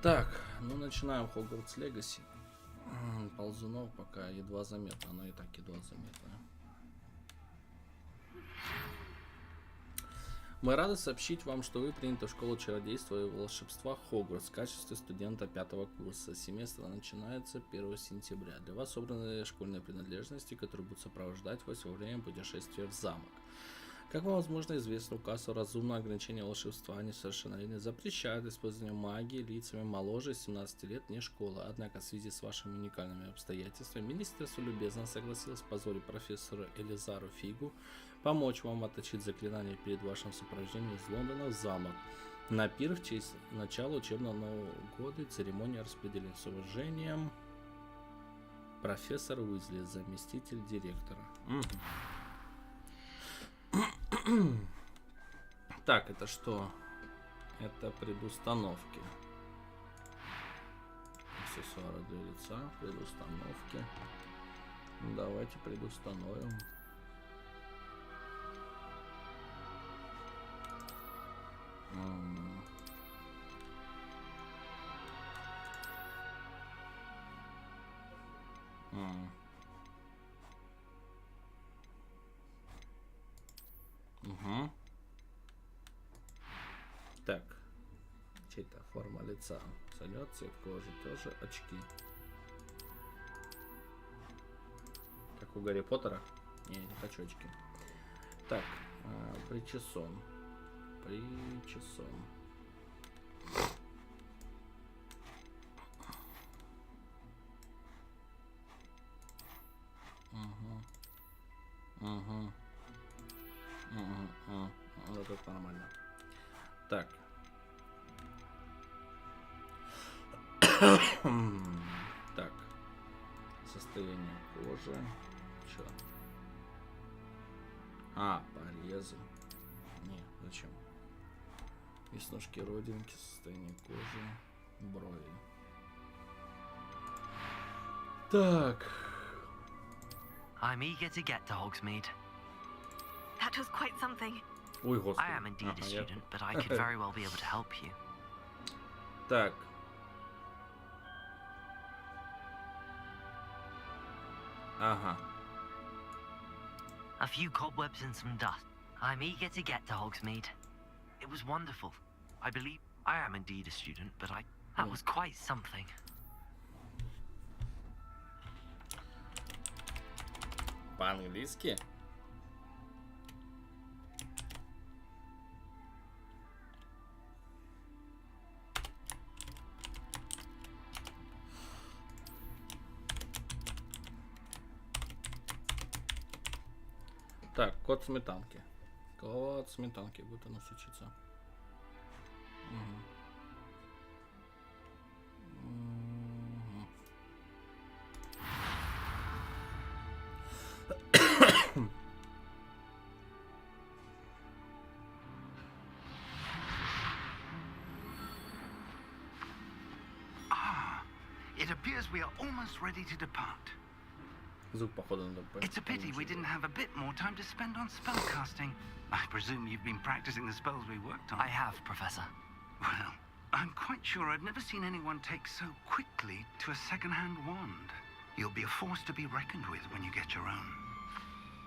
Так, ну начинаем Хогвартс Легаси. Ползунов пока едва заметно, оно и так едва заметно. Мы рады сообщить вам, что вы приняты в школу чародейства и волшебства Хогвартс в качестве студента 5-го курса. Семестр начинается 1 сентября. Для вас собраны школьные принадлежности, которые будут сопровождать вас во время путешествия в замок. Как вам, возможно, известно, указ о разумном ограничении волшебства несовершеннолетних запрещает использование магии лицами моложе 17 лет вне школы. Однако в связи с вашими уникальными обстоятельствами Министерство любезно согласилось позволить профессору Элизару Фигу помочь вам отточить заклинание перед вашим сопровождением из Лондона в замок на пир в честь начала учебного Нового года и церемонии распределения. С уважением, профессор Уизли, заместитель директора. Так, это что? Это предустановки. Аксессуары для лица, предустановки. Давайте предустановим. Угу. Так. Чей-то форма лица. Сойдет, цвет кожи тоже, очки. Как у Гарри Поттера. Не хочу очки. Так, причесон. Причесон. Вот это нормально. Так. Так. Состояние кожи. Чё? Порезы. Не, зачем? Веснушки, родинки, состояние кожи, брови. Так. I'm eager to get to Hogsmeade. That was quite something. Ой, господи. I am indeed a student, but I could very well be able to help you. Так. Ага. A few cobwebs and some dust. I'm eager to get to Hogsmeade. It was wonderful. I believe I am indeed a student, but that was quite something. По-английски? Так, код сметанки. Код сметанки будет у нас учиться. It appears we are almost ready to depart. Звук, походу, надо. It's a pity we didn't have a bit more time to spend on spellcasting. I presume you've been practicing the spells we worked on. I have, Professor. Well, I'm quite sure I've never seen anyone take so quickly to a second-hand wand. You'll be a force to be reckoned with when you get your own.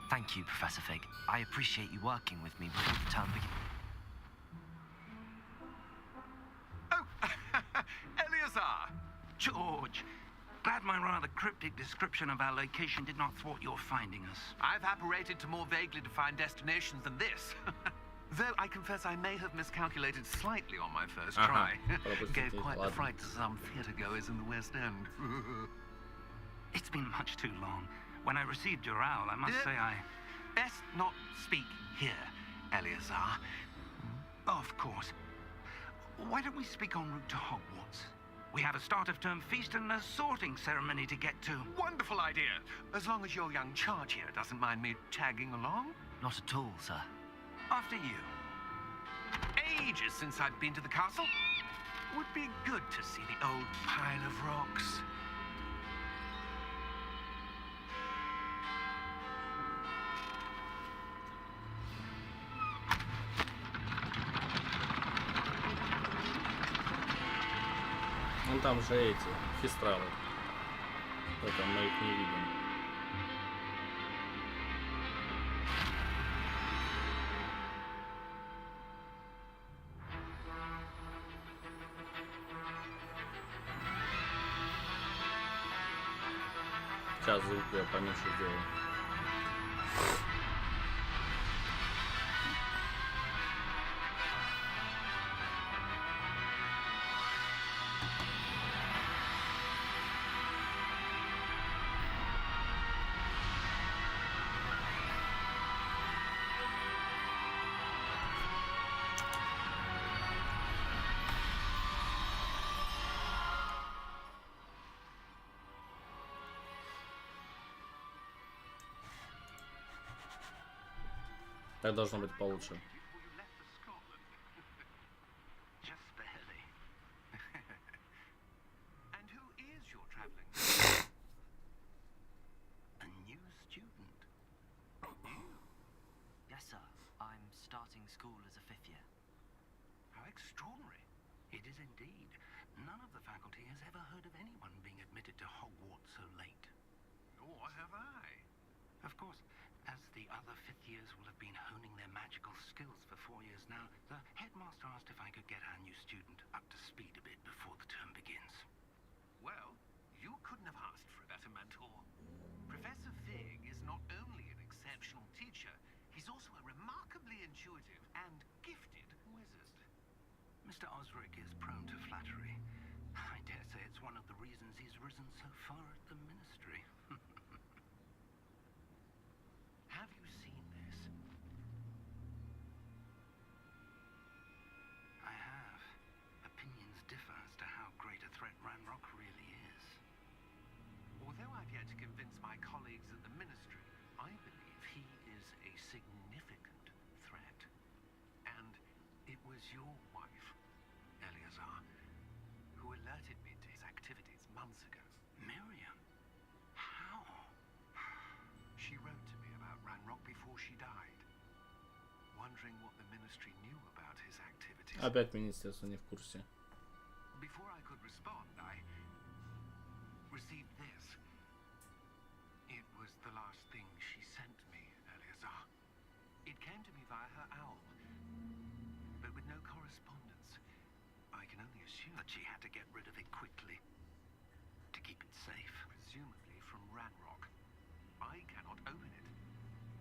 Thank you, Professor Fig. I appreciate you working with me before the term begins. Oh, Eleazar! George! Glad my rather cryptic description of our location did not thwart your finding us. I've apparated to more vaguely defined destinations than this. Though I confess I may have miscalculated slightly on my first try. Gave quite the fright to some theatregoers in the West End. It's been much too long. When I received your owl, I must say I... Best not speak here, Eleazar. Of course. Why don't we speak en route to Hogwarts? We have a start-of-term feast and a sorting ceremony to get to. Wonderful idea. As long as your young charge here doesn't mind me tagging along. Not at all, sir. After you. Ages since I've been to the castle. Would be good to see the old pile of rocks. там же эти, фистралы. Только мы их не видим. Сейчас звук я поменьше сделаю. Так должно быть получше. Yes, sir. I'm starting school as a 5th year. How extraordinary. It is indeed. None of the faculty has ever heard of anyone being admitted to Hogwarts so late. Nor have I. Of course, as the other 5th years will have been honing their magical skills for 4 years now, the headmaster asked if I could get our new student up to speed a bit before the term begins. Well, you couldn't have asked for a better mentor. Professor Fig is not only an exceptional teacher, he's also a remarkably intuitive and gifted wizard. Mr. Osric is prone to flattery. I dare say it's one of the reasons he's risen so far at the ministry. Have you seen this? I have. Opinions differ as to how great a threat Ranrock really is. Although I've yet to convince my colleagues at the ministry, I believe he is a significant threat. And it was your wife, Eleazar, who alerted me to his activities months ago. Miriam? How? She wrote to me about Ranrock before she died, wondering what the ministry knew about his activities. Опять министерство не в курсе. Before I could respond, I received this. It was the last thing she sent me, Eleazar. It came to me via her owl, but with no correspondence. I can only assume that she had to get rid of it quickly to keep it safe. Presumably from Ranrock. I cannot open it.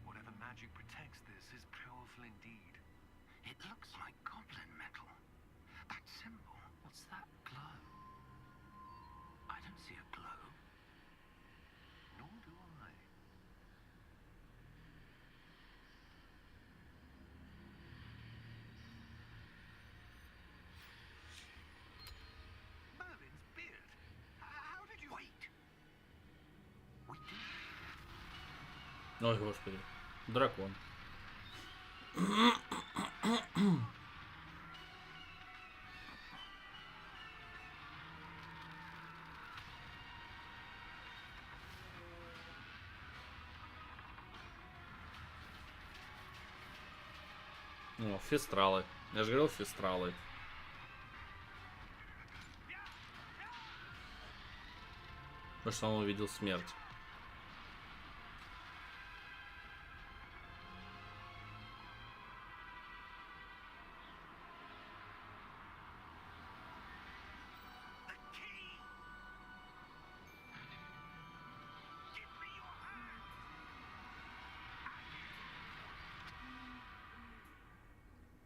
Whatever magic protects this is powerful indeed. It looks like goblin metal. That symbol. What's that glow? I don't see a glow. Nor do I. Merlin's beard. How did you... Wait. We did. Ой, господи. Дракон. О, фистралы. Я же говорил, фистралы. Потому что он увидел смерть.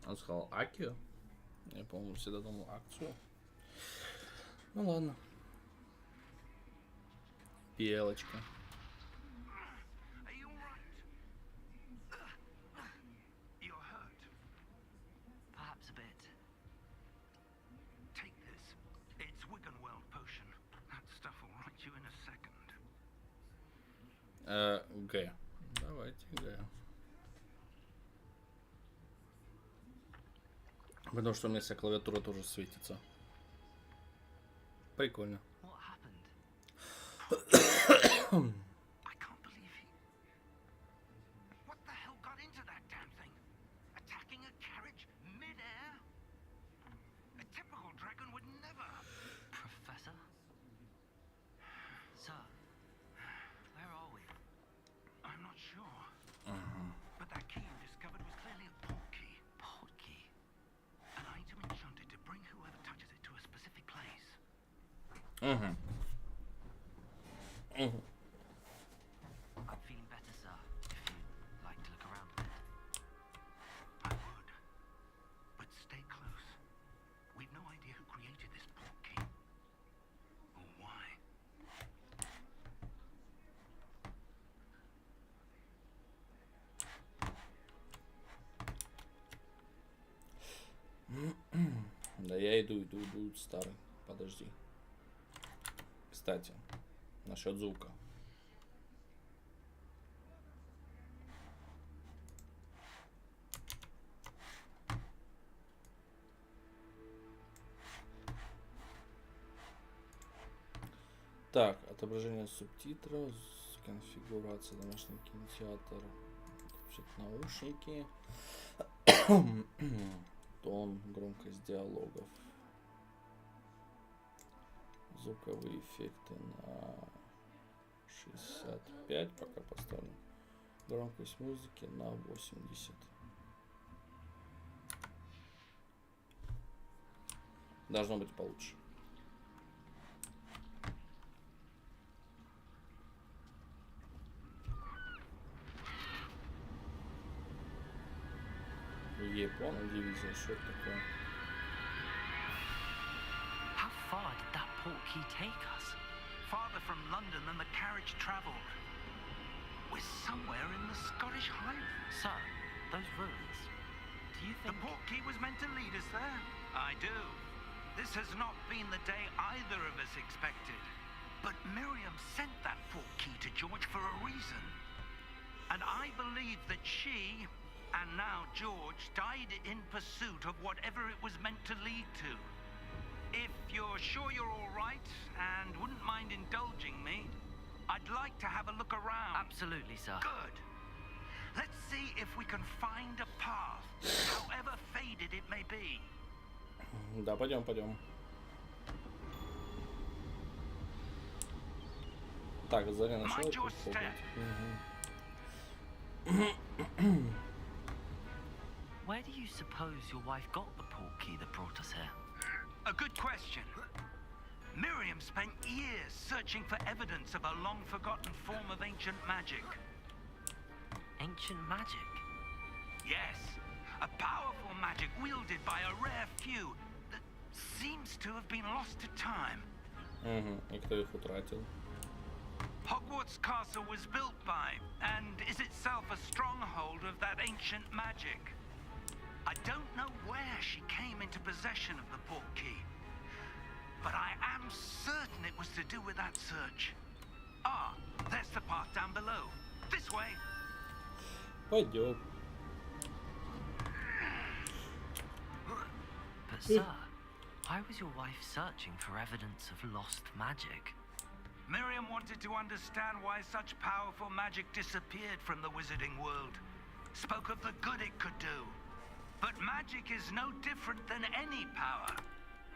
Он сказал Акию. Я, по-моему, всегда думал акцию. Ну ладно. Белочка. Perhaps a bit. Take this. It's Wiggenweld potion. That stuff will right you in a second. Г. Давайте Г. Потому что у меня вся клавиатура тоже светится. Прикольно. What happened? I can't believe he... What the hell got into that damn thing? Attacking a carriage mid-air? A typical dragon would never... Professor? Угу. Угу. I'm feeling better, sir. If you'd like to look around a bit. I would. But stay close. We've no idea who created this portkey. Or why. Да я иду, старый. Подожди. Кстати, насчет звука. Так, отображение субтитров, конфигурация домашний кинотеатр, наушники, тон, громкость диалогов, звуковые эффекты на 65, пока поставлю, громкость музыки на 80. Должно быть получше. Япония дивизия, что это такое? How far did that portkey take us? Farther from London than the carriage travelled. We're somewhere in the Scottish Highlands. Sir, those ruins. Do you The think... portkey was meant to lead us there. I do. This has not been the day either of us expected. But Miriam sent that portkey to George for a reason. And I believe that she, and now George, died in pursuit of whatever it was meant to lead to. If you're sure you're all right and wouldn't mind indulging me, I'd like to have a look around. Absolutely, sir. Good. Let's see if we can find a path, however faded it may be. Да, пойдем. Так, Заря начала Where do you suppose your wife got the portkey that brought us here? A good question. Miriam spent years searching for evidence of a long-forgotten form of ancient magic. Ancient magic? Yes, a powerful magic wielded by a rare few that seems to have been lost to time. И кто их утратил? Hogwarts Castle was built by, and is itself a stronghold of that ancient magic. I don't know where she came into possession of the portkey, but I am certain it was to do with that search. Ah, there's the path down below. This way. Пойдем. But sir, why was your wife searching for evidence of lost magic? Miriam wanted to understand why such powerful magic disappeared from the wizarding world. Spoke of the good it could do. But magic is no different than any power.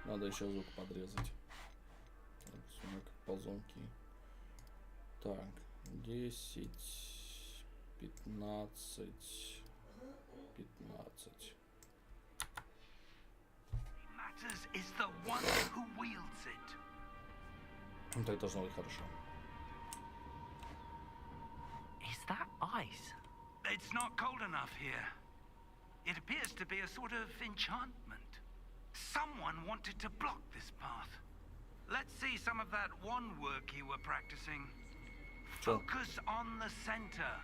Надо еще звук подрезать. Так, сумок ползунки. Так, 10, 15, 15. Matters is the one who wields it. Так должно быть хорошо. Is that ice? It's not cold enough here. It appears to be a sort of enchantment. Someone wanted to block this path. Let's see some of that one work you were practicing. Sure. Focus on the center.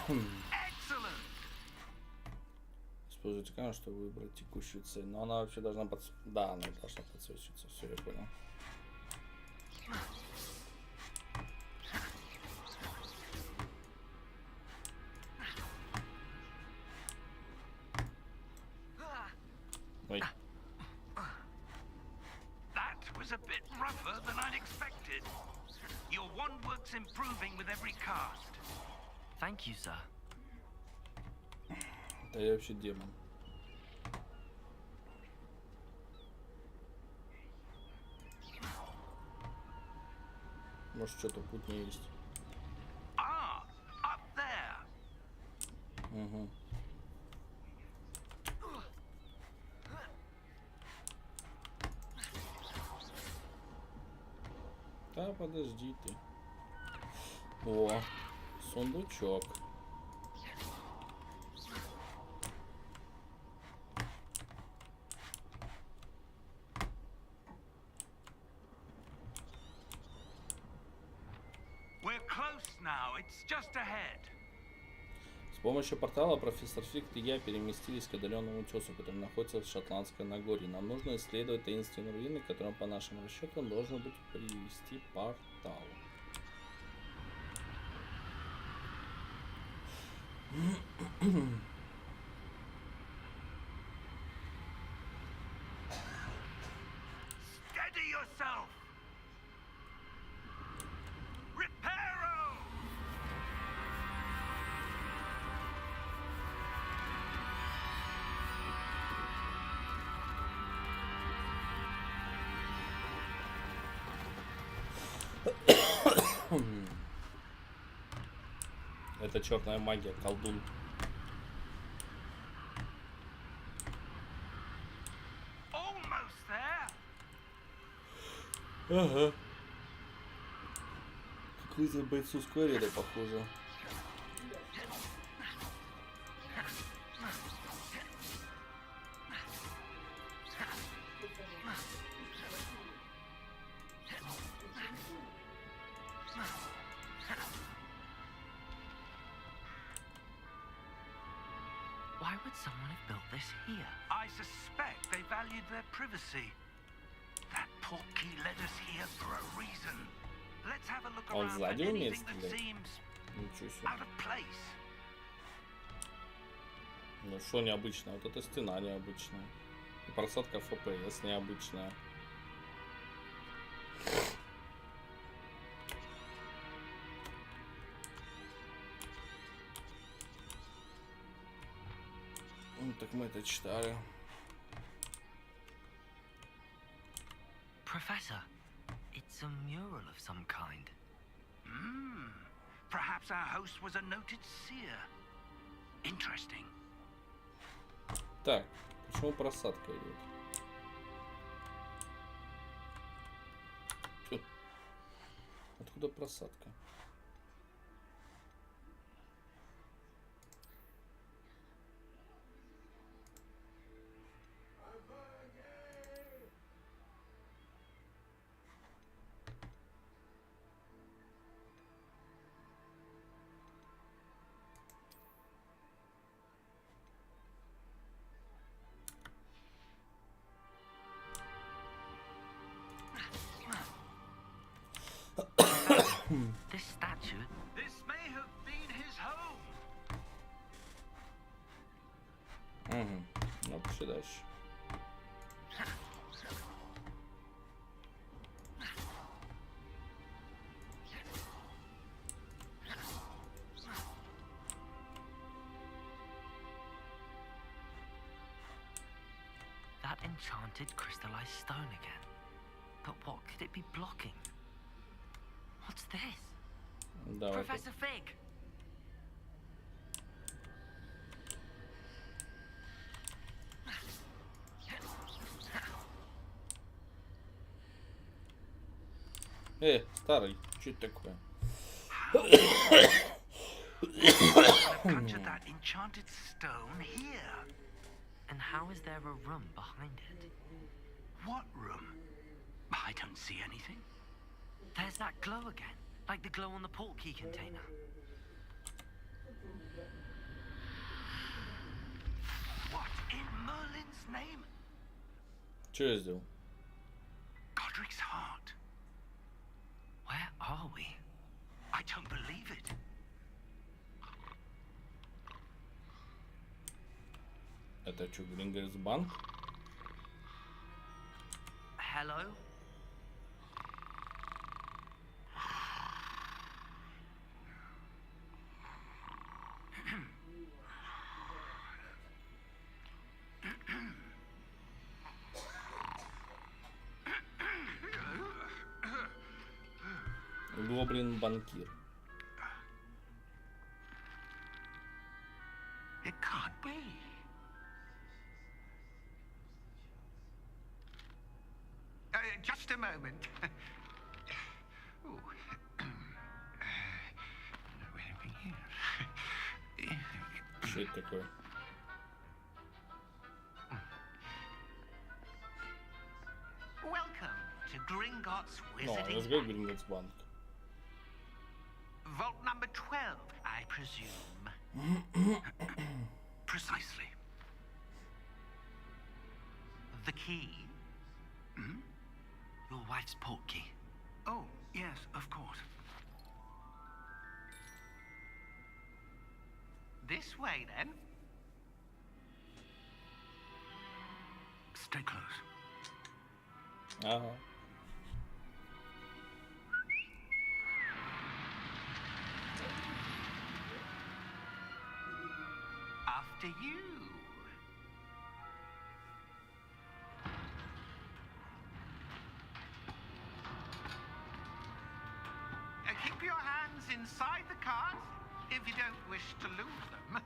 Excellent. Используйте камеру, чтобы выбрать текущую цель. Но она вообще должна Да, она должна подсвечиваться. Все, я понял. Ой. That was a bit rougher than I'd expected. Your wand works improving with every cast. Thank you, sir. Да я вообще демон. Может, что-то путнее есть. подожди ты. О, сундучок. С помощью портала профессор Фикт и я переместились к отдаленному утесу, который находится в Шотландской Нагорье. Нам нужно исследовать таинственные руины, к которым по нашим расчетам должен быть привести портал. Это черная магия, колдун. Ага. Какой-то бойцу Скверида похоже. Why would someone have built this here? I suspect they valued their privacy. That portkey led us here for a reason. Let's have a look around for anything that seems out of place. Ну что необычно? Вот эта стена необычная. И просадка FPS необычная. Ну так мы это читали. Professor, it's a mural of some kind. Perhaps our host was a noted seer. Interesting. Так, почему просадка идет? Откуда просадка? This statue. This may have been his home. Угу. Ну, пошли дальше. That enchanted crystallized stone again. But what could it be blocking? What's this? Давай. Professor Fig! Старый, что это такое? Captured that enchanted stone here. And how is there a room behind it? What room? I don't see anything. There's that glow again, like the glow on the portkey container. What in Merlin's name? Что я сделал? Godric's heart. Where are we? I don't believe it. Это что, Грингерс банк? Hello? Гоблин банкир. It can't be. Just a moment. Что это такое? Welcome to Gringotts Ну, Wizarding СГ Гринготts банк. Vault number 12, I presume. Precisely. The key? Your wife's portkey. Oh, yes, of course. This way, then. Stay close. Ага. After you. Keep your hands inside the cart if you don't wish to lose them.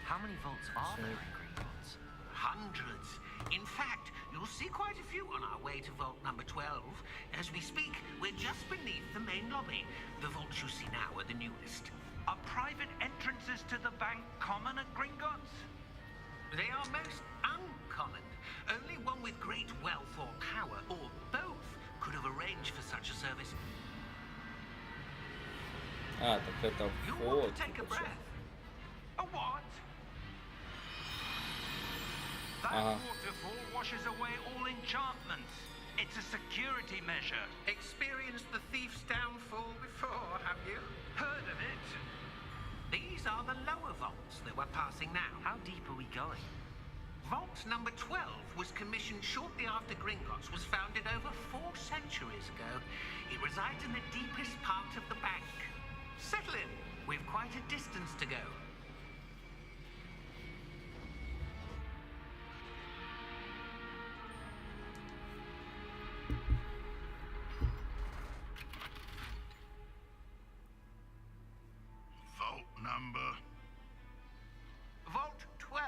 How many vaults are there in Gringotts? Hundreds. In fact, you'll see quite a few on our way to vault number 12. As we speak, we're just beneath the main lobby. The vaults you see now are the newest. Are private entrances to the bank common at Gringotts? They are most uncommon. Only one with great wealth or power, or both, could have arranged for such a service. А, так это You want вход. to take a breath? A what? That waterfall washes away all enchantments. It's a security measure. Experienced the thief's downfall before, have you? Heard of it? These are the lower vaults that we're passing now. How deep are we going? Vault number 12 was commissioned shortly after Gringotts was founded over 4 centuries ago. It resides in the deepest part of the bank. Settle in. We've quite a distance to go. Vault number. Vault 12.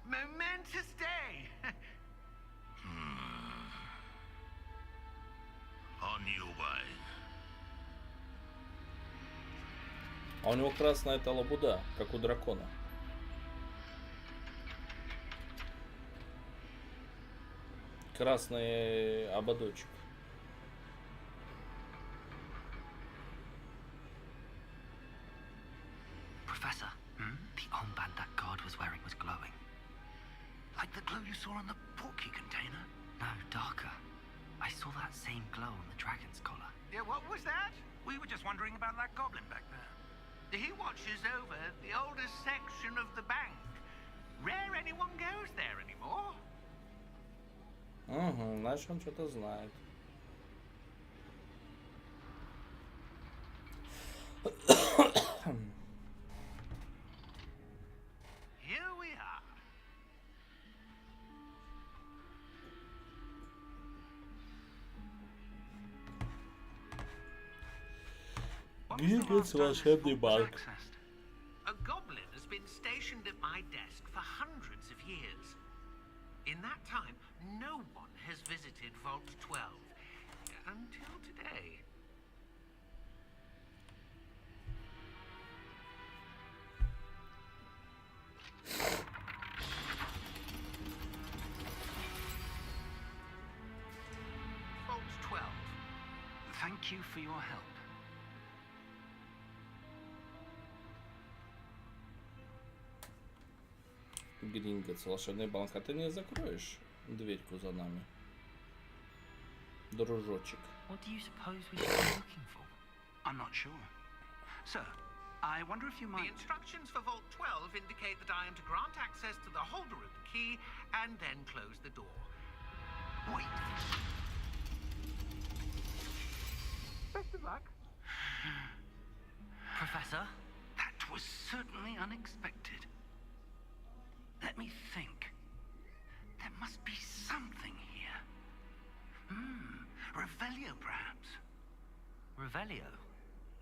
Momentous day. On your way. А у него красная это лабуда, как у дракона. Красный ободочек. Professor, the armband that guard was wearing was glowing. Like the glow you saw on the portkey container? No, darker. I saw that same glow on the dragon's collar. Yeah, what was that? We were just wondering about that goblin back there. He watches over the oldest section of the bank. Rare anyone goes there anymore. Угу, значит он что-то знает. Here we are. Гринготts волшебный банк. A goblin has been stationed at my desk for hundreds of years. In that time, no one has visited Vault 12 until today. Vault 12. Thank you for your help. Гринготts, волшебный банк. А ты не закроешь дверьку за нами, дружочек? What do you suppose we should be looking for? I'm not sure. Sir, I wonder if you The might... instructions for Vault 12 indicate that I am to grant access to the holder of the key and then close the door. Wait. Best of luck. Professor? That was certainly unexpected. Let me think. There must be something here. Revelio, perhaps. Revelio?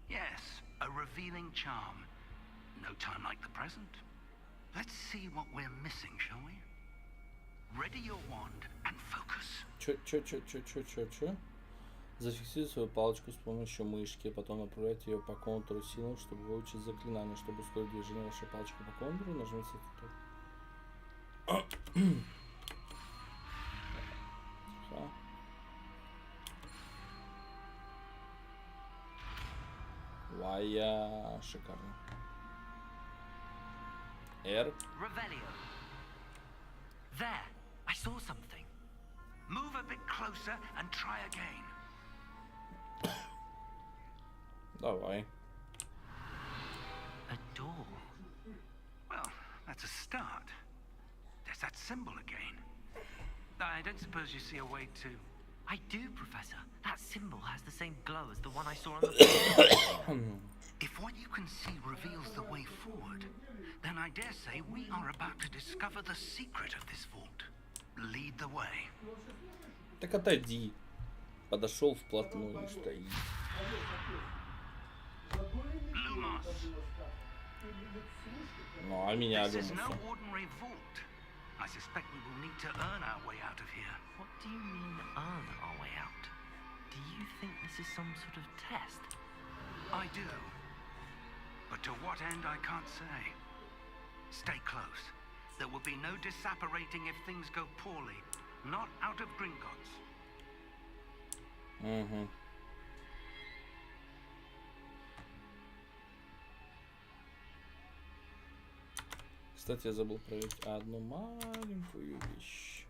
Yes, a Revelio. revealing charm. No time like the present. Let's see what we're missing, shall we? Ready your wand and focus. Чё? Зафиксируйте свою палочку с помощью мышки, потом направляйте ее по контуру силой, чтобы выучить заклинание. Чтобы ускорить движение вашей палочки по контуру, нажмите тут. Вая, шикарно. R. Revelio. There, I saw something. Move a bit closer and try again. Давай. A door. Well, that's a start. There's that symbol again. I don't suppose you see a way to... I do, Professor. That symbol has the same glow as the one I saw on the If what you can see reveals the way forward, then I dare say we are about to discover the secret of this vault. Lead the way. Так отойди. Подошел вплотную и стоит. Lumos. Ну, а меня This is no Lumos. ordinary vault. I suspect we will need to earn our way out of here. What do you mean, earn our way out? Do you think this is some sort of test? I do. But to what end, I can't say. Stay close. There will be no disapparating if things go poorly. Not out of Gringotts. Угу. Кстати, я забыл проверить одну маленькую вещь.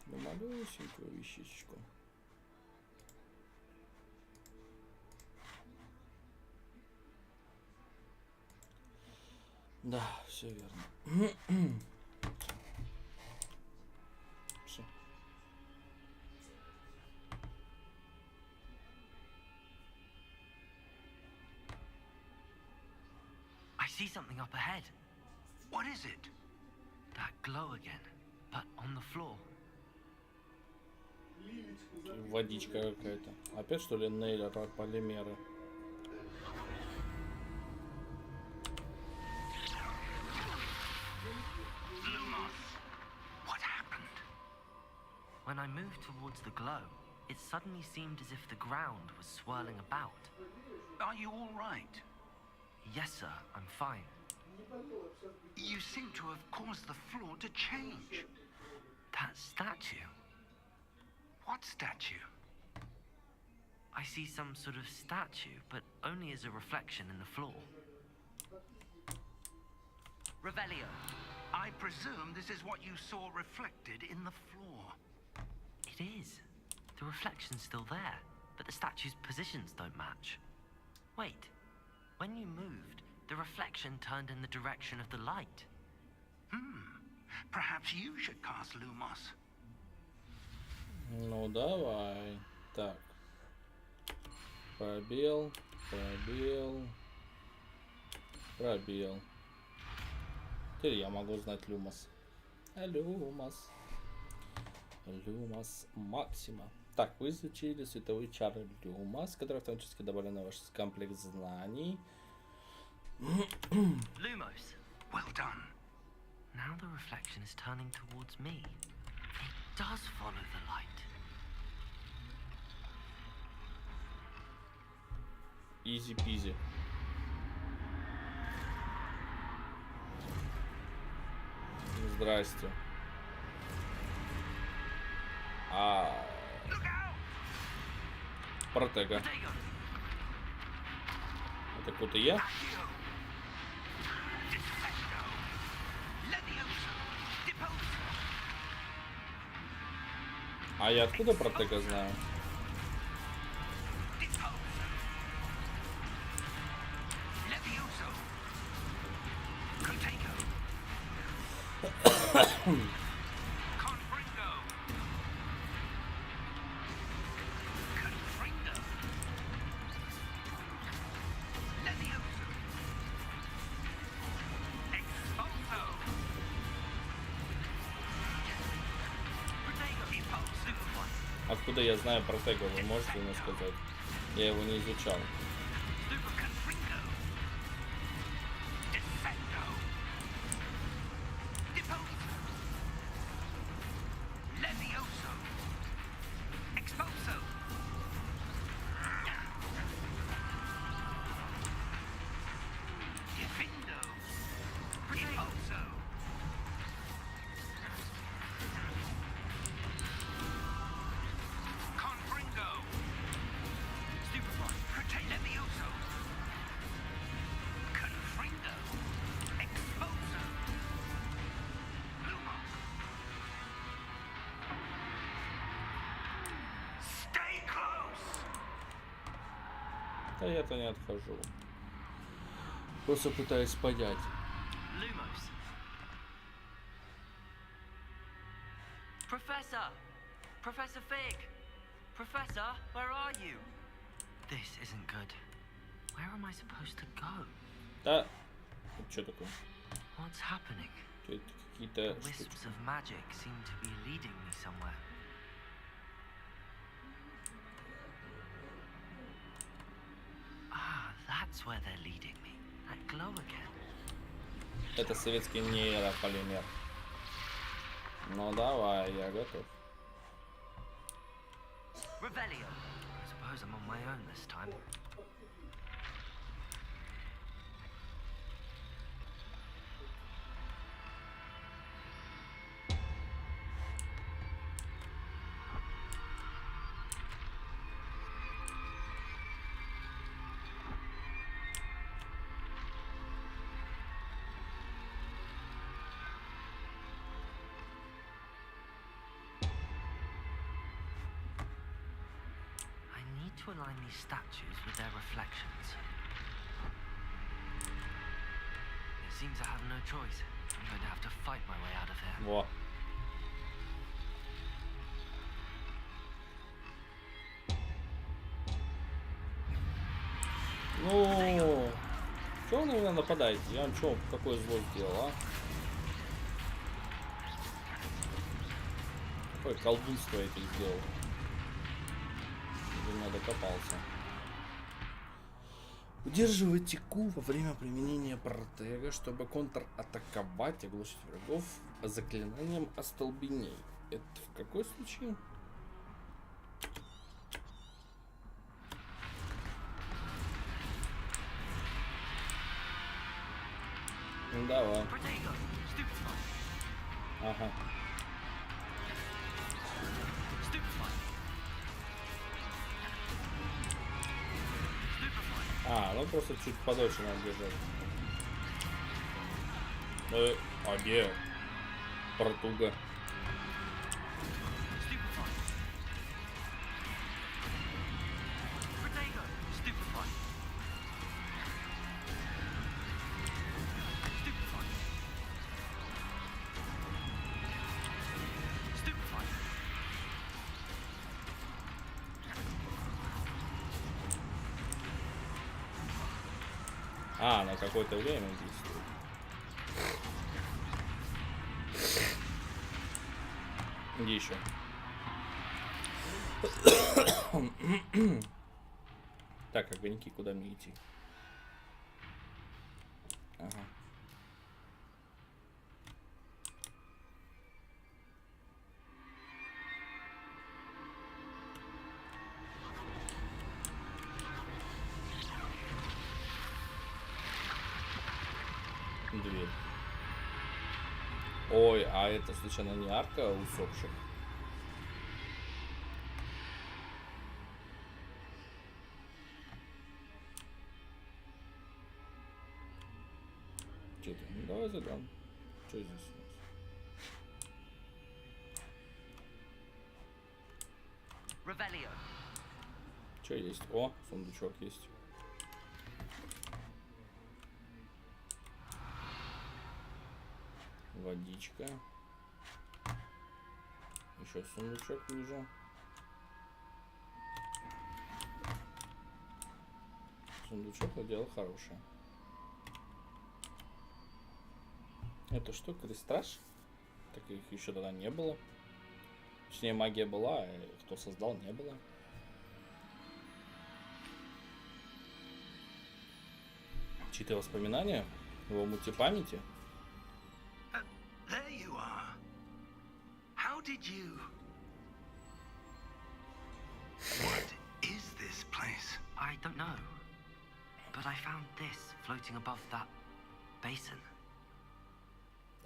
Одну малюсенькую вещичку. Да, все верно. Все. I see something up ahead. What is it? That glow again, but on the floor. Водичка какая-то. Опять что ли нейлер полимеры? Lumos. What happened? When I moved towards the glow, it suddenly seemed as if the ground was swirling about. Are you all right? Yes, sir, I'm fine. You seem to have caused the floor to change. That statue. What statue? I see some sort of statue, but only as a reflection in the floor. Revelio. I presume this is what you saw reflected in the floor. It is. The reflection's still there, but the statue's positions don't match. Wait. When you moved, the reflection turned in the direction of the light. Perhaps you should cast Lumos. Ну давай. Так. Пробел. Теперь я могу знать Люмос. Люмос Максима. Так, вы изучили световые чары Люмос, которые автоматически добавлены в ваш комплекс знаний. Lumos. Well done. Now the reflection is turning towards me. It does follow the light. Изи-пизи. Здрасте. Протега. Это кто-то я? А я откуда Протега знаю? Откуда я знаю Протега, вы можете мне сказать? Я его не изучал. Да я-то не отхожу. Просто пытаюсь понять. Lumos. Professor! Professor Fig! Professor, where are you? This isn't good. Where am I supposed to go? Да. Что такое? What's happening? Какие-то Wisps of magic seem to be leading me somewhere. Ah, that's where they're leading me. That glow again. Это советский нейрополимер. Ну давай, я готов. Revelio. I suppose I'm on my own this time. To align these statues with their reflections. It seems I have no choice. I'm going to have to fight my way out of here. Во. Ну, что вы на меня нападаете? Я вам что, какое зло сделал, а? Какое колдунство я тебе сделал? Я докопался. Удерживайте Q во время применения протега, чтобы контратаковать и оглушить врагов заклинанием остолбеней. Это в какой случай? Ну, давай. Ага. А, ну просто чуть подольше надо держать. А где? Португа. А, на какое-то время действует. Где еще? Так, огоньки, куда мне идти? Ага. Дверь. Ой, а это случайно не арка усопших? Что-то, ну давай задам. Что здесь у нас? Revelio. Что есть? О, сундучок есть. Водичка. Еще сундучок вижу. Сундучок, но дело хорошее. Это что, крестраж? Так их еще тогда не было. Точнее, магия была, а кто создал, не было. Чьи-то воспоминания в омуте памяти. There you are. How did you... What is this place? I don't know. But I found this floating above that basin.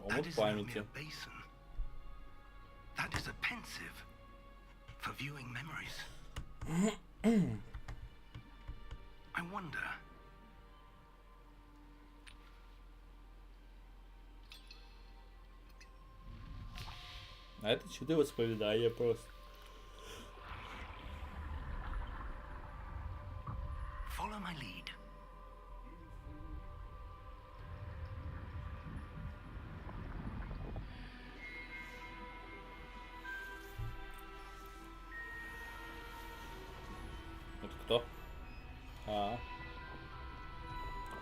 That Омут isn't only памяти. a basin. That is a pensive for viewing memories. I wonder... А это чьи-то воспоминания просто. Follow my Что? А.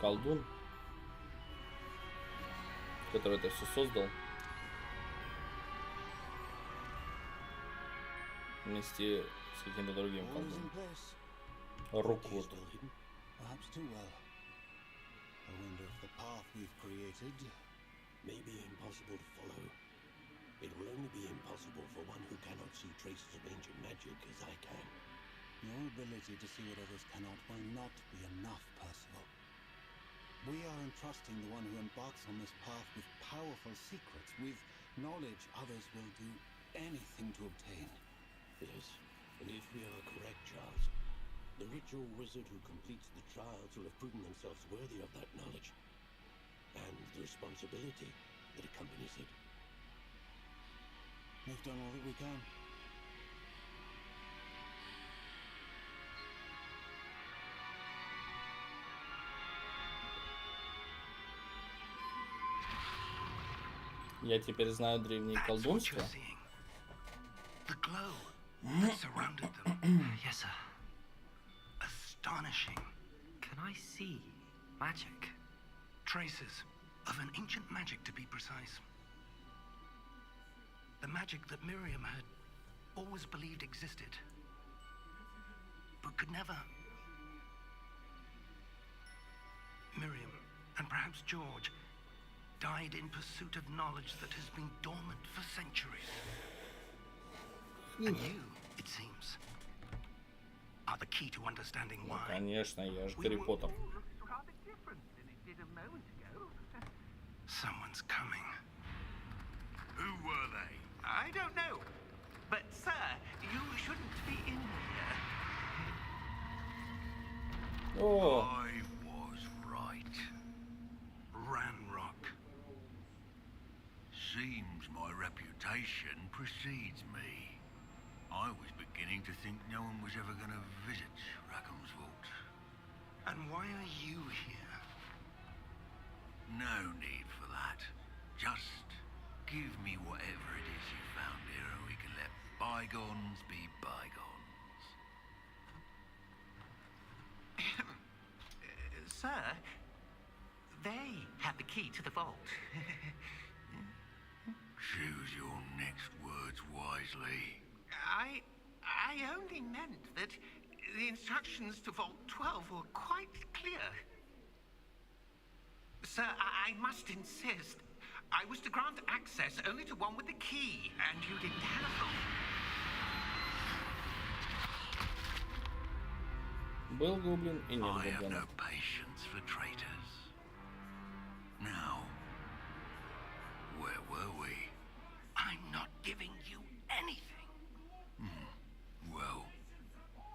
Колдун, который это все создал. Вместе с каким-то другим колдуном. Руку вот. May be impossible to follow. It will only be impossible for one who cannot see traces of ancient magic as I can. Your ability to see what others cannot will not be enough, Percival. We are entrusting the one who embarks on this path with powerful secrets, with knowledge others will do anything to obtain. Yes, and if we are correct, Charles, the ritual wizard who completes the trials will have proven themselves worthy of that knowledge. And the responsibility that accompanies it. We've done all that we can. Я теперь знаю древние колдунства. The glow that surrounded them. Yes, sir. Astonishing. Can I see magic? Traces of an ancient magic, to be precise. The magic that Miriam had always believed existed, but could never. Miriam, and perhaps George, died in pursuit of knowledge that has been dormant for centuries. And you, it seems, are the key to understanding Ну, why. конечно, я же Гарри Поттер. Someone's coming. Who were they? I don't know. But, sir, you shouldn't be in here. О, I was right. Ranrock. Seems my reputation precedes me. I was beginning to think no one was ever going to visit Rackham's vault. And why are you here? No need for that. Just give me whatever it is you found here and we can let bygones be bygones. Sir, they have the key to the vault. Choose your next words wisely. I only meant that the instructions to Vault 12 were quite clear. Sir, I must insist. I was to grant access only to one with the key, and you didn't have them. был гоблин и нет I have гоблина. no patience for traitors. Now, where were we? I'm not giving you anything. Well,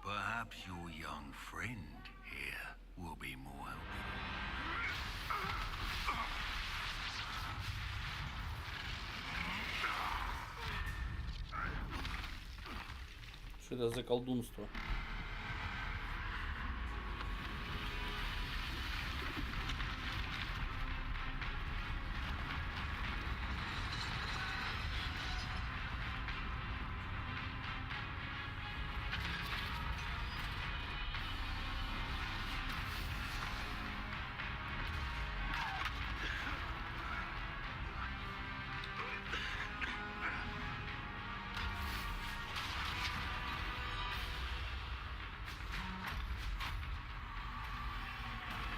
perhaps your young friend here will be more helpful. Что это за колдунство?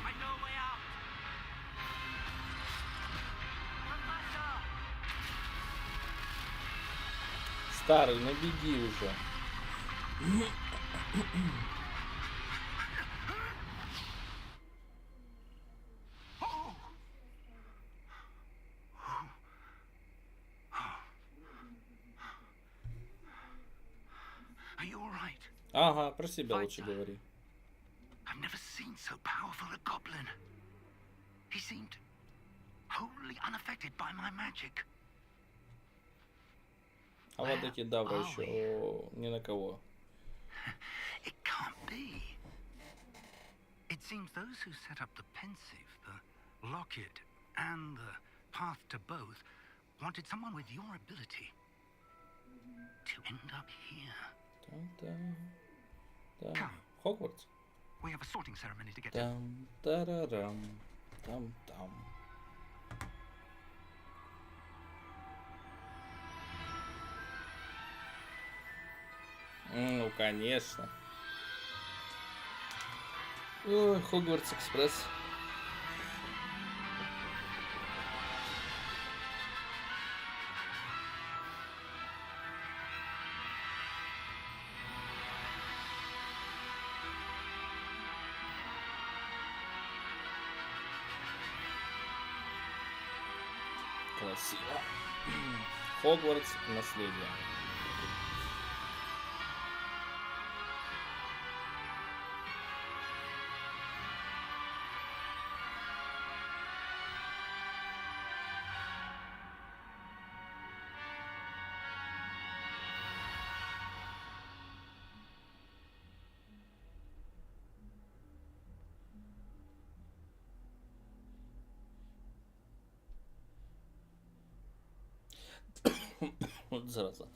I know a way out. Professor! Старый, ну беги уже. Are you all right? Ага, про себя лучше говори. I've never seen so powerful a goblin. He seemed wholly unaffected by my magic. А вот эти давы еще ни на кого. It can't be. It seems those who set up the pensive, the locket, and the path to both wanted someone with your ability to end up here. Там-там. Да. Хогвартс? We have a sorting ceremony to get to. Там-тарарам, там-там. Ну, конечно. Ой, Хогвартс Экспресс. Красиво. Хогвартс наследие. Вот зараза.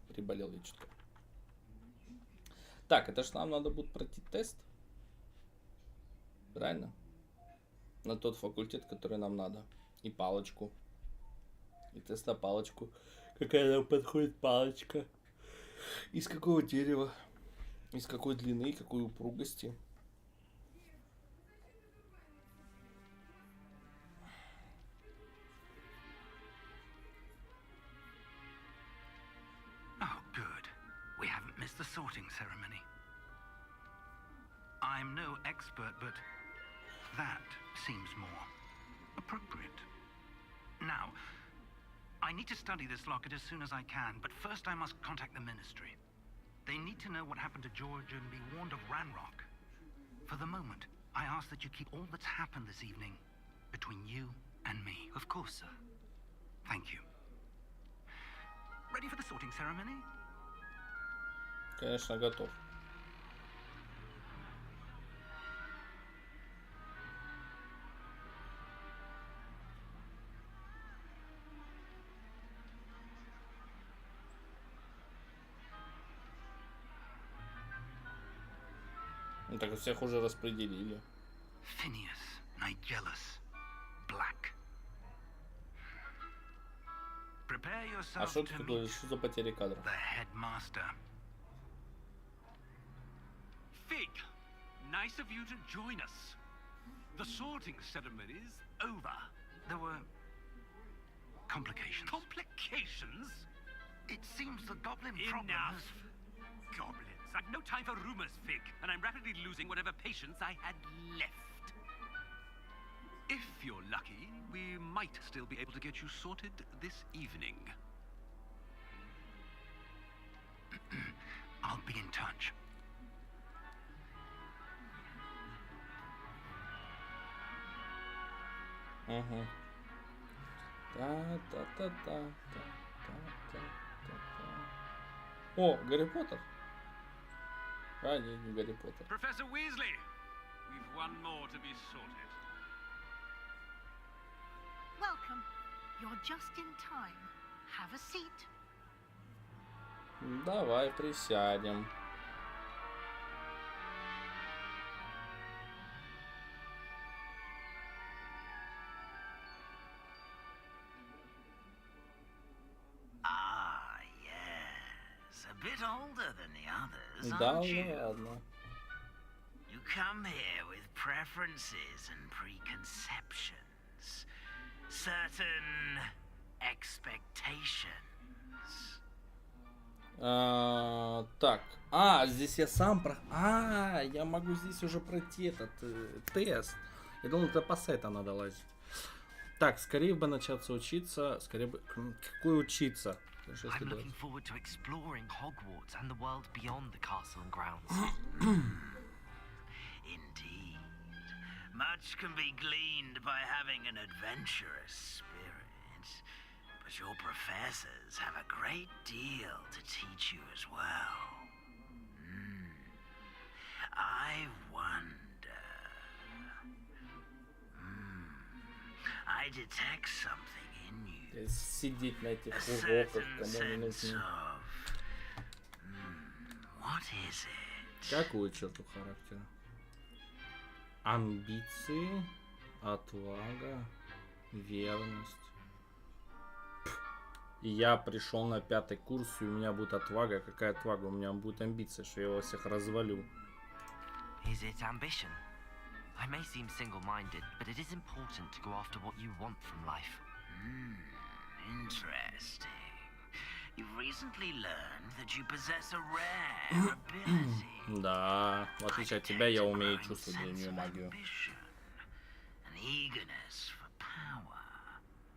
Приболел я чутка. Так, это ж нам надо будет пройти тест. Правильно? На тот факультет, который нам надо. И палочку. И тест на палочку. Какая нам подходит палочка. Из какого дерева. Из какой длины, какой упругости. The sorting ceremony. I'm no expert, but that seems more appropriate. Now, I need to study this locket as soon as I can, but first I must contact the Ministry. They need to know what happened to George and be warned of Ranrock. For the moment, I ask that you keep all that's happened this evening between you and me. Of course, sir. Thank you. Ready for the sorting ceremony? Конечно, готов. Ну так всех уже распределили. Phineas, Nigellus, Black. Prepare А yourself что to ты meet говоришь? Что за потери кадров? the headmaster. Fig, nice of you to join us. The sorting ceremony's over. There were complications. Complications? It seems the goblin problem Enough. has... Goblins. I've no time for rumors, Fig, and I'm rapidly losing whatever patience I had left. If you're lucky, we might still be able to get you sorted this evening. I'll be in touch. Угу. О, Гарри Поттер. А, не Гарри Поттер. Professor Weasley, we've one more to be sorted. Welcome. You're just in time. Have a seat. Давай присядем. Ah, yes. A bit older than the others, Да aren't you? ладно. You come here with preferences and preconceptions. Certain expectations. Так. Здесь я сам я могу здесь уже пройти этот тест. Я думал, это по сайту надо лазить. Так, скорее бы начаться учиться. Скорее бы... Какой учиться? I'm looking forward to exploring Hogwarts and the world beyond the castle and grounds. Indeed. Much can be gleaned by having an adventurous spirit. But your professors have a great deal to teach you as well. I wonder... I detect something in you. Сидеть на этих A уроках, certain кому не sense нужны. of What is it? Какую черту характера? Амбиции, отвага, верность. И я пришел на 5-й курс, и у меня будет отвага. Какая отвага? У меня будет амбиция, что я его всех развалю. Is it ambition? I may seem single-minded, but it is important to go after what you want from life. Interesting. You've recently learned that you possess a rare ability. Да, в отличие от тебя, я умею чувствовать древнюю магию. An eagerness for power.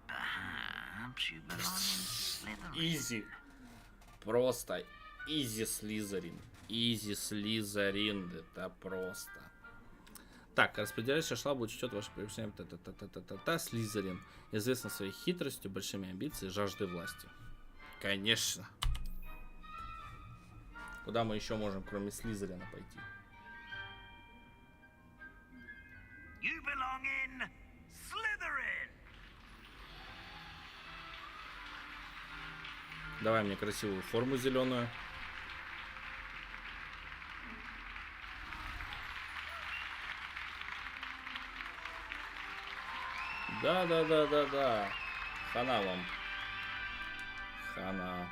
Perhaps you belong in Slytherin. Изи. Просто изи Слизерин. Изи Слизерин. Это просто. Так, распределяющая шла будет учет ваше приобретение. Слизерин. Известен своей хитростью, большими амбициями, жаждой власти. Конечно. Куда мы еще можем, кроме Слизерина, пойти? You belong in Slytherin. Давай мне красивую форму зеленую. Да. Хана вам. Хана.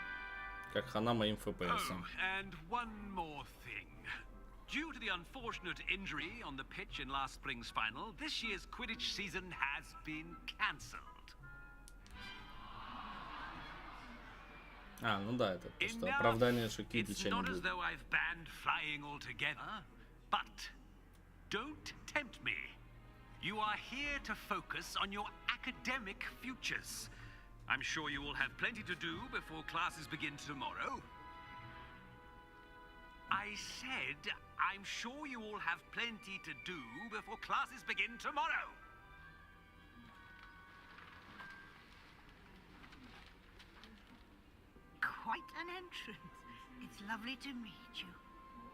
Как хана моим ФПСам. And one more thing. Due to the unfortunate injury on the pitch in last spring's final, this year's Quidditch season has been cancelled. А, ну да, это просто оправдание, что Киддича не будет. But don't tempt me. You are here to focus on your academic futures. I'm sure you will have plenty to do before classes begin tomorrow. I said, I'm sure you all have plenty to do before classes begin tomorrow. Quite an entrance. It's lovely to meet you.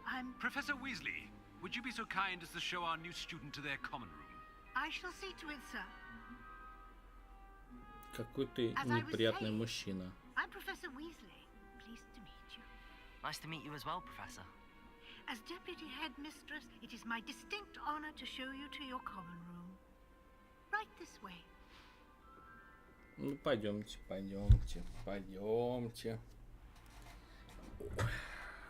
I'm... Professor Weasley, would you be so kind as to show our new student to their common room? I shall see to it, sir. Какой ты неприятный мужчина. I'm Professor Weasley. Pleased to meet you. Nice to meet you as well, Professor. As Deputy Headmistress, it is my distinct honor to show you to your common room. Right this way. Ну, пойдемте.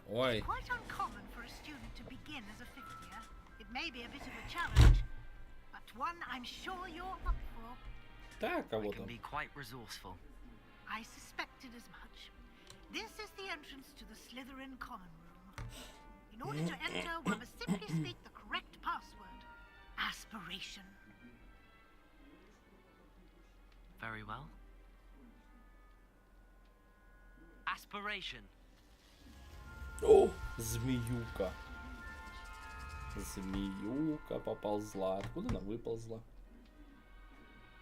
Ой. It's quite uncommon for a student to begin as a fifth year. It may be a bit of a challenge, but one I'm sure you're up for. Так, а вот can be quite resourceful. I suspected as much. This is the entrance to the Slytherin common room. In order to enter, one must simply speak the correct password. Aspiration. Very well. Aspiration. О, змеюка. Змеюка поползла. Откуда она выползла?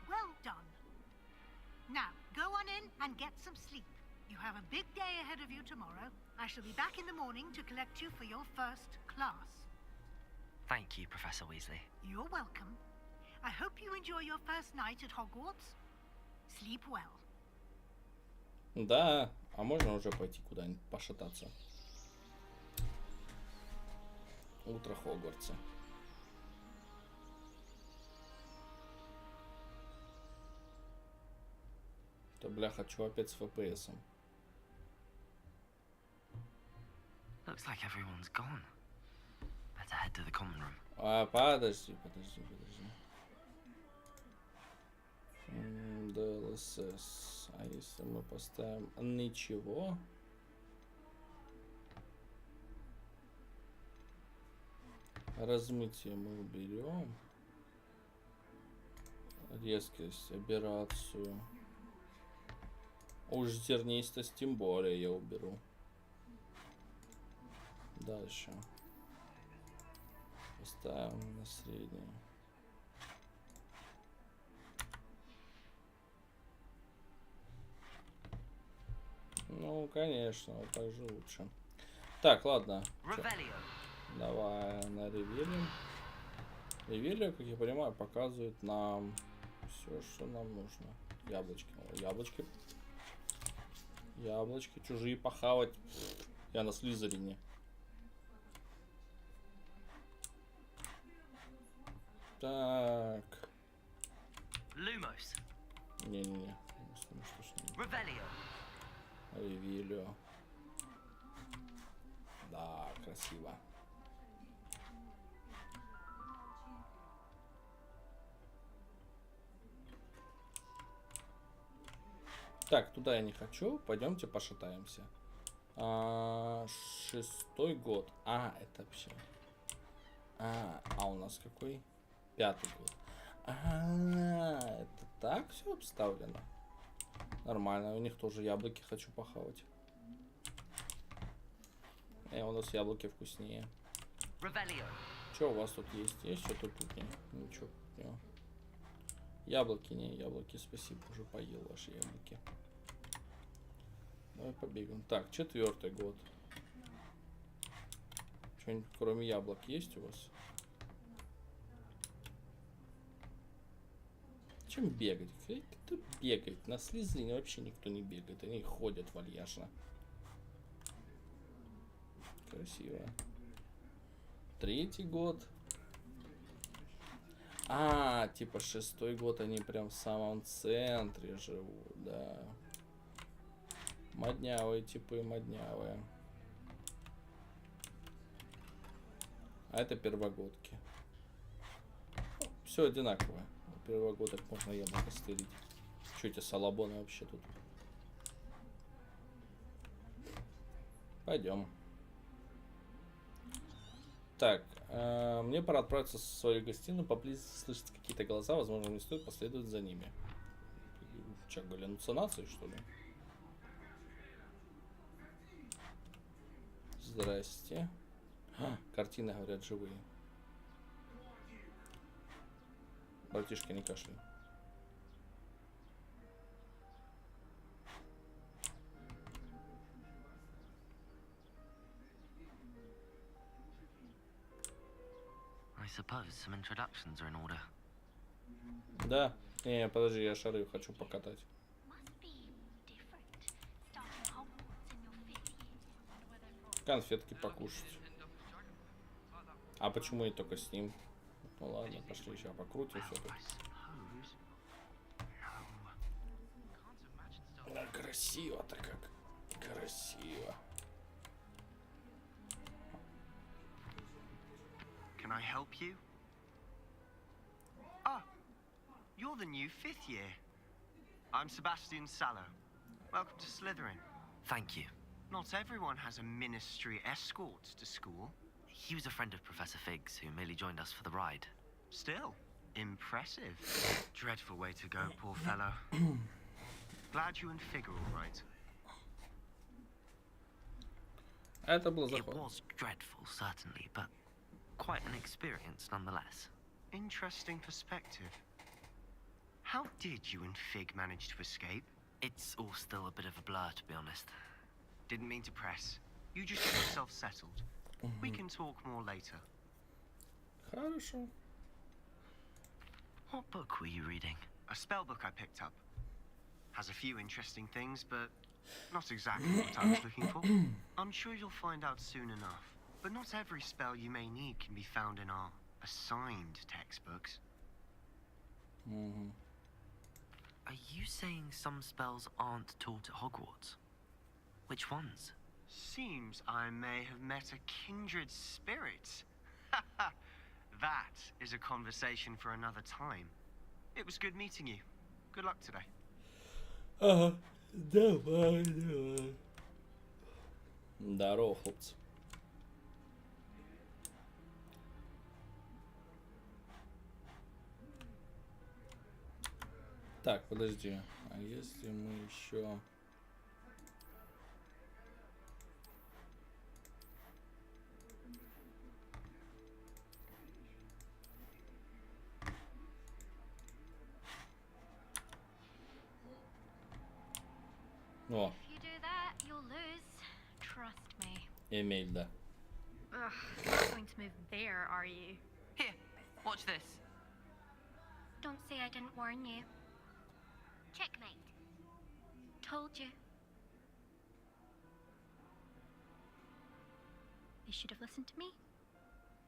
Well done. Now, go on in and get some sleep. You have a big day ahead of you tomorrow. I shall be back in the morning to collect you for your first class. Thank you, Professor Weasley. You're welcome. I hope you enjoy your first night at Hogwarts. Sleep well. Да, а можно уже пойти куда-нибудь пошататься? Утро Хогвартса. Да бля, хочу опять с ФПСом. Looks like everyone's gone. Better head to the common room. А, подожди. DLSS. А если мы поставим ничего? Размытие мы уберем. Резкость, аберрацию. Уж зернистость тем более я уберу. Дальше. Поставим на среднее. Ну, конечно, вот так же лучше. Так, ладно. Давай на ревелию. Ревелия, как я понимаю, показывает нам все, что нам нужно. Яблочки. Яблочки чужие похавать. Я на Слизерине. Так. Lumos. Не-не-не. Revelio. Ревелио. Да, красиво. Так, туда я не хочу. Пойдемте пошатаемся. 6-й год. Это вообще. У нас какой? 5-й год. Это так все обставлено? Нормально, у них тоже яблоки хочу похавать. У нас яблоки вкуснее. Что у вас тут есть? Есть что-то тут? Ничего. Яблоки, яблоки, спасибо, уже поел ваши яблоки. Давай побегаем. Так, 4-й год. Что-нибудь кроме яблок есть у вас? Чем бегать? Кто бегает? На Слизерине вообще никто не бегает. Они ходят вальяжно. Красиво. 3-й год. Типа 6-й год они прям в самом центре живут, да. Моднявые типы, моднявые. Это первогодки. Все одинаковое. Первогодок можно яблоко стырить. Что эти салабоны вообще тут? Пойдем. Так, мне пора отправиться в свою гостиную. Поблизости слышатся какие-то голоса. Возможно, мне стоит последовать за ними. Че, галлюцинации, что ли? Здрасте. Картины, говорят, живые. Братишка, не кашляй. I suppose some introductions are in order. Да. Не, подожди, я шары хочу покатать. Конфетки покушать. А почему я только с ним? Ну ладно, пошли сейчас покрутим все тут. Да, красиво-то как. Красиво. Can I help you? You're the new 5th year. I'm Sebastian Sallow. Welcome to Slytherin. Thank you. Not everyone has a ministry escort to school. He was a friend of Professor Figgs, who merely joined us for the ride. Still, impressive. Dreadful way to go, poor fellow. Glad you and Fig are all right. Это было It was dreadful, certainly, but quite an experience nonetheless. Interesting perspective. How did you and Fig manage to escape? It's all still a bit of a blur, to be honest. Didn't mean to press. You just get yourself settled. We can talk more later. Хорошо. What book were you reading? A spell book I picked up. Has a few interesting things, but not exactly what I was looking for. I'm sure you'll find out soon enough. But not every spell you may need can be found in our assigned textbooks. Are you saying some spells aren't taught at Hogwarts? Which ones? Seems I may have met a kindred spirit. That is a conversation for another time. It was good meeting you. Good luck today. Давай. Здорово, хлопцы. Так, подожди. А если мы еще... О. Эмиль, да. Ugh, you're not going to move there, are you? Here, watch this. Don't say I didn't warn you. Checkmate. Told you. You should have listened to me.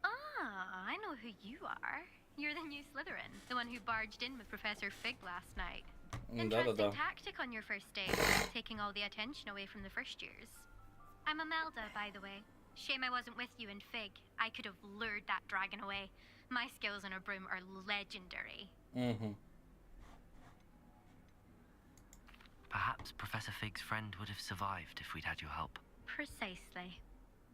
Ah, I know who you are. You're the new Slytherin, the one who barged in with Professor Fig last night. Да-да-да. Interesting tactic on your first day, taking all the attention away from the first years. I'm Imelda, by the way. Shame I wasn't with you in Fig. I could have lured that dragon away. My skills on a broom are legendary. Perhaps Professor Fig's friend would have survived if we'd had your help. Precisely.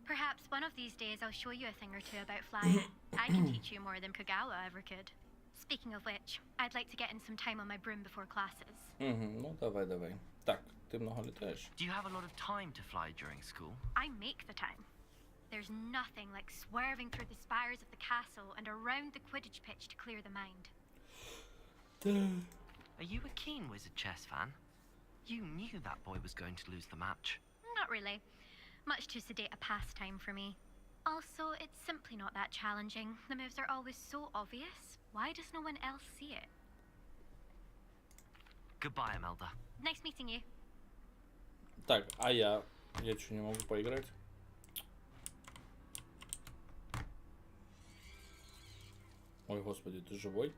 Perhaps one of these days I'll show you a thing or two about flying. I can teach you more than Kagawa ever could. Speaking of which, I'd like to get in some time on my broom before classes. Ну, давай. Так, ты много летаешь? Do you have a lot of time to fly during school? I make the time. There's nothing like swerving through the spires of the castle and around the Quidditch pitch to clear the mind. Are you a keen Wizard chess fan? You knew that boy was going to lose the match. Not really. Much too sedate a pastime for me. Also, it's simply not that challenging. The moves are always so obvious. Why does no one else see it? Goodbye, Imelda. Nice meeting you. Так, а я что, не могу поиграть? Ой, господи, ты живой?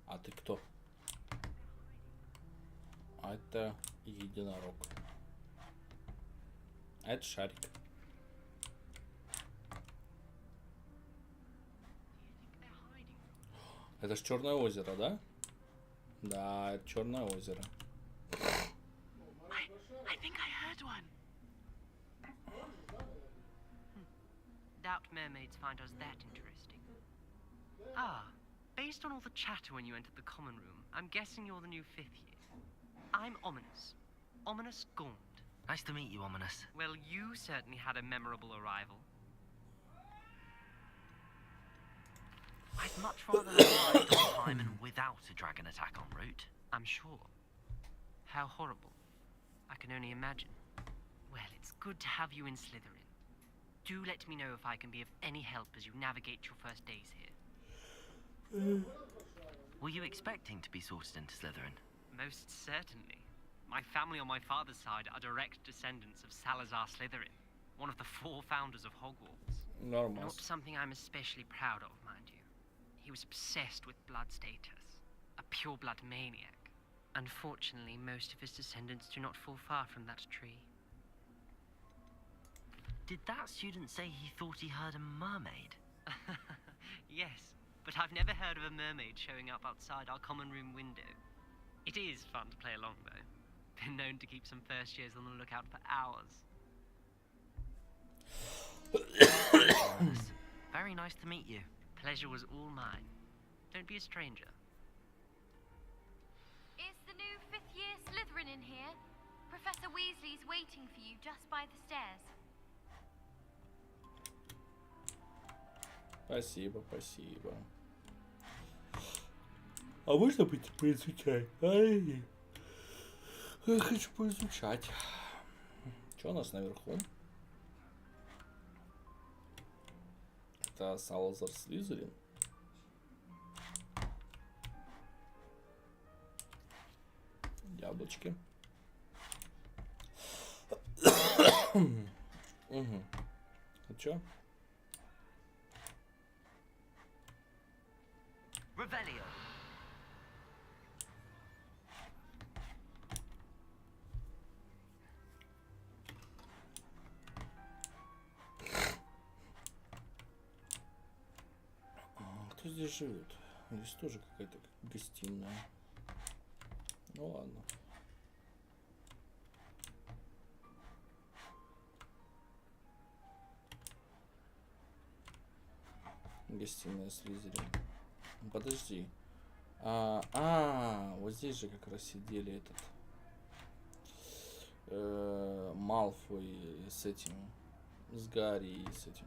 А ты кто? А это единорог. А это шарик. Это ж Черное озеро, да? Да, это Черное озеро. I think I heard one. Doubt mermaids find us that interesting. Ah, based on all the chatter when you entered the common room, I'm guessing you're the new 5th year. I'm Ominous. Ominous Gaunt. Nice to meet you, Ominous. Well, you certainly had a memorable arrival. I'd much rather have arrived on time and without a dragon attack en route. I'm sure. How horrible. I can only imagine. Well, it's good to have you in Slytherin. Do let me know if I can be of any help as you navigate your first days here. Were you expecting to be sorted into Slytherin? Most certainly. My family on my father's side are direct descendants of Salazar Slytherin, one of the 4 founders of Hogwarts. Normal. Not something I'm especially proud of, mind you. He was obsessed with blood status, a pure-blood maniac. Unfortunately, most of his descendants do not fall far from that tree. Did that student say he thought he heard a mermaid? Yes, but I've never heard of a mermaid showing up outside our common room window. It is fun to play along, though. Been known to keep some first years on the lookout for hours. Very nice to meet you. Pleasure was all mine. Don't be a stranger. Is the new 5th year Slytherin in here? Professor Weasley's waiting for you just by the stairs. Спасибо. А можно быть поизучать? Я хочу поизучать. Что у нас наверху? Это Салазар Слизерин. Яблочки. Угу. А чё? Revelio. Кто здесь живет? Здесь тоже какая-то гостиная. Ну ладно. Гостиная Слизерин. Подожди. Вот здесь же как раз сидели этот Малфой с этим, с Гарри и с этим.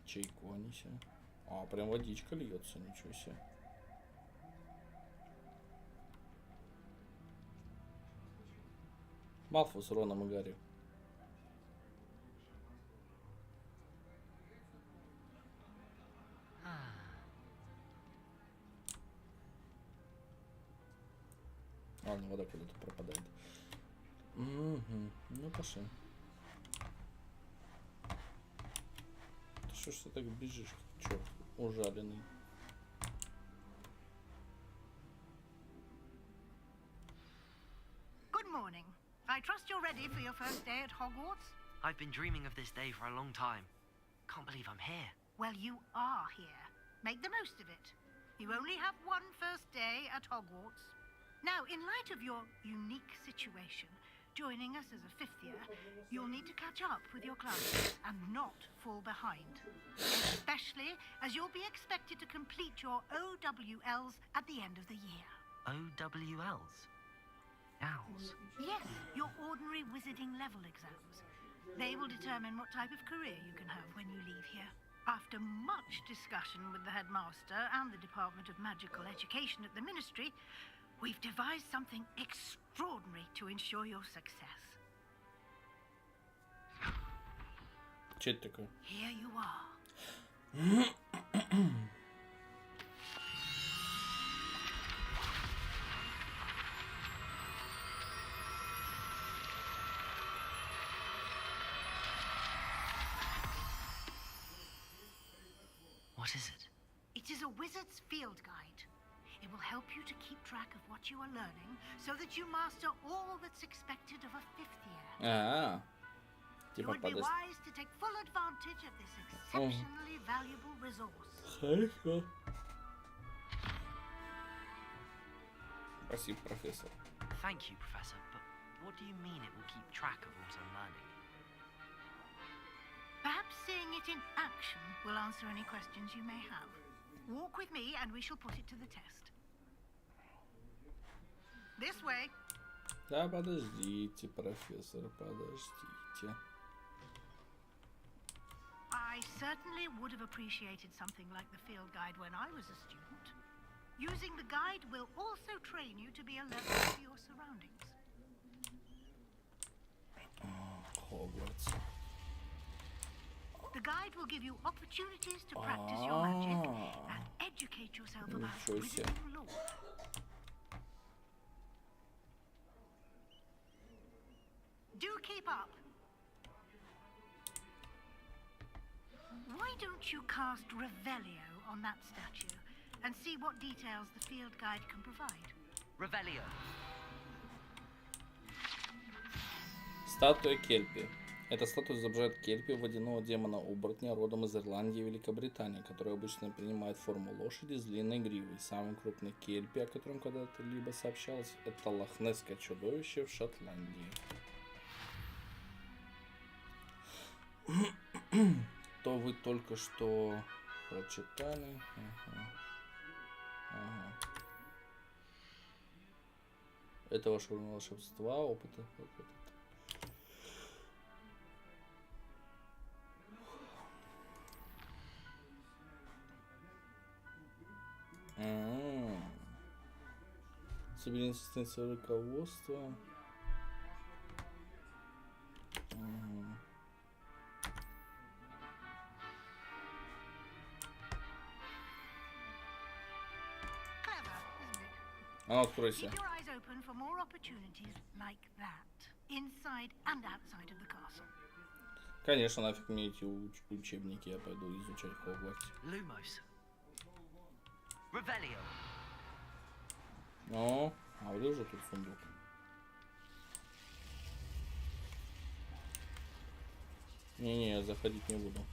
Чайку они себе. Прям водичка льется, ничего себе. Малфой с Роном и Гарри. Ладно, вода куда-то пропадает. Угу. Ну, пошли. Что ж ты так бежишь, черт ужаленный? Good morning. I trust you're ready for your first day at Hogwarts? I've been dreaming of this day for a long time. Can't believe I'm here. Well, you are here. Make the most of it. You only have one first day at Hogwarts. Now, in light of your unique situation, joining us as a fifth year, you'll need to catch up with your classes and not fall behind. Especially as you'll be expected to complete your OWLs at the end of the year. OWLs? Owls? Yes, your ordinary wizarding level exams. They will determine what type of career you can have when you leave here. After much discussion with the headmaster and the Department of Magical Education at the Ministry, we've devised something extraordinary to ensure your success. Че это такое? Here you are. What is it? It is a wizard's field guide. It will help you to keep track of what you are learning so that you master all that's expected of a fifth year. It would be wise to take full advantage of this exceptionally valuable resource. Хорошо. Спасибо, профессор. Thank you, Professor, but what do you mean it will keep track of what I'm learning? Perhaps seeing it in action will answer any questions you may have. Walk with me and we shall put it to the test. This way. Да, подождите, профессор, подождите. I certainly would have appreciated something like the field guide when I was a student. Using the guide will also train you to be alert to your surroundings. Hogwarts. The guide will give you opportunities to practice your magic and educate yourself about wizarding lore. Do keep up. Why don't you cast Revelio on that statue and see what details the field guide can provide? Revelio. Статуя Кельпи. Эта статуя изображает Кельпи, водяного демона-оборотня, родом из Ирландии и Великобритании, который обычно принимает форму лошади с длинной гривой. Самый крупный Кельпи, о котором когда-то либо сообщалось, это лохнесское чудовище в Шотландии. То вы только что прочитали. Это ваше волшебства, опыта. Собери ассистенцию руководства. А ну, откройся. Keep your eyes open for more opportunities like that, inside and outside of the castle. Конечно, нафиг мне эти учебники, я пойду изучать Хогвартс. Lumos. Revelio. Ну, а где уже тут сундук? Не-не, я заходить не буду.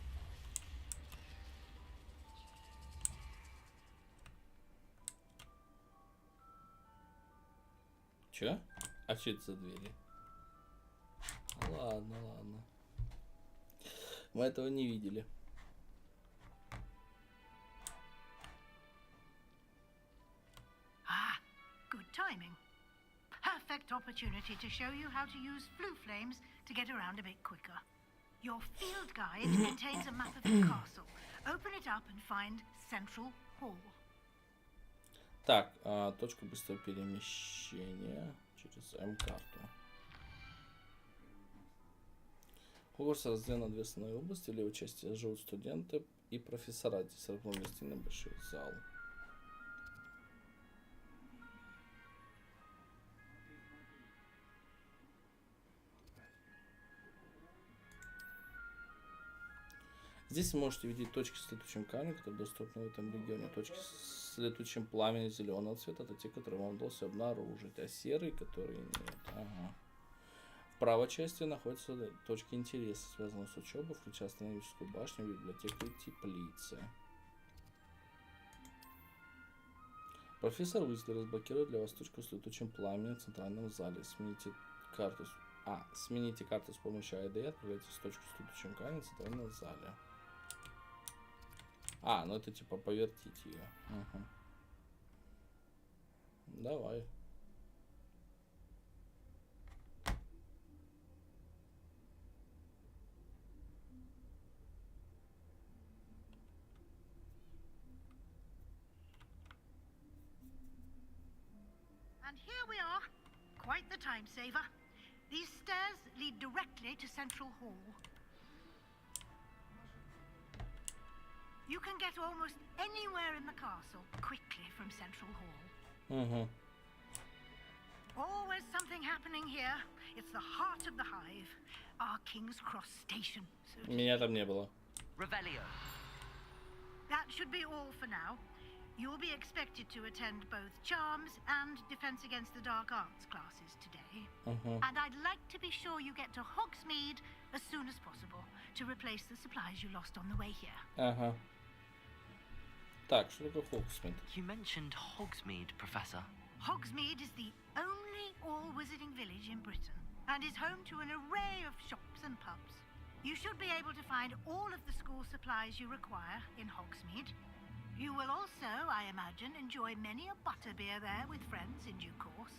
Чё? А что это за двери? Ладно, ладно. Мы этого не видели. Ah, good timing. Perfect opportunity to show you how to use flue flames to get around a bit quicker. Your field guide contains a map of the castle. Open it up and find Central Hall. Так, точка быстрого перемещения через М-карту. Хогвартс разделен на две основные области. В левой части живут студенты и профессора. Здесь разместен большой зал. Здесь вы можете видеть точки с летучим камнем, которые доступны в этом регионе. Точки с летучим пламенем зеленого цвета — это те, которые вам удалось обнаружить, а серые, которые нет. Ага. В правой части находятся точки интереса, связанные с учебой, включая астрономическую башню, библиотеку и теплицы. Профессор Уизли разблокирует для вас точку с летучим пламенем в центральном зале. Смените карту с помощью ID и отправляйтесь в точку с летучим камнем в центральном зале. Ну это типа повертить ее. Угу. Давай. And here we are. Quite the time saver. These stairs lead directly to Central Hall. You can get almost anywhere in the castle quickly from Central Hall. Mm-hmm. Always something happening here. It's the heart of the hive. Our King's Cross station. Меня там не было. Revelio. That should be all for now. You'll be expected to attend both Charms and Defense Against the Dark Arts classes today. And I'd like to be sure you get to Hogsmeade as soon as possible to replace the supplies you lost on the way here. Так, что такое Hogsmeade? You mentioned Hogsmeade, Professor. Hogsmeade is the only all-wizarding village in Britain and is home to an array of shops and pubs. You should be able to find all of the school supplies you require in Hogsmeade. You will also, I imagine, enjoy many a butterbeer there with friends in due course.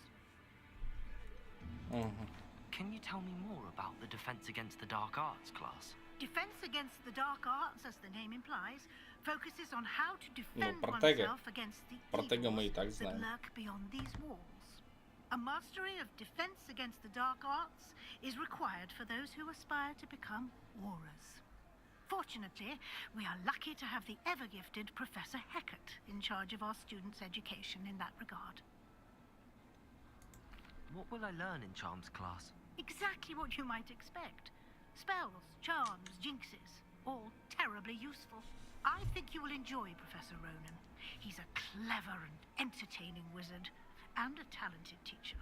Can you tell me more about the Defense Against the Dark Arts class? Defense Against the Dark Arts, as the name implies, focuses on how to defend oneself against the evils that lurk beyond these walls. A mastery of Defense Against the Dark Arts is required for those who aspire to become Aurors. Fortunately, we are lucky to have the ever-gifted Professor Hecat in charge of our students' education in that regard. What will I learn in Charms class? Exactly what you might expect. Spells, charms, jinxes, all terribly useful. I think you will enjoy Professor Ronan. He's a clever and entertaining wizard, and a talented teacher.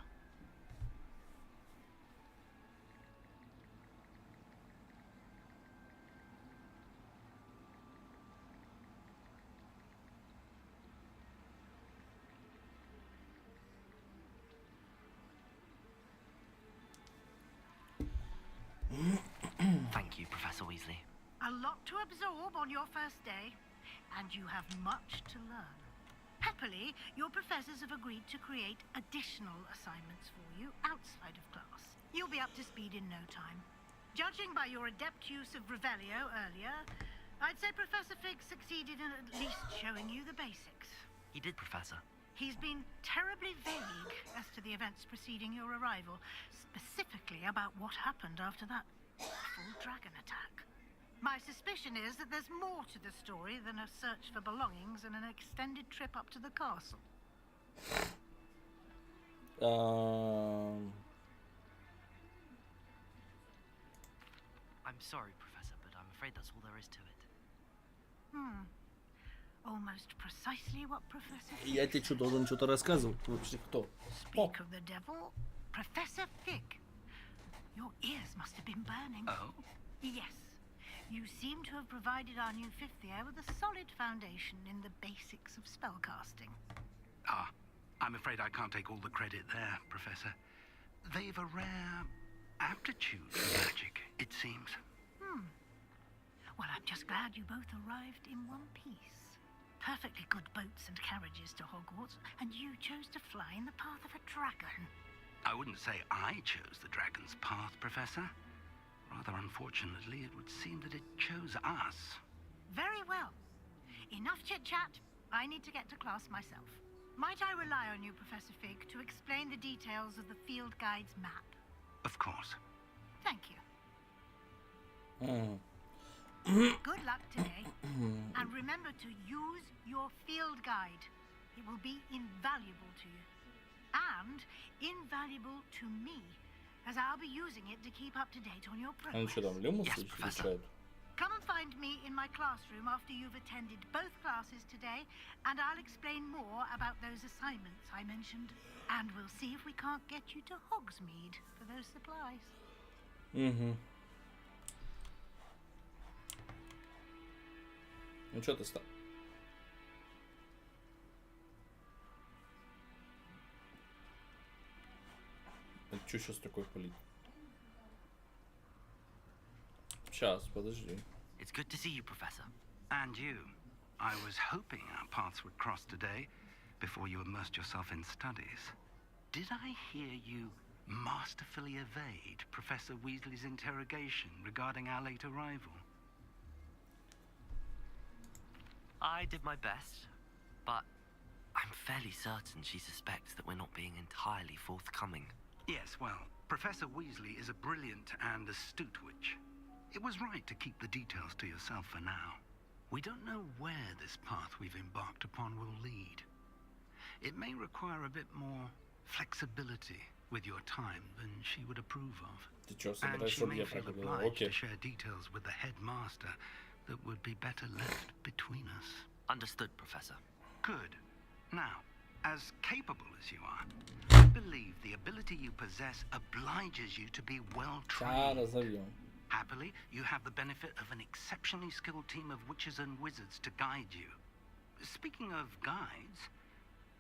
Thank you, Professor Weasley. A lot to absorb on your first day, and you have much to learn. Happily, your professors have agreed to create additional assignments for you outside of class. You'll be up to speed in no time. Judging by your adept use of Revelio earlier, I'd say Professor Fig succeeded in at least showing you the basics. He did, Professor. He's been terribly vague as to the events preceding your arrival, specifically about what happened after that awful dragon attack. My suspicion is that there's more to the story than a search for belongings and an extended trip up to the castle. I'm sorry, Professor, but I'm afraid that's all there is to it. Almost precisely what Professor Fig Я тебе что, должен что-то рассказывать? Вообще кто? Speak of the devil, Professor Fig. Your ears must have been burning. Oh? Yes. You seem to have provided our new fifth year with a solid foundation in the basics of spellcasting. I'm afraid I can't take all the credit there, Professor. They've a rare aptitude for magic, it seems. Well, I'm just glad you both arrived in one piece. Perfectly good boats and carriages to Hogwarts, and you chose to fly in the path of a dragon. I wouldn't say I chose the dragon's path, Professor. Rather unfortunately, it would seem that it chose us. Very well. Enough chit-chat. I need to get to class myself. Might I rely on you, Professor Fig, to explain the details of the field guide's map? Of course. Thank you. Good luck today. And remember to use your field guide. It will be invaluable to you. And invaluable to me, as I'll be using it to keep up to date on your progress. Они что там, Люмус изучают? Come and find me in my classroom after you've attended both classes today, and I'll explain more about those assignments I mentioned. And we'll see if we can't get you to Hogsmeade for those supplies. Угу. Ну что ты стал? Это что сейчас такое палит? Сейчас, подожди. It's good to see you, Professor. And you. I was hoping our paths would cross today before you immersed yourself in studies. Did I hear you masterfully evade Professor Weasley's interrogation regarding our late arrival? I did my best, but I'm fairly certain she suspects that we're not being entirely forthcoming. Yes, well, Professor Weasley is a brilliant and astute witch. It was right to keep the details to yourself for now. We don't know where this path we've embarked upon will lead. It may require a bit more flexibility with your time than she would approve of. And she may feel obliged to share details with the headmaster that would be better left between us. Understood, Professor. Good. Now, as capable as you are, I believe the ability you possess obliges you to be well trained. Happily, you have the benefit of an exceptionally skilled team of witches and wizards to guide you. Speaking of guides,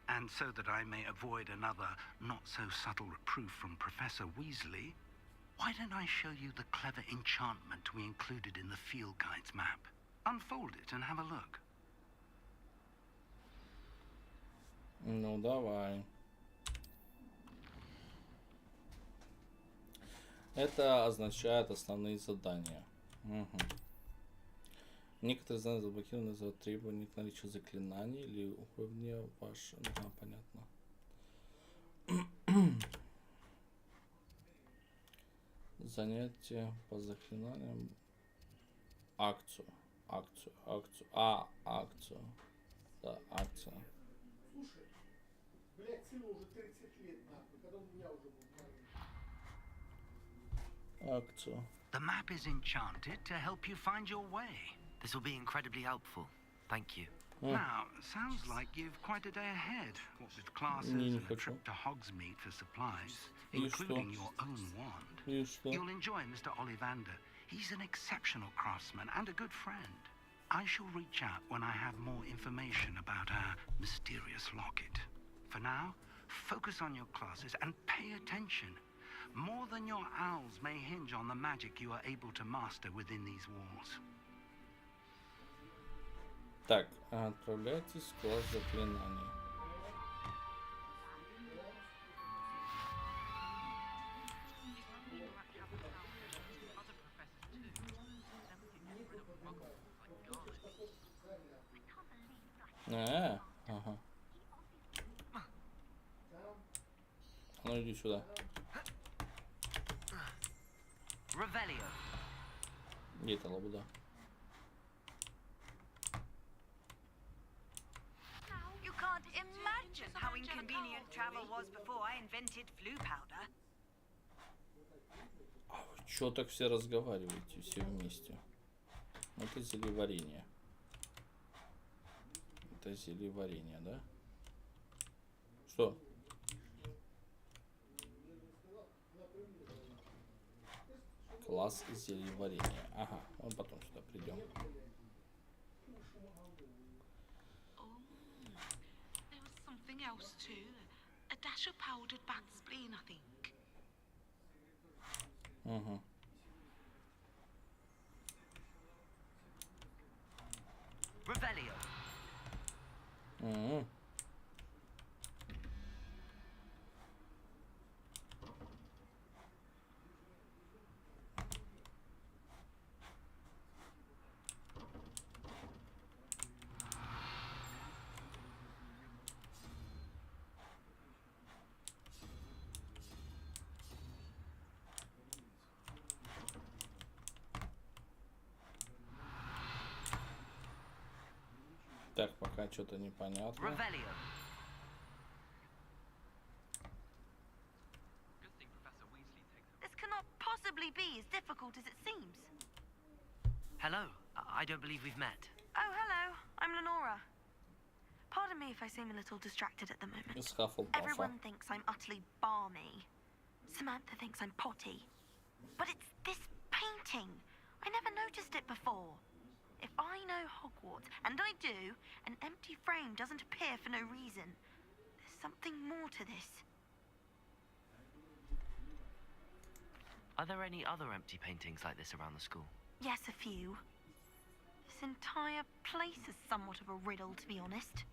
and so that I may avoid another not-so-subtle reproof from Professor Weasley, why don't I show you the clever enchantment we included in the field guide's map? Unfold it and have a look. Ну, давай. Это означает основные задания. Угу. Некоторые задания заблокированы из-за требований к наличию заклинаний или уровня ваш. Да, понятно. Занятия по заклинаниям. Акцию. Акцию. Да, акция. Слушай, блядь, сыну уже 30 лет, нахуй, когда у меня уже будет акцию. The map is enchanted to help you find your way. This will be incredibly helpful. Thank you. Now, sounds like you've quite a day ahead. What with classes and a trip to Hogsmeade for supplies, including your own wand. You'll enjoy Mr. Ollivander. He's an exceptional craftsman and a good friend. I shall reach out when I have more information about our mysterious locket. For now, focus on your classes and pay attention. More than your owls may hinge on the magic you are able to master within these walls. Так, отправляйтесь в класс заклинаний. Ага. Ну иди сюда. Где эта лабуда? You can't imagine how inconvenient travel was before I invented flu powder. А вы чё так все разговариваете, все вместе? Это зельеварение. Это зельеварение, да? Что? Класс зельеварения. Ага, мы потом сюда придем. There was something else too. A dash of powdered bat spleen, I think. Угу. Revelio. Угу. Так, пока что-то непонятно. This cannot possibly be as difficult as it seems. Hello. I don't believe we've met. Oh, hello. I'm Lenora. Pardon me if I seem a little distracted at the moment. It's Hufflepuff. Everyone thinks I'm utterly balmy. Samantha thinks I'm potty. But it's this painting. I never noticed it before. If I know Hogwarts, and I do, an empty frame doesn't appear for no reason. There's something more to this. Are there any other empty paintings like this around the school? Yes, a few. This entire place is somewhat of a riddle, to be honest.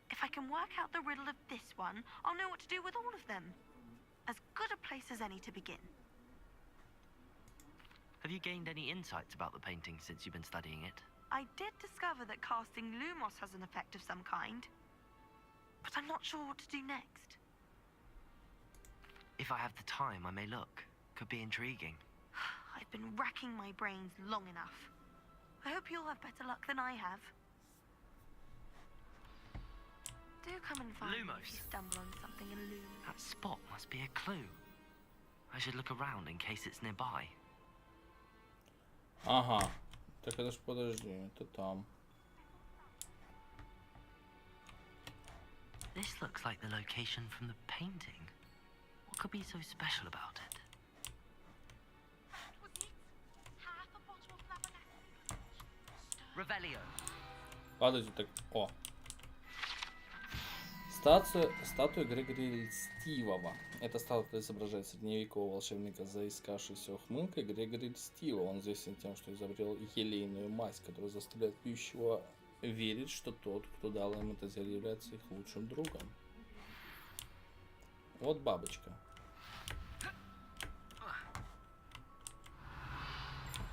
If I can work out the riddle of this one, I'll know what to do with all of them. As good a place as any to begin. Have you gained any insights about the painting since you've been studying it? I did discover that casting Lumos has an effect of some kind. But I'm not sure what to do next. If I have the time, I may look. Could be intriguing. I've been racking my brains long enough. I hope you'll have better luck than I have. Do come and find me if you stumble on something illuminating. That spot must be a clue. I should look around in case it's nearby. Ага. Так это ж подожди, это там. This looks like the location from the painting. What could be so special about it? Revelio. Подожди, так. О. Статуя Грегори Льстивого. Эта статуя изображает средневекового волшебника, заискавшегося ухмылкой Грегори Льстивого. Он известен тем, что изобрел елейную мазь, которая заставляет пьющего верить, что тот, кто дал им это зелье, является их лучшим другом. Вот бабочка.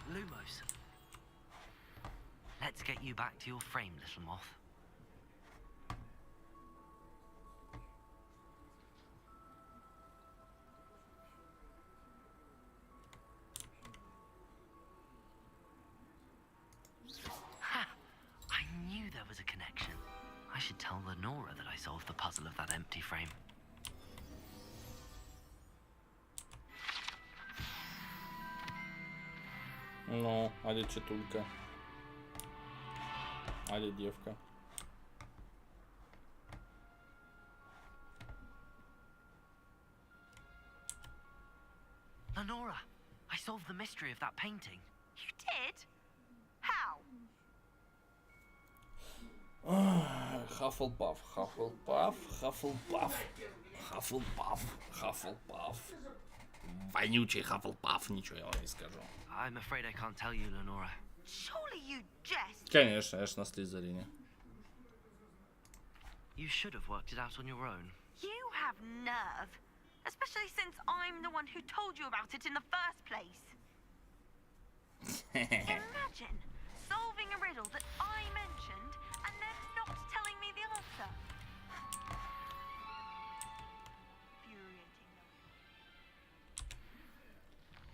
Lumos. Let's get you back to your frame, little moth. Ha! I knew there was a connection. I should tell Lenora that I solved the puzzle of that empty frame. Ну, али читулька. Али девка. Lenora, I solved the mystery of that painting. You did? How? Hufflepuff, Hufflepuff, Hufflepuff, Hufflepuff, Hufflepuff. Вонючий Hufflepuff, ничего я вам не скажу. I'm afraid I can't tell you, Lenora. Surely you jest. Конечно, я ж на Слизерине. You should have worked it out on your own. You have nerve. Especially since I'm the one who told you about it in the first place. Imagine solving a riddle that I mentioned and then not telling me the answer.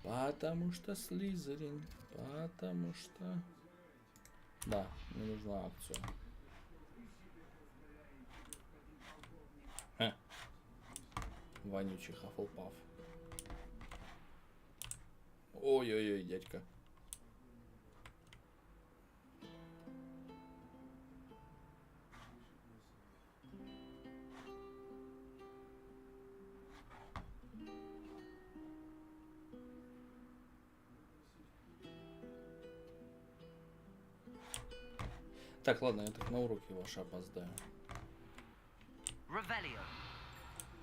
Потому что Слизерин. Потому что... Да, мне нужна акция. Вонючий Hufflepuff. Ой-ой-ой, дядька. Так, ладно, я так на уроки ваши опоздаю. Revelio.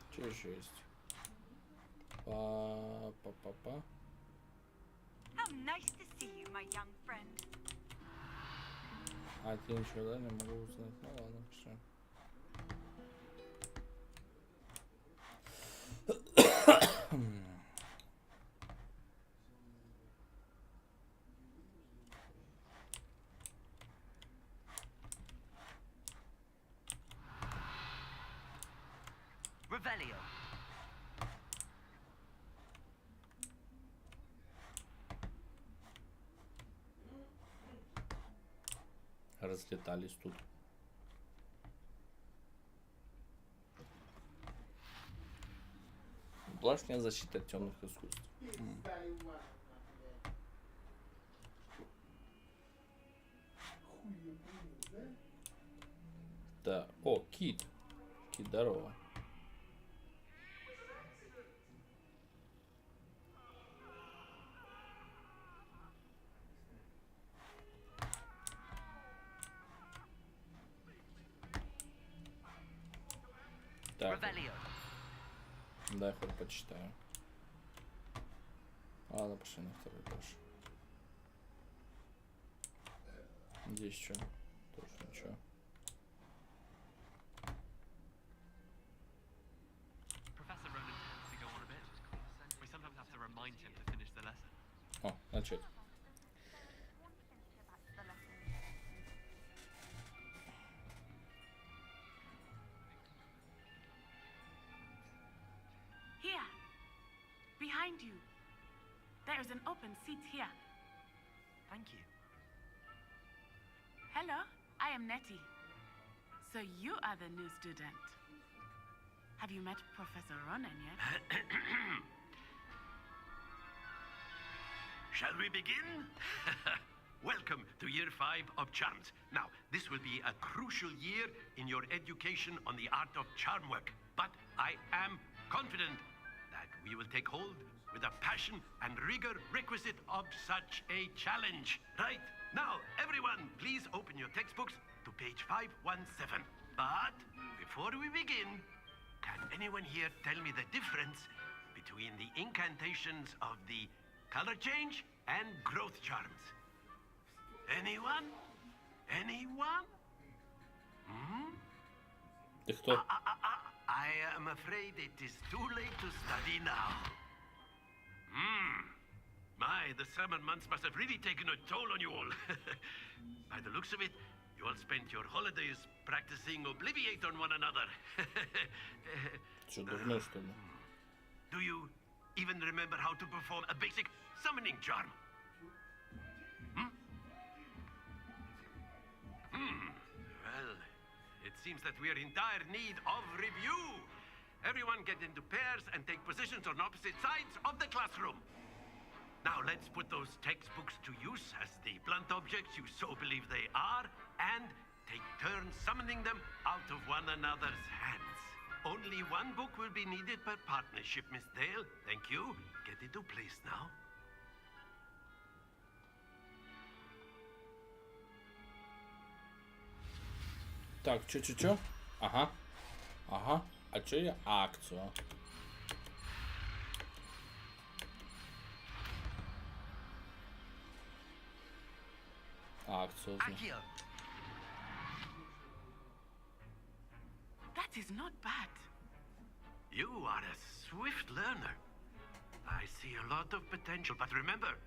Что еще есть? Па-па-па-па. How nice to see you, my young friend. А ты ничего, да, не могу узнать? Ну ладно, все. Revelio. Разлетались тут. Башня защиты от темных искусств. Да. О, Кит. Кит, здорово. Так. Дай хоть почитаю. Ладно, пошли на второй этаж. Здесь что? Тоже ничего. О, начать. Here, behind you. There is an open seat here. Thank you. Hello, I am Nettie. So you are the new student. Have you met Professor Ronan yet? Shall we begin? Welcome to Year 5 of Charms. Now, this will be a crucial year in your education on the art of charm work. But I am confident that we will take hold with the passion and rigor requisite of such a challenge. Right, now, everyone, please open your textbooks to page 517. But before we begin, can anyone here tell me the difference between the incantations of the color change and growth charms? Anyone? Anyone? Hmm? I am afraid it is too late to study now. My, the summer months must have really taken a toll on you all. By the looks of it, you all spent your holidays practicing Obliviate on one another. Do you even remember how to perform a basic summoning charm? Well, it seems that we are in dire need of review. Everyone get into pairs and take positions on opposite sides of the classroom. Now let's put those textbooks to use as the blunt objects you so believe they are, and take turns summoning them out of one another's hands. Only one book will be needed per partnership, Miss Dale. Thank you. Get into place now. Так, чё? Ага. Ага. А чё я акцию? Акцию. That is not bad. You are a swift learner. I see a lot of potential, but remember,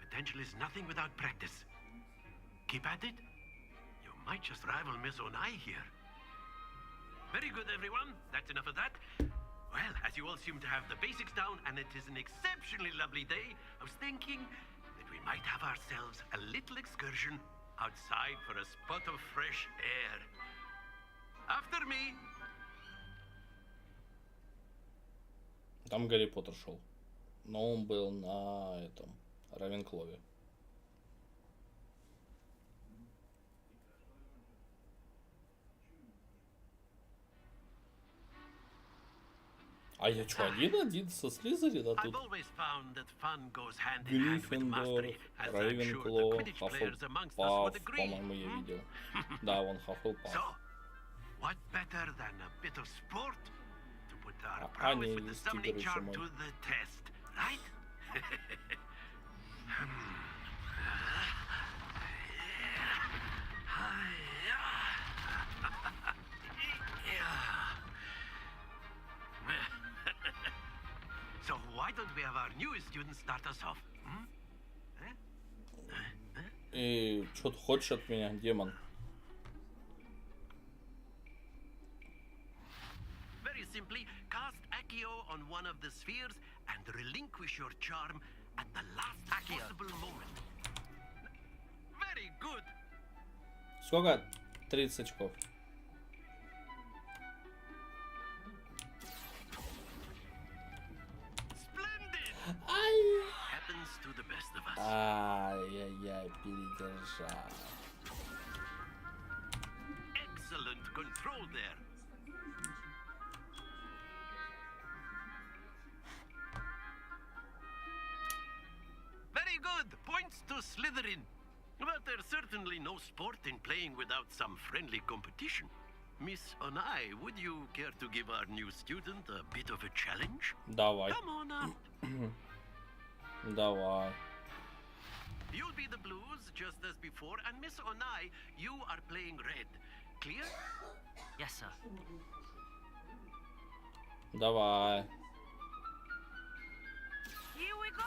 potential is nothing without practice. Keep at it. You might just rival Miss Onai here. Very good, everyone. That's enough of that. Well, as you all seem to have the basics down, and it is an exceptionally lovely day, I was thinking that we might have ourselves a little excursion outside for a spot of fresh air. After me. Там Гарри Поттер шел. Но он был на этом Равенклове. А я что, один со Слизерина тут? Гриффиндор, Рейвенкло, Хаффлпаф, по-моему, я видел. Да, вон Хаффлпаф. А не, стикер еще мой. So why don't we have our newest student start us off? И что ты хочешь от меня, демон? Very simply, cast Accio on one of the spheres and relinquish your charm at the last possible moment. Very good. Сколько? 30 очков. Ай-яй-яй, передержал. control there. Very good. Points to Slytherin. But there's certainly no sport in playing without some friendly competition. Miss Onai, would you care to give our new student a bit of a challenge? Давай. Come on up. Давай. You'll be the blues just as before, and Miss Onai, you are playing red. Clear? Yes, sir. Давай. Here we go.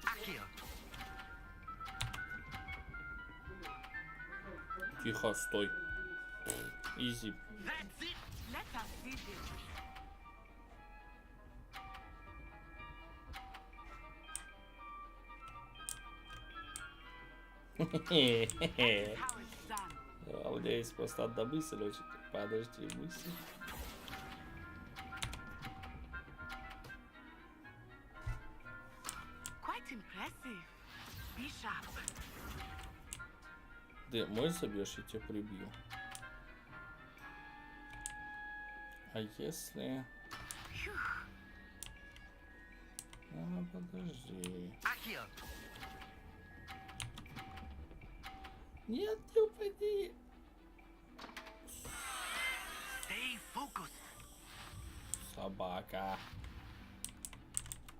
Accio. Тихо, стой. Изи. That's it. Let us see this. У меня есть просто одна мысль очень. Подожди, мысль. Quite impressive. Be sharp. Ты мой забьешь, я тебя прибью. А если... А, подожди. Accio. Нет, не упади. Stay focused. Собака.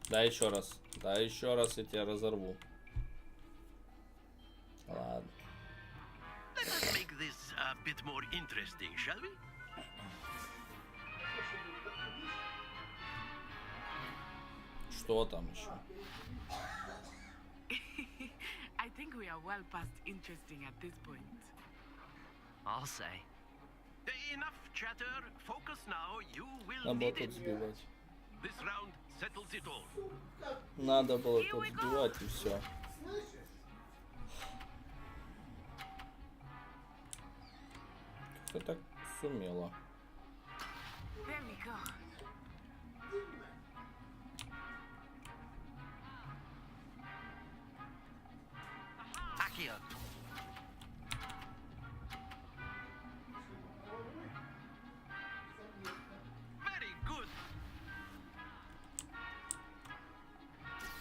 Да еще раз. Да еще раз я тебя разорву. Ладно. Let us make this a bit more interesting, shall we? Что там еще? I think we are well past interesting at this point. I'll say. Enough chatter. Focus now. You will Надо было need тут it. сбивать. This round settles it all. Надо было тут сбивать и все. Как ты так сумела? There we go. Accio. Very good.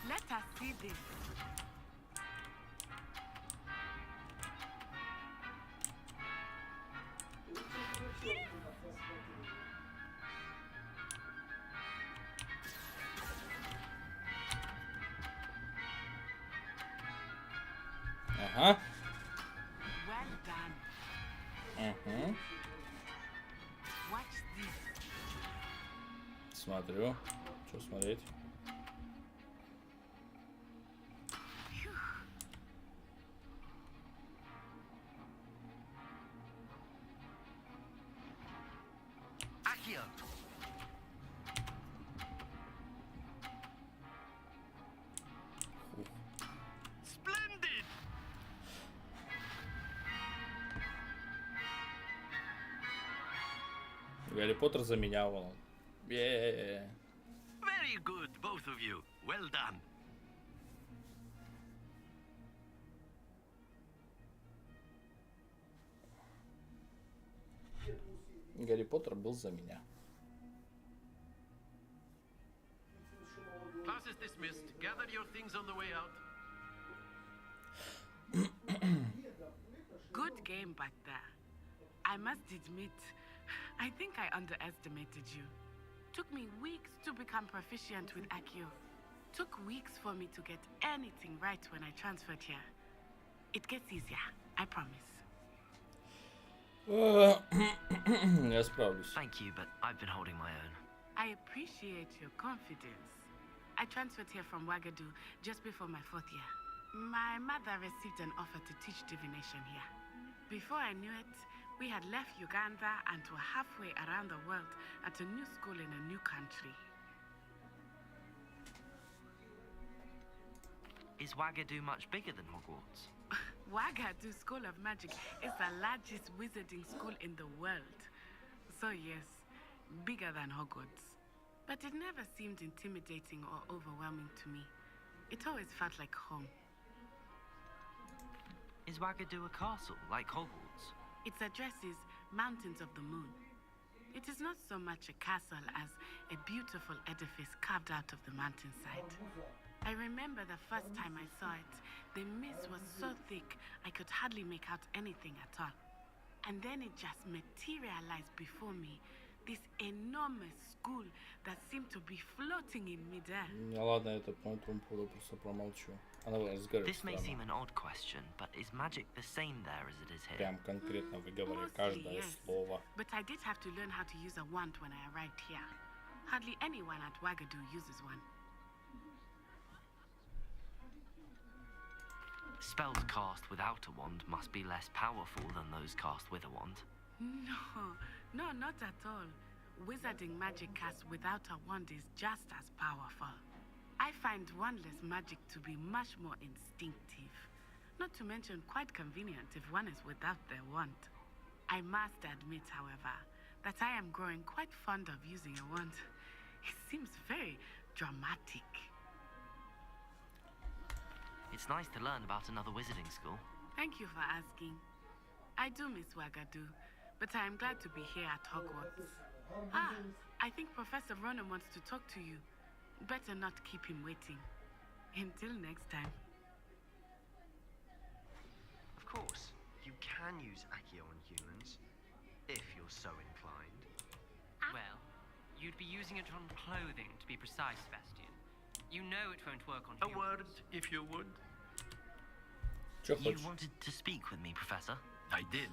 Let us see this. Ага. Well done. Угу. Watch this. Смотрю. Что смотреть? Accio. Splendid. Гарри Поттер за меня вон. Very good, both of you. Well done. Гарри Поттер был за меня. Class is dismissed. Gather your things on the way out. Good game back there. I must admit, I think I underestimated you. Took me weeks to become proficient with Accio. Took weeks for me to get anything right when I transferred here. It gets easier, I promise. Я справлюсь. Thank you, but I've been holding my own. I appreciate your confidence. I transferred here from Wagadu just before my 4th year. My mother received an offer to teach divination here. Before I knew it, we had left Uganda and were halfway around the world at a new school in a new country. Is Wagadu much bigger than Hogwarts? Wagadu School of Magic is the largest wizarding school in the world. So yes, bigger than Hogwarts. But it never seemed intimidating or overwhelming to me. It always felt like home. Is Wagadu a castle, like Hogwarts? Its address is Mountains of the Moon. It is not so much a castle as a beautiful edifice carved out of the mountainside. I remember the first time I saw it, the mist was so thick I could hardly make out anything at all. And then it just materialized before me, this enormous school that seemed to be floating in midair. Ладно, это по этому поводу просто промолчу. This may seem an odd question, but is magic the same there as it is here? Прям конкретно выговариваю каждое слово. But I did have to learn how to use a wand when I arrived here. Hardly anyone at Wagadu uses one. Spells cast without a wand must be less powerful than those cast with a wand. No, not at all. Wizarding magic cast without a wand is just as powerful. I find wandless magic to be much more instinctive. Not to mention quite convenient if one is without their wand. I must admit, however, that I am growing quite fond of using a wand. It seems very dramatic. It's nice to learn about another wizarding school. Thank you for asking. I do miss Wagadu, but I am glad to be here at Hogwarts. I think Professor Ronan wants to talk to you. Better not keep him waiting. Until next time. Of course, you can use Accio on humans, if you're so inclined. Well, you'd be using it on clothing, to be precise, Sebastian. You know it won't work on humans. A word, if you would. You wanted to speak with me, Professor? I did.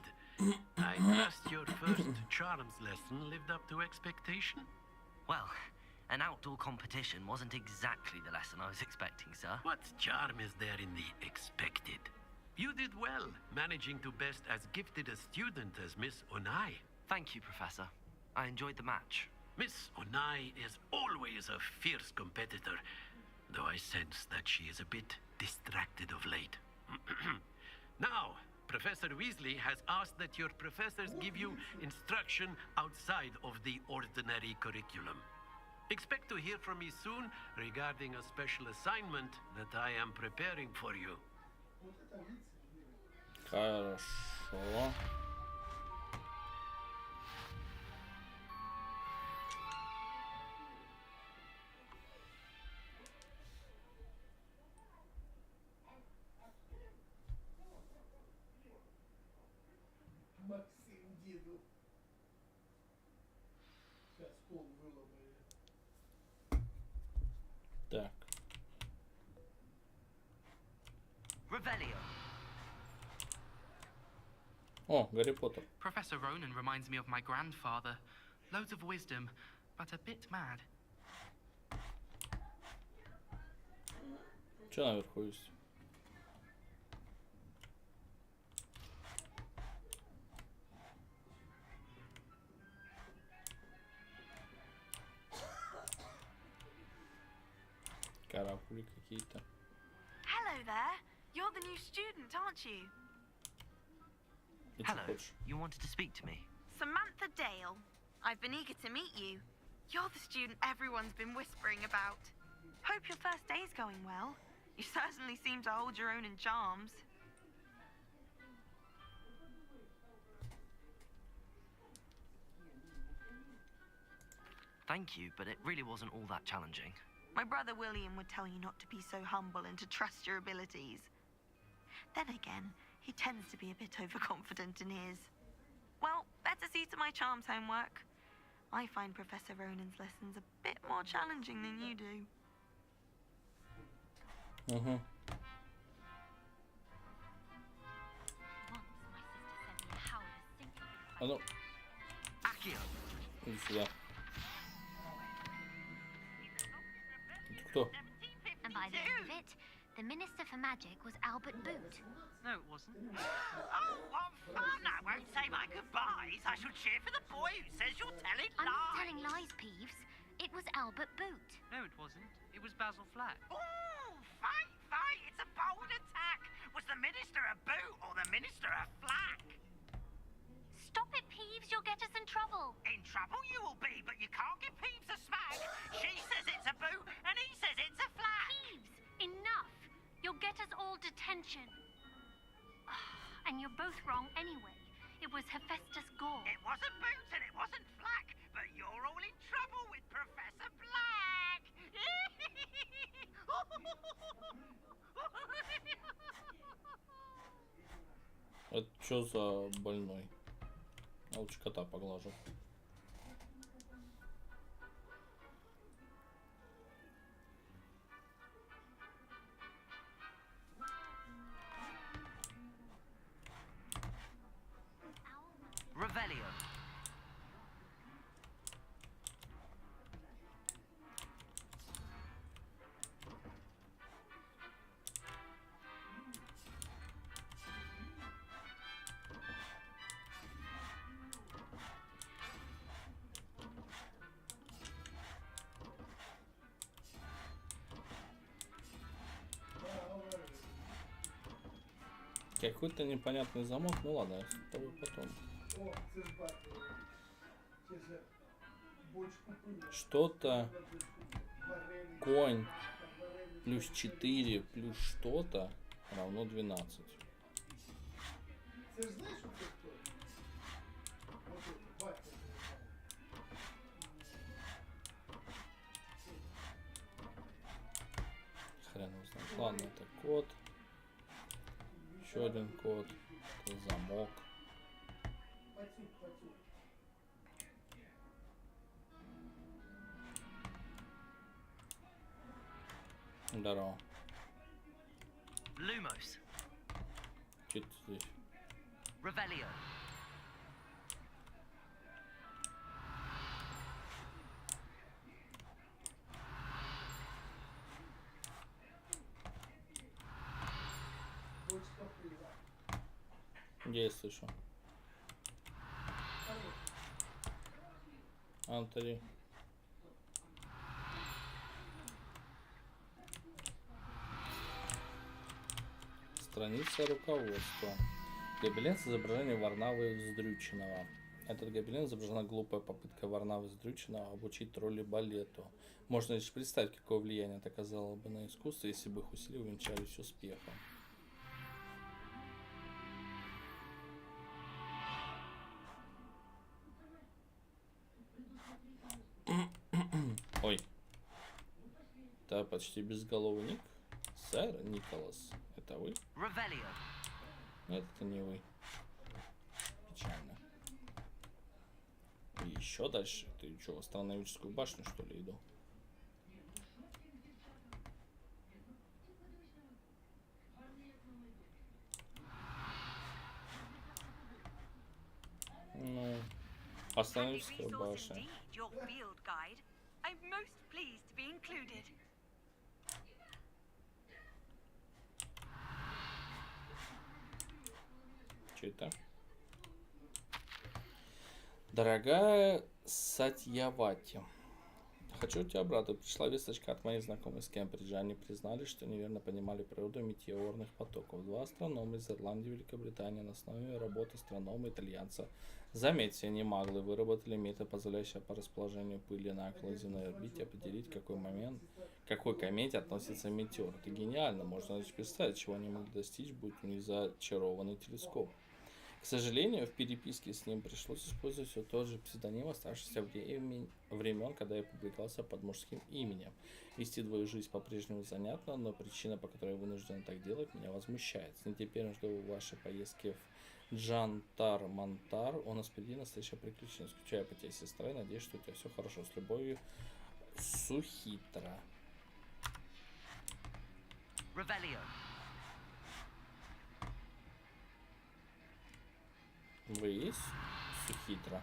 I trust your first charms lesson lived up to expectation? Well, an outdoor competition wasn't exactly the lesson I was expecting, sir. What charm is there in the expected? You did well, managing to best as gifted a student as Miss Onai. Thank you, Professor. I enjoyed the match. Miss Onai is always a fierce competitor, though I sense that she is a bit distracted of late. Now, Professor Weasley has asked that your professors give you instruction outside of the ordinary curriculum. Expect to hear from me soon regarding a special assignment that I am preparing for you. Хорошо. Максим Диду. Сейчас пол выломали. Так. Revelio. О, Гарри Поттер. Professor Ronan reminds me of my grandfather. Loads of wisdom, but a bit mad. Что наверху есть? Каракули какие-то. Hello there. You're the new student, aren't you? Hello. You wanted to speak to me? Samantha Dale. I've been eager to meet you. You're the student everyone's been whispering about. Hope your first day's going well. You certainly seem to hold your own in charms. Thank you, but it really wasn't all that challenging. My brother William would tell you not to be so humble and to trust your abilities. Then again, he tends to be a bit overconfident in his. Well, better see to my charms homework. I find Professor Ronan's lessons a bit more challenging than you do. Угу. А ну. Иди сюда. Это кто? And by the end of it, the Minister for Magic was Albert Boot. No, it wasn't. Oh, what fun! I won't say my goodbyes. I shall cheer for the boy who says you're telling I'm lies. not telling lies, Peeves. It was Albert Boot. No, it wasn't. It was Basil Flack. Ooh, fight! It's a bold attack. Was the Minister a boot or the Minister a flack? Stop it, Peeves. You'll get us in trouble. In trouble you will be, but you can't give Peeves a smack. She says it's a boot, and he says it's a flag. Peeves, enough. You'll get us all detention. And you're both wrong anyway. It was Hephaestus Gore. It wasn't boots and it wasn't flack, but you're all in trouble with Professor Black. Это что за больной? А лучше кота поглажу. Revelio. Какой-то непонятный замок, ну ладно, с тобой потом. Что-то конь плюс 4 плюс что-то равно 12. Хрен его знает. Ладно, это код. Еще один код. Это замок. Здорово. Lumos. Что это здесь? Revelio. Где я слышу? Антри. Страница руководства. Гобелен с изображением Варнавы Вздрюченного. Этот гобелен изображена глупая попытка Варнавы Вздрюченного обучить тролли балету. Можно лишь представить, какое влияние это оказало бы на искусство, если бы их усилия увенчались успехом. Ой. Да, почти безголовый ник. Сэр Николас. Это вы? Revelio. Нет, это не вы. Печально. И еще дальше. Ты что, в астрономическую башню, что ли, иду? Ну, астрономическая башня. Что это? Дорогая Сатьявати, хочу тебя обрадовать. Пришла весточка от моих знакомых с Кембриджа. Они признали, что неверно понимали природу метеорных потоков. Два астронома из Ирландии и Великобритании на основе работы астронома-итальянца. Заметьте, они маглы выработали метод, позволяющий по расположению пыли на около земной орбите определить, какой комете относится метеор. Это гениально. Можно лишь представить, чего они могли достичь, будь у них зачарованный телескоп. К сожалению, в переписке с ним пришлось использовать все тот же псевдоним, оставшийся времен, когда я публиковался под мужским именем. Вести двою жизнь по-прежнему занятно, но причина, по которой я вынужден так делать, меня возмущает. С нетерпением жду вашей поездки в Джантар-Мантар. У нас впереди настоящее приключение. Скучаю по тебе, сестра, и надеюсь, что у тебя все хорошо. С любовью, Сухитра. Revelio. Вы есть Сухитра?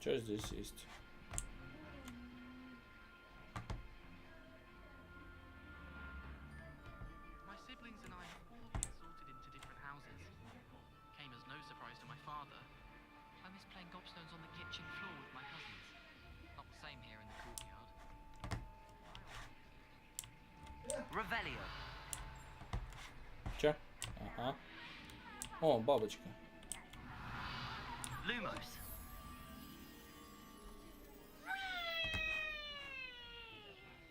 Что здесь есть? kitchen floor with my cousins. Not the same here in the courtyard. Revelio. Че? Ага. О, бабочка. Lumos.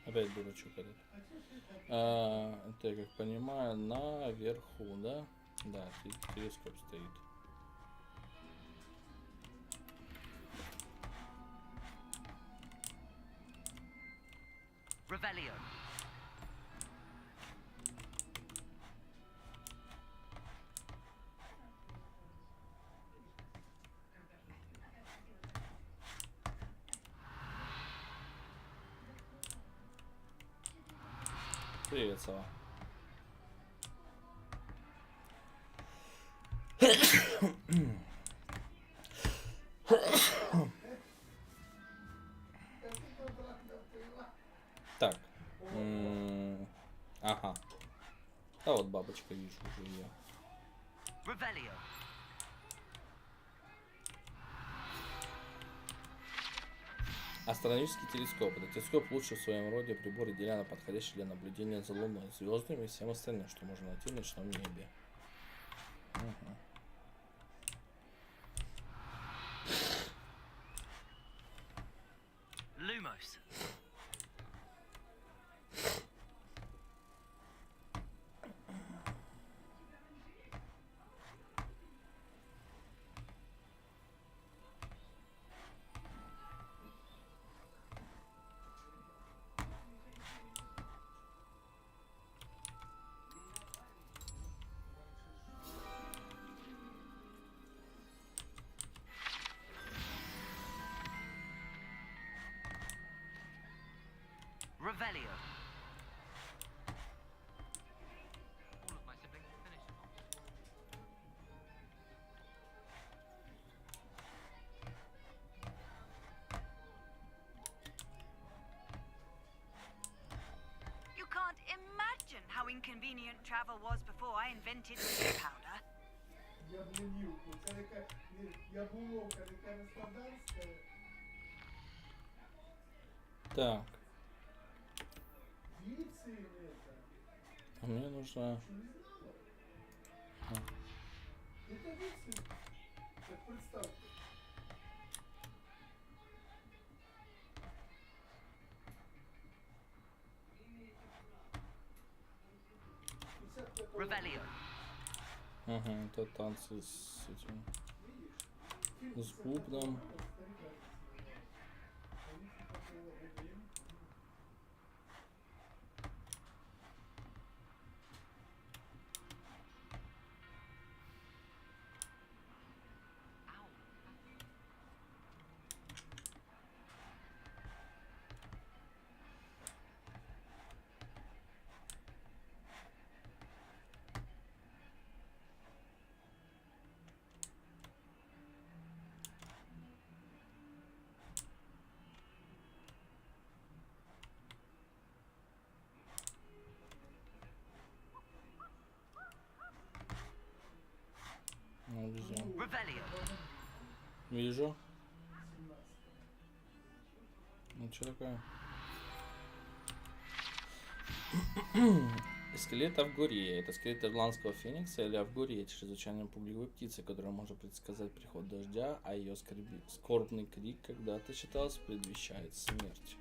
Опять дурачок этот. Это, я как понимаю, наверху, да? Да, телескоп стоит. Revelio. Привет, Сава. Так. Ага. А вот бабочка, вижу уже ее. Revelio. Астрономический телескоп. Это телескоп лучший в своем роде прибор, идеально подходящий для наблюдения за Луной, звездами и всем остальным, что можно найти в ночном небе. Угу. Lumos. Revelio. All of my siblings have finished. You can't imagine how inconvenient travel was before I invented tea powder. Так. А мне нужно... Revelio. Ага, это танцы с этим... с бубном. Вижу. Ну что такое? Скелет Авгурия. Это скелет ирландского феникса или Авгурия, чрезвычайно пугливой птицы, которая может предсказать приход дождя, а ее скорбный крик когда-то считалось предвещает смерть.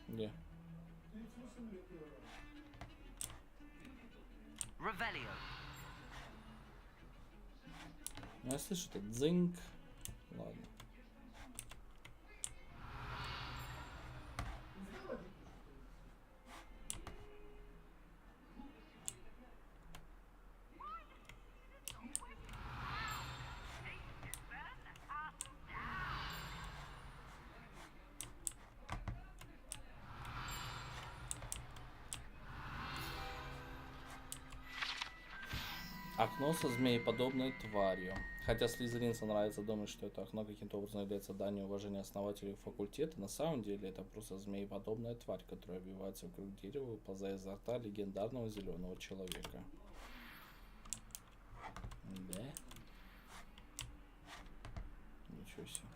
Где? Revelio. Я слышу этот дзинг. Ладно. Окно со змееподобной тварью. Хотя слизеринцам нравится думать, что это окно каким-то образом является данью уважения основателю факультета, на самом деле это просто змееподобная тварь, которая обвивается вокруг дерева, выползая изо рта легендарного зеленого человека. Да? Ничего себе.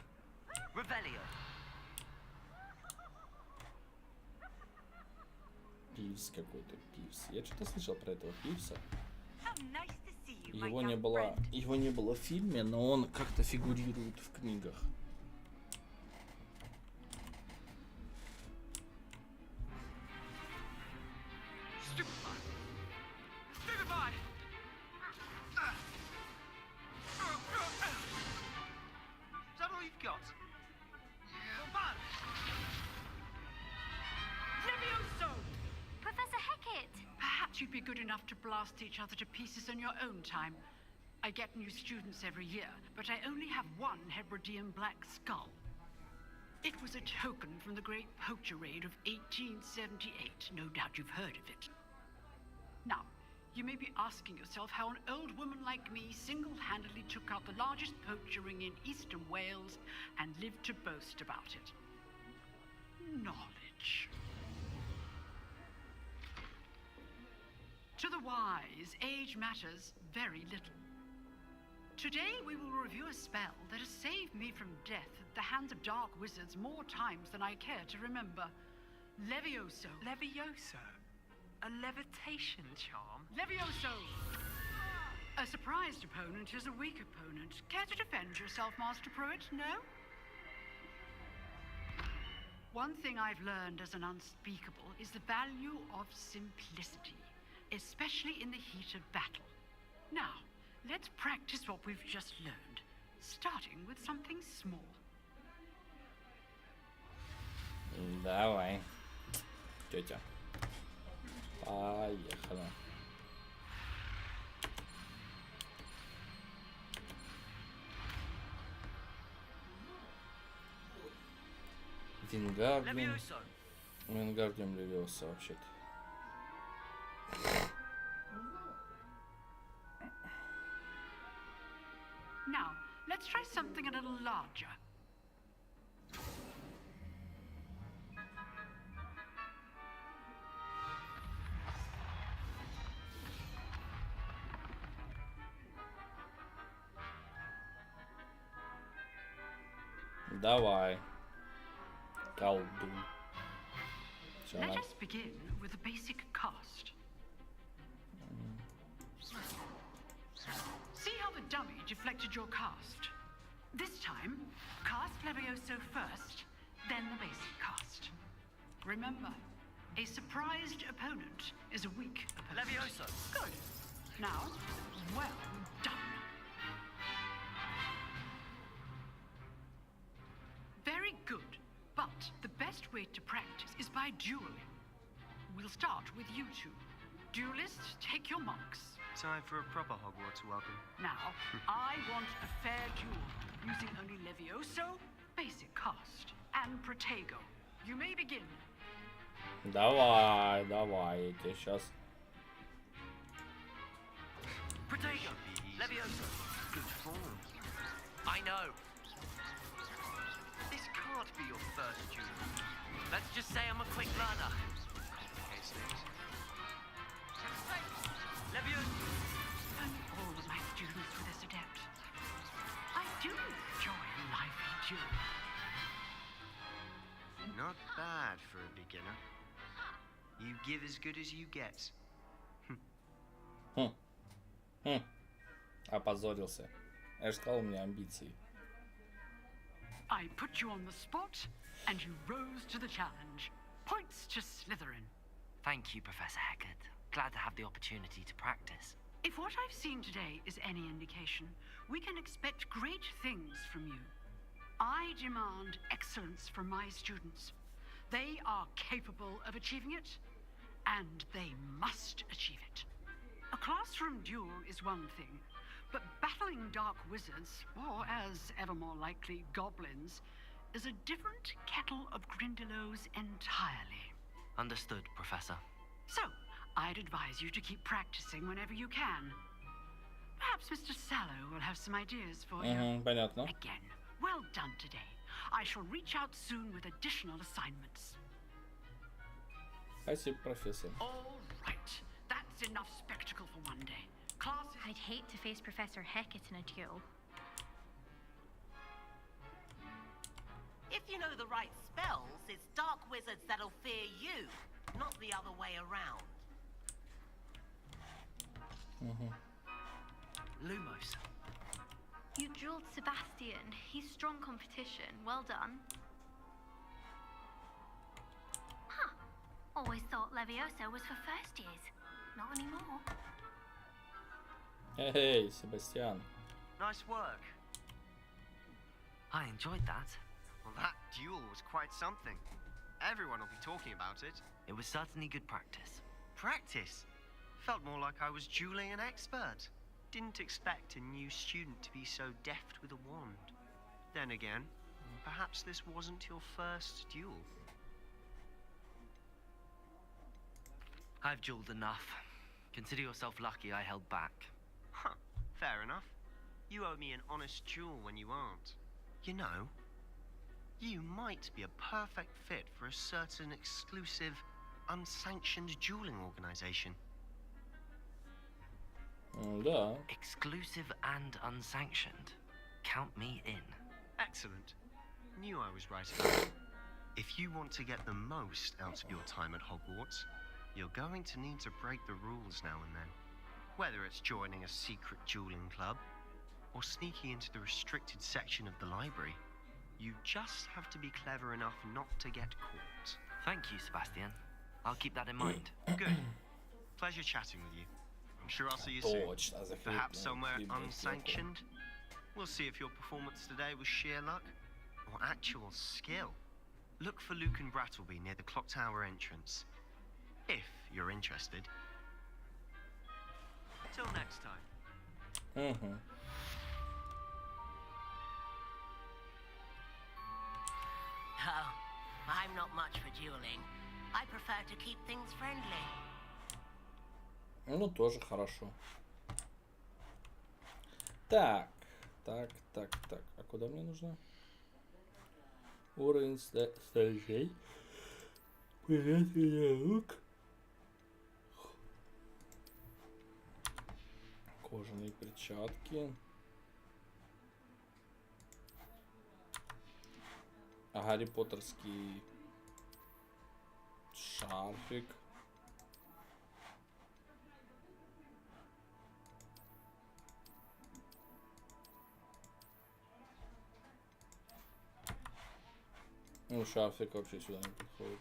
Пивс какой-то, Пивс. Я что-то слышал про этого Пивса. Его не было в фильме, но он как-то фигурирует в книгах. Be good enough to blast each other to pieces in your own time. I get new students every year, but I only have one Hebridean black skull. It was a token from the Great Poacher Raid of 1878. No doubt you've heard of it. Now, you may be asking yourself how an old woman like me single-handedly took out the largest poacher ring in eastern Wales and lived to boast about it. Knowledge. To the wise, age matters very little. Today we will review a spell that has saved me from death at the hands of dark wizards more times than I care to remember. Levioso. Levioso? A levitation charm? Levioso! A surprised opponent is a weak opponent. Care to defend yourself, Master Pruitt? No? One thing I've learned as an unspeakable is the value of simplicity, especially in the heat of battle. Now, let's practice what we've just learned, starting with something small. Давай, тетя. Поехали. Вингардиум Левиоса вообще-то. Now, let's try something a little larger. Давай. Колдун. Let us begin with a basic cast. See how the dummy deflected your cast? This time, cast Levioso first, then the basic cast. Remember, a surprised opponent is a weak opponent. Levioso! Good. Now, well done. Very good. But the best way to practice is by dueling. We'll start with you two. Duelists, take your marks. Time for a proper Hogwarts welcome. Now, I want a fair duel, using only Levioso, basic cast, and Protego. You may begin. Давай, давай, я тебе сейчас... Protego, Levioso. Good form. I know. This can't be your first duel. Let's just say I'm a quick learner. Levioso. Only all of my students were this adept. I do enjoy lively duel. Not bad for a beginner. You give as good as you get. Опозорился. Я же сказал, у меня амбиции. I put you on the spot, and you rose to the challenge. Points to Slytherin. Thank you, Professor Heckard. Glad to have the opportunity to practice. If what I've seen today is any indication, we can expect great things from you. I demand excellence from my students. They are capable of achieving it, and they must achieve it. A classroom duel is one thing, but battling dark wizards, or as ever more likely, goblins, is a different kettle of Grindylows entirely. Understood, Professor. So, I'd advise you to keep practicing whenever you can. Perhaps Mr. Sallow will have some ideas for you. Понятно. Again, well done today. I shall reach out soon with additional assignments. Спасибо, профессор. All right. That's enough spectacle for one day. Class is I'd hate to face Professor Hecat in a duel. If you know the right spells, it's dark wizards that'll fear you, not the other way around. Lumos. You drilled Sebastian. He's strong competition. Well done. Huh. Always thought Levioso was for first years. Not anymore. Hey, Sebastian. Nice work. I enjoyed that. Well, that duel was quite something. Everyone will be talking about it. It was certainly good practice. Practice? Felt more like I was dueling an expert. Didn't expect a new student to be so deft with a wand. Then again, perhaps this wasn't your first duel. I've dueled enough. Consider yourself lucky I held back. Huh, fair enough. You owe me an honest duel when you aren't. You know, you might be a perfect fit for a certain exclusive, unsanctioned dueling organization. Да. Exclusive and unsanctioned. Count me in. Excellent. Knew I was right about it. If you want to get the most out of your time at Hogwarts, you're going to need to break the rules now and then. Whether it's joining a secret dueling club, or sneaking into the restricted section of the library, you just have to be clever enough not to get caught. Thank you, Sebastian. I'll keep that in mind. Good. Pleasure chatting with you. I'm sure I'll see you soon. Perhaps somewhere unsanctioned. We'll see if your performance today was sheer luck or actual skill. Look for Luke and Brattleby near the clock tower entrance, if you're interested. Till next time. Oh, I'm not much for dueling. I prefer to keep things friendly. Ну, тоже хорошо. Так. А куда мне нужно? Уровень стажей. Привет, наук. Кожаные перчатки. Гарри Поттерский шарфик. Ну, шарфик вообще сюда не подходит.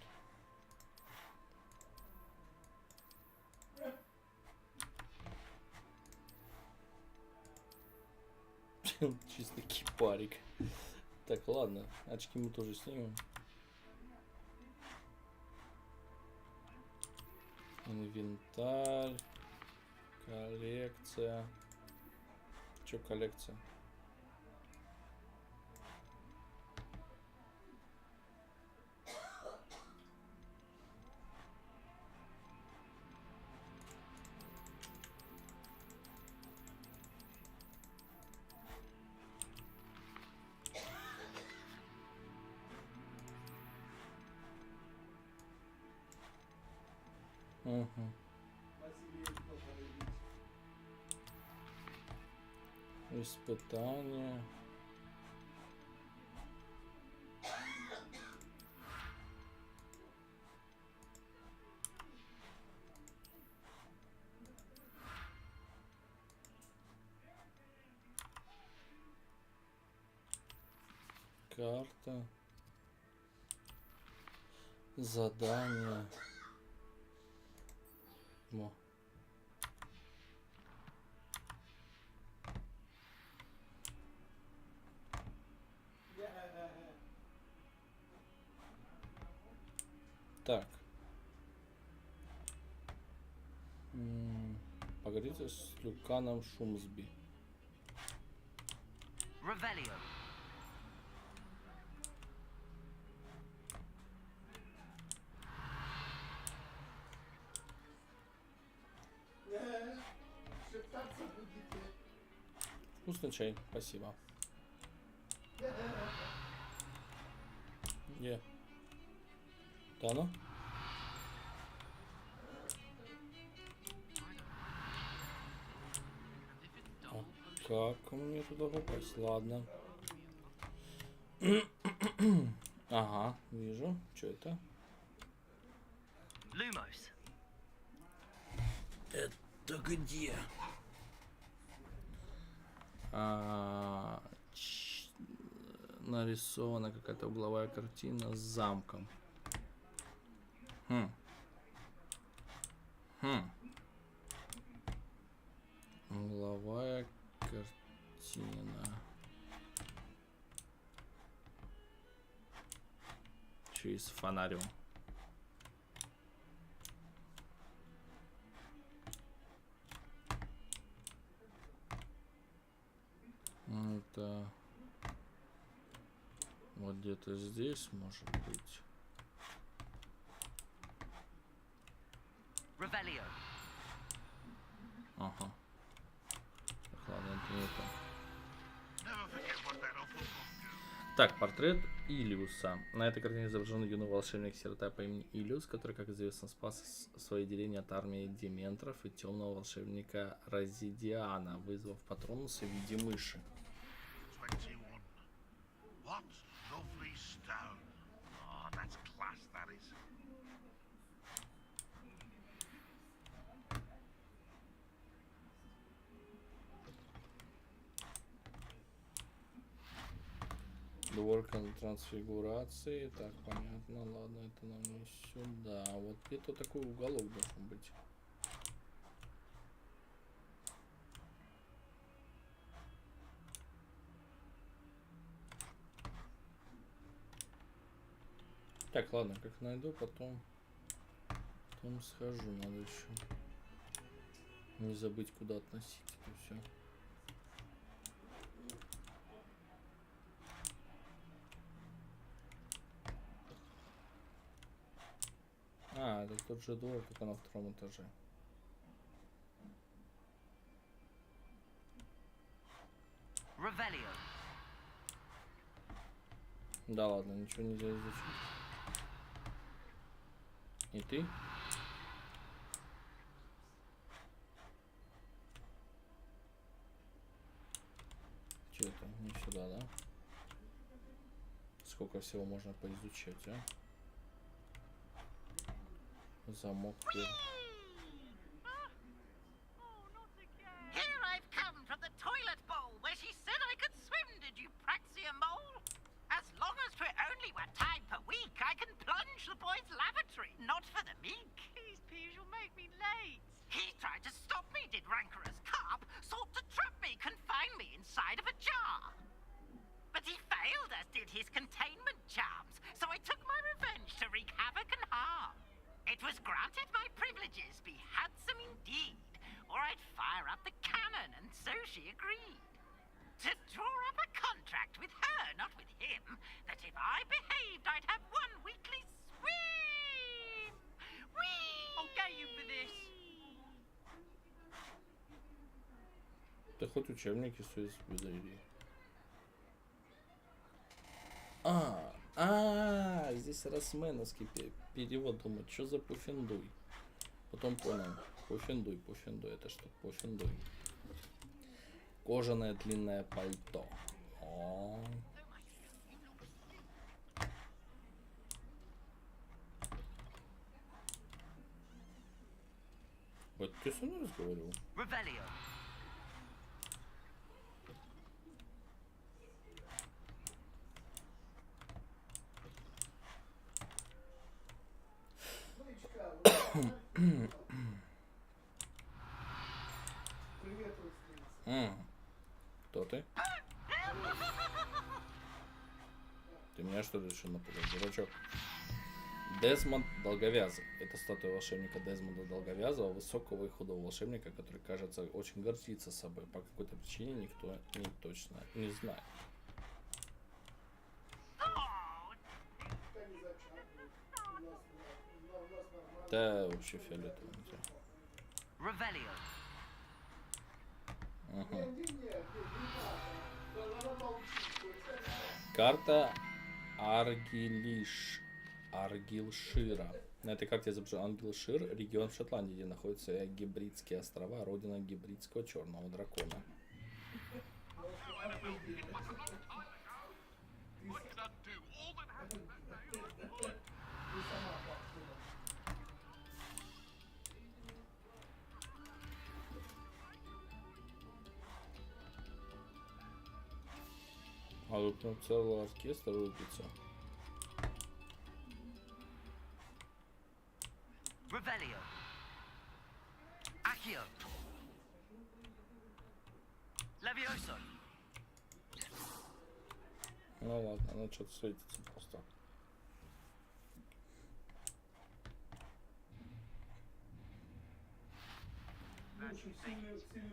Чисто кипарик. Так, ладно, очки мы тоже снимем. Инвентарь. Коллекция. Чё коллекция? Испытание. Карта. Задание. Во. Так. Поговорите с Люканом Шумсби. Revelio. Вкусный чай, спасибо. Не. Да ну? Как мне туда попасть? Ладно. Ага, вижу. Что это? Это где? Нарисована какая-то угловая картина с замком. Угловая картина. Еще и с фонарем. Это вот где-то здесь может быть. Ага. Так, ладно, это не то. Так, портрет Илиуса. На этой картине изображен юный волшебник-сирота по имени Илиус, который, как известно, спас свое деление от армии дементоров и темного волшебника Розидиана, вызвав патронуса в виде мыши. 21. What lovely stone. Oh, that's class, that is. Дворка трансфигурации. Так, понятно. Ладно, это нам не сюда. Вот где-то такой уголок должен быть. Так, ладно, как найду, потом схожу. Надо еще не забыть, куда относить это все. А, это тот же двор, только на втором этаже. Да ладно, ничего нельзя изучить. И ты? Че это? Не сюда, да? Сколько всего можно поизучать, а? Замок. Here I've come from the toilet bowl where she said I could swim, did you praxia mole? As long as 'twere only 1 time per week, I can plunge the boy's lavatory, not for the meek. Please, Peeves, you'll make me late. He tried to stop me, did rancorous carp, sought to trap me, confine me inside of a jar. But he failed, as did his containment charms, so I took my revenge to wreak havoc and harm. It was granted my privileges be handsome indeed, or I'd fire up the cannon, and so she agreed. To draw up a contract with her, not with him, that if I behaved, I'd have 1 weekly swim! Whee! I'll get you for this! Да хоть учебники стоит завели. Здесь росменовский перевод. Думаю, что за пуфендуй? Потом понял. Пуфендуй, это что? Пуфендуй. Кожаное длинное пальто. Вот ты со мной разговаривал? Кто ты? Ты меня что ли решил напугать, дурачок? Дезмонд Долговязый. Это статуя волшебника Дезмонда Долговязого, высокого и худого волшебника, который, кажется, очень гордится собой. По какой-то причине никто не точно не знает. Да, вообще фиолетово. Карта Аргилшира. На этой карте изображен Аргилшир, регион в Шотландии, где находятся Гибридские острова, родина гибридского черного дракона. А тут прям целый оркестр рубится. Revelio. Accio. Levioso. Ну ладно, оно что-то светится просто.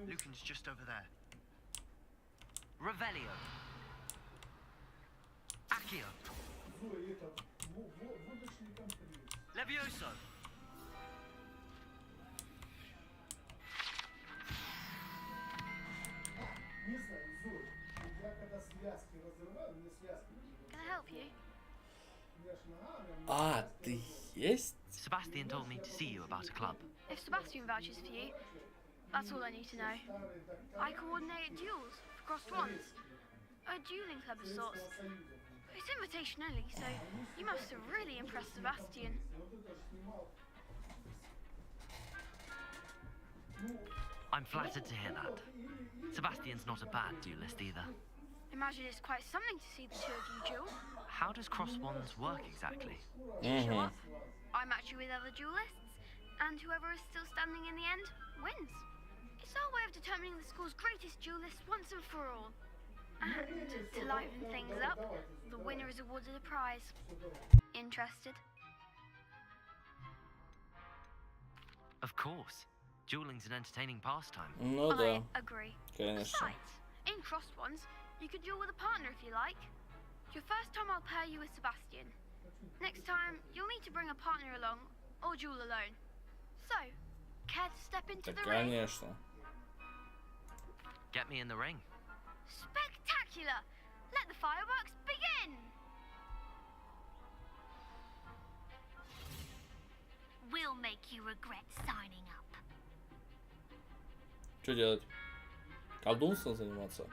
Lucan's just over there. Revelio. Accio. Levioso. Не знаю, Зоя, я когда связки разрываю, мне связки Can I help you? А, ты есть? Sebastian told me to see you about a club. If Sebastian vouches for you, that's all I need to know. I coordinate duels for crossed wands. A dueling club of sorts. It's invitation only, so you must have really impressed Sebastian. I'm flattered to hear that. Sebastian's not a bad duelist either. Imagine it's quite something to see the two of you duel. How does cross wands work exactly? You show up, I match you with other duelists, and whoever is still standing in the end wins. It's our way of determining the school's greatest duelist once and for all. And to liven things up, the winner is awarded a prize. Interested? Of course. Dueling's an entertaining pastime. Ну да. I agree. Конечно. Besides, in crossed ones, you could duel with a partner if you like. Your first time I'll pair you with Sebastian. Next time, you'll need to bring a partner along, or duel alone. So, care to step into the ring? Конечно. Get me in the ring. Spectacular! Let the fireworks begin! We'll make you regret signing up. Что делать? Колдунством заниматься?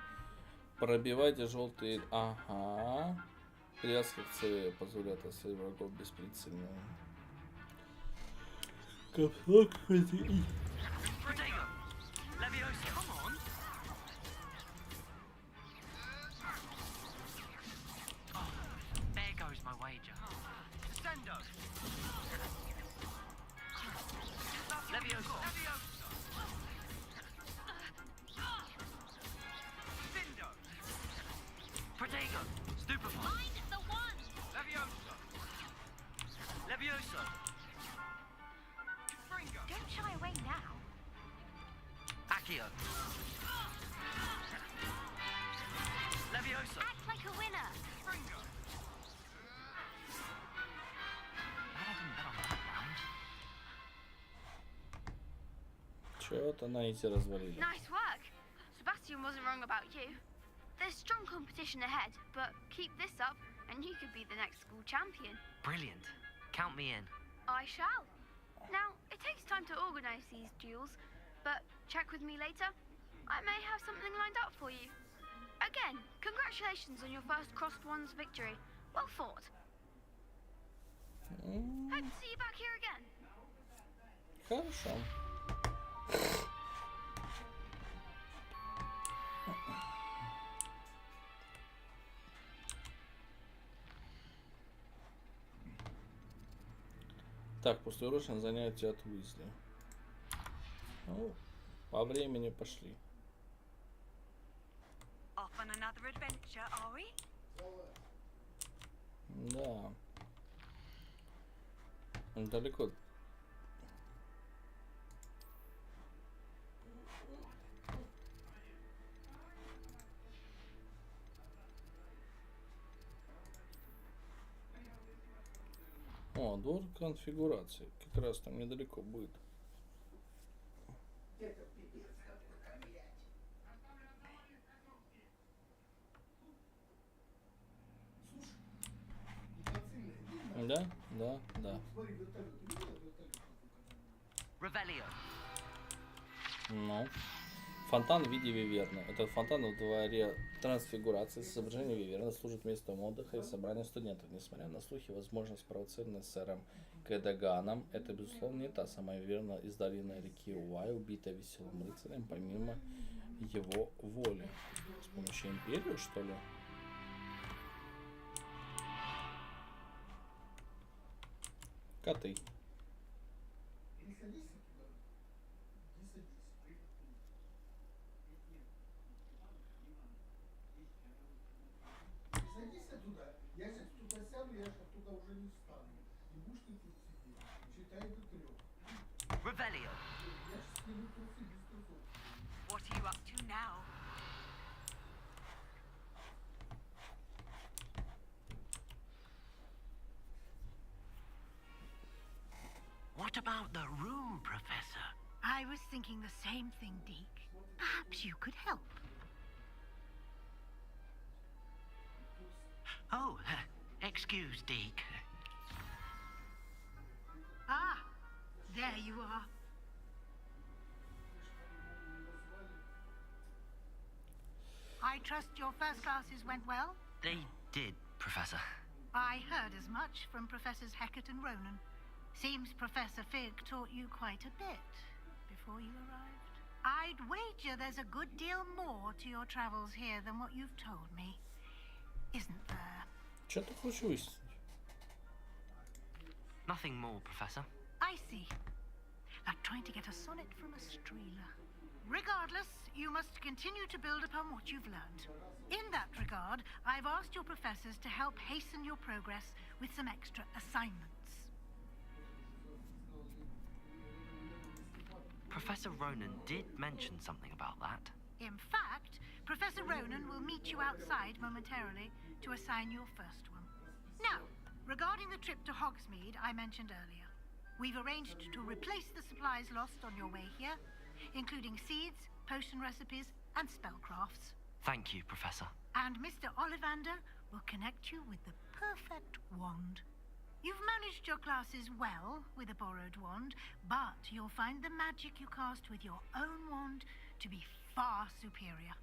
Пробивайте желтые... Ага. Привязка к цели позволяет отследить врагов бесприцельно. Капсулок какой-то. There goes my wager. Descendo. Levioso. Findo. Protego. Stupefy. Find the one! Levioso. Levioso. Fringo. Don't shy away now. Accio. Levioso. Act like a winner. Fringo. Чё-то на эти развалили. Nice work. Sebastian wasn't wrong about you. There's strong competition ahead, but keep this up and you could be the next school champion. Brilliant. Count me in. I shall. Now, it takes time to organise these duels, but check with me later. I may have something lined up for you. Again, congratulations on your first crossed wands victory. Well fought. Hope to see you back here again. Хорошо. Так, послеурочное занятие от Уизли. Ну, по времени пошли. Off on another adventure, are we? Да. Далеко. О, двор конфигурации. Как раз там недалеко будет. Да, да, да. Revelio. Ну. Фонтан в виде виверны. Этот фонтан в дворе трансфигурации с изображением виверны служит местом отдыха и собрания студентов. Несмотря на слухи, возможно, спровоцированные сэром Кэдаганом, это, безусловно, не та самая виверна из долины реки Уай, убитая веселым рыцарем помимо его воли. С помощью империи, что ли? Коты. Садись туда. Я сейчас туда сяду, я сейчас туда уже не встану. И будешь ты тут сидеть. Читай до 3. Revelio. Я сейчас сниму трусы без трусов. What are you up to now? What about the room, Professor? I was thinking the same thing, Deke. Perhaps you could help. Oh, excuse, Deke. Ah, there you are. I trust your first classes went well? They did, Professor. I heard as much from Professors Hecat and Ronan. Seems Professor Fig taught you quite a bit before you arrived. I'd wager there's a good deal more to your travels here than what you've told me. Isn't there? Что ты хочешь выяснить? Nothing more, Professor. I see. Like trying to get a sonnet from a streeler. Regardless, you must continue to build upon what you've learned. In that regard, I've asked your professors to help hasten your progress with some extra assignments. Professor Ronan did mention something about that. In fact, Professor Ronan will meet you outside momentarily to assign your first one. Now, regarding the trip to Hogsmeade I mentioned earlier, we've arranged to replace the supplies lost on your way here, including seeds, potion recipes, and spellcrafts. Thank you, Professor. And Mr. Ollivander will connect you with the perfect wand. You've managed your classes well with a borrowed wand, but you'll find the magic you cast with your own wand to be far superior.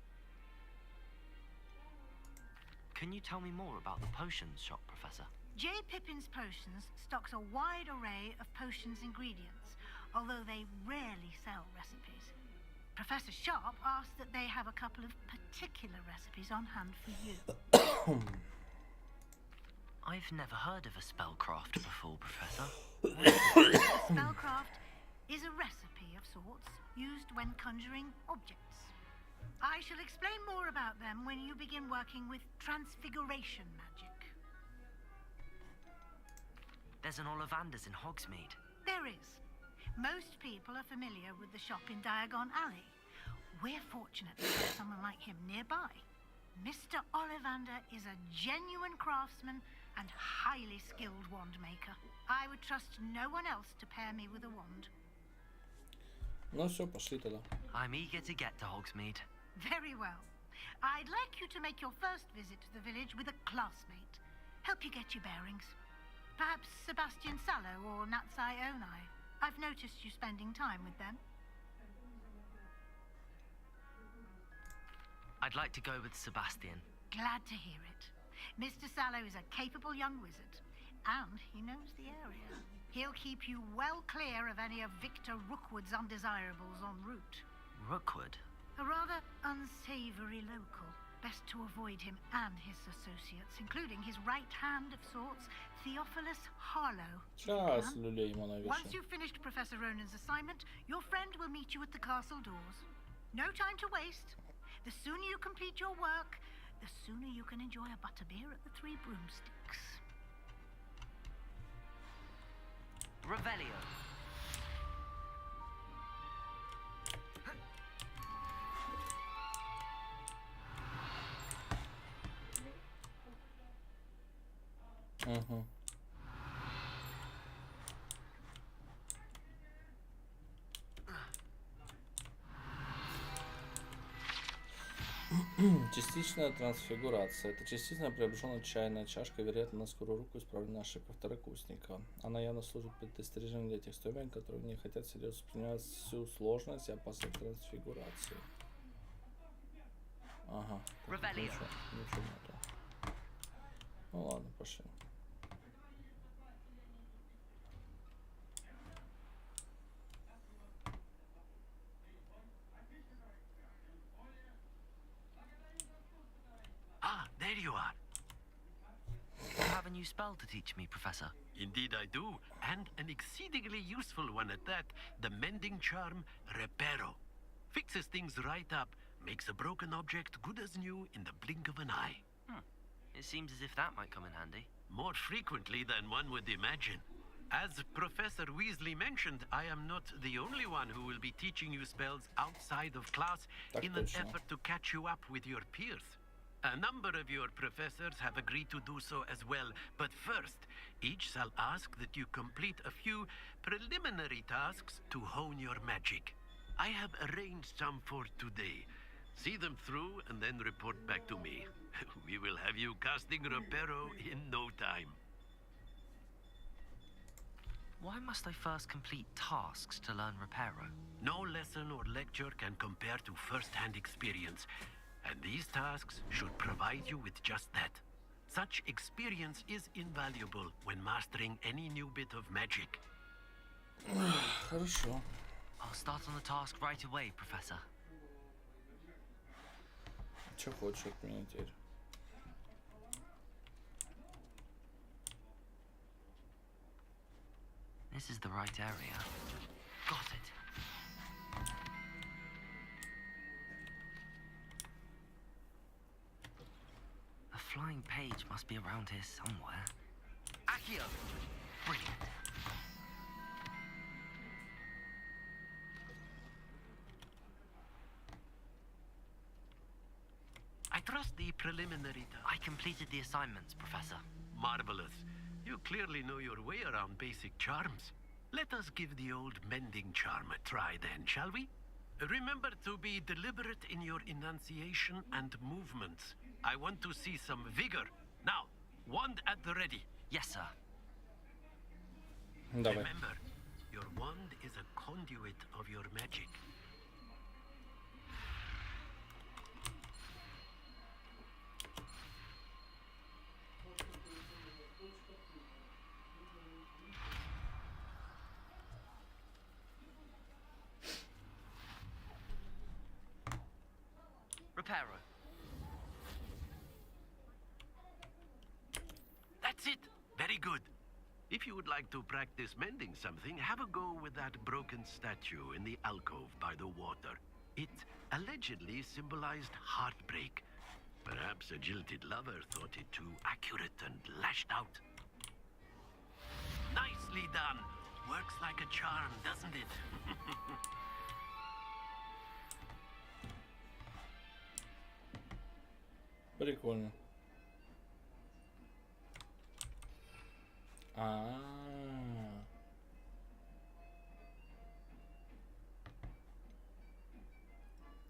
Can you tell me more about the potions shop, Professor? J. Pippin's Potions stocks a wide array of potions ingredients, although they rarely sell recipes. Professor Sharp asked that they have a couple of particular recipes on hand for you. I've never heard of a spellcraft before, Professor. Spellcraft is a recipe of sorts used when conjuring objects. I shall explain more about them when you begin working with transfiguration magic. There's an Ollivander's in Hogsmeade. There is. Most people are familiar with the shop in Diagon Alley. We're fortunate to have someone like him nearby. Mr. Ollivander is a genuine craftsman and highly skilled wand maker. I would trust no one else to pair me with a wand. Ну все, пошли тогда. I'm eager to get to Hogsmeade. Very well. I'd like you to make your first visit to the village with a classmate. Help you get your bearings. Perhaps Sebastian Sallow or Natsai Onai. I've noticed you spending time with them. I'd like to go with Sebastian. Glad to hear it. Mr. Sallow is a capable young wizard, and he knows the area. He'll keep you well clear of any of Victor Rookwood's undesirables en route. Rookwood? A rather unsavory local. Best to avoid him and his associates, including his right hand of sorts, Theophilus Harlow. Сейчас люлей ему навешаю. Once you've finished Professor Ronan's assignment, your friend will meet you at the castle doors. No time to waste. The sooner you complete your work, the sooner you can enjoy a butterbeer at the Three Broomsticks. Revelio. Угу. Частичная трансфигурация. Это частично преображенная чайная чашка, вероятно, на скорую руку исправленная ошибка второкурсника. Она явно служит предостережением для тех студентов, которые не хотят серьезно воспринимать всю сложность и опасность трансфигурации. Ага. Ничего нету. Ну ладно, пошли. Ah, there you are. You have a new spell to teach me, Professor. Indeed I do, and an exceedingly useful one at that. The mending charm, Reparo. Fixes things right up, makes a broken object good as new in the blink of an eye. It seems as if that might come in handy. More frequently than one would imagine. As Professor Weasley mentioned, I am not the only one who will be teaching you spells outside of class in an effort to catch you up with your peers. A number of your professors have agreed to do so as well, but first, each shall ask that you complete a few preliminary tasks to hone your magic. I have arranged some for today. See them through and then report back to me. We will have you casting Reparo in no time. Why must I first complete tasks to learn Reparo? No lesson or lecture can compare to first-hand experience, and these tasks should provide you with just that. Such experience is invaluable when mastering any new bit of magic. Хорошо. I'll start on the task right away, Professor. Что хочешь от меня теперь? This is the right area. Got it. A flying page must be around here somewhere. Accio! Brilliant. I trust the preliminary I completed the assignments, Professor. Marvelous. You clearly know your way around basic charms. Let us give the old mending charm a try then, shall we? Remember to be deliberate in your enunciation and movements. I want to see some vigor. Now, wand at the ready. Yes, sir. Remember, your wand is a conduit of your magic. Reparo. That's it. Very good. If you would like to practice mending something, have a go with that broken statue in the alcove by the water. It allegedly symbolized heartbreak. Perhaps a jilted lover thought it too accurate and lashed out. Nicely done. Works like a charm, doesn't it? Прикольно.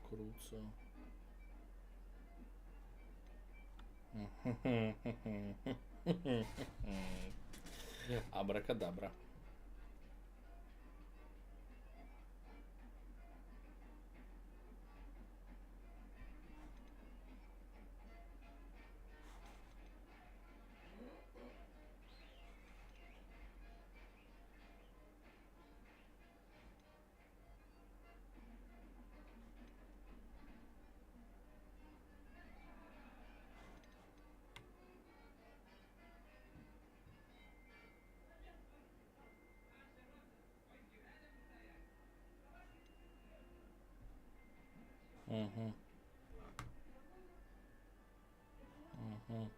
Круто. Абракадабра. Угу. Угу.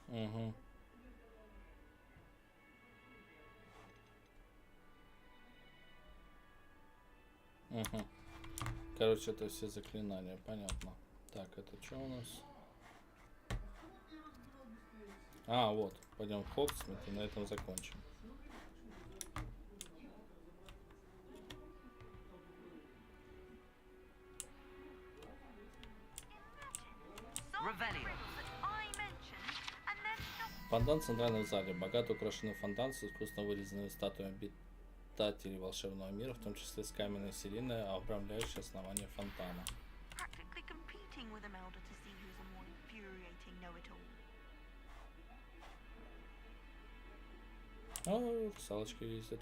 Угу. Угу. Короче, это все заклинания, понятно. Так, это что у нас? А, вот, пойдем в Хогсмит и на этом закончим. Фонтан в центральном зале. Богато украшенный фонтан с искусно вырезанными статуями обитателей волшебного мира, в том числе с каменной сиреной, обрамляющей основание фонтана. competing with Imelda to see who's a more infuriating know-it-all. О, русалочка ездит.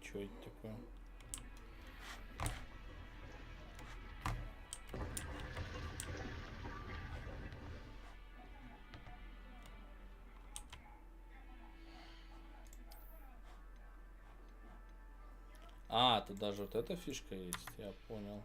Чё это такое? А, тут даже вот эта фишка есть, я понял.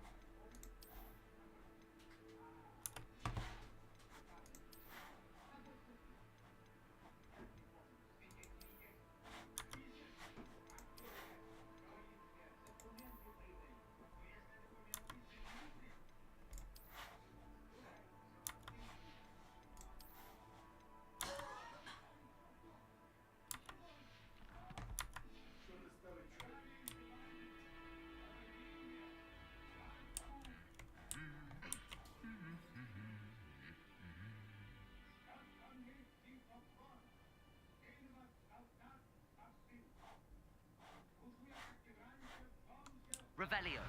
Revelio.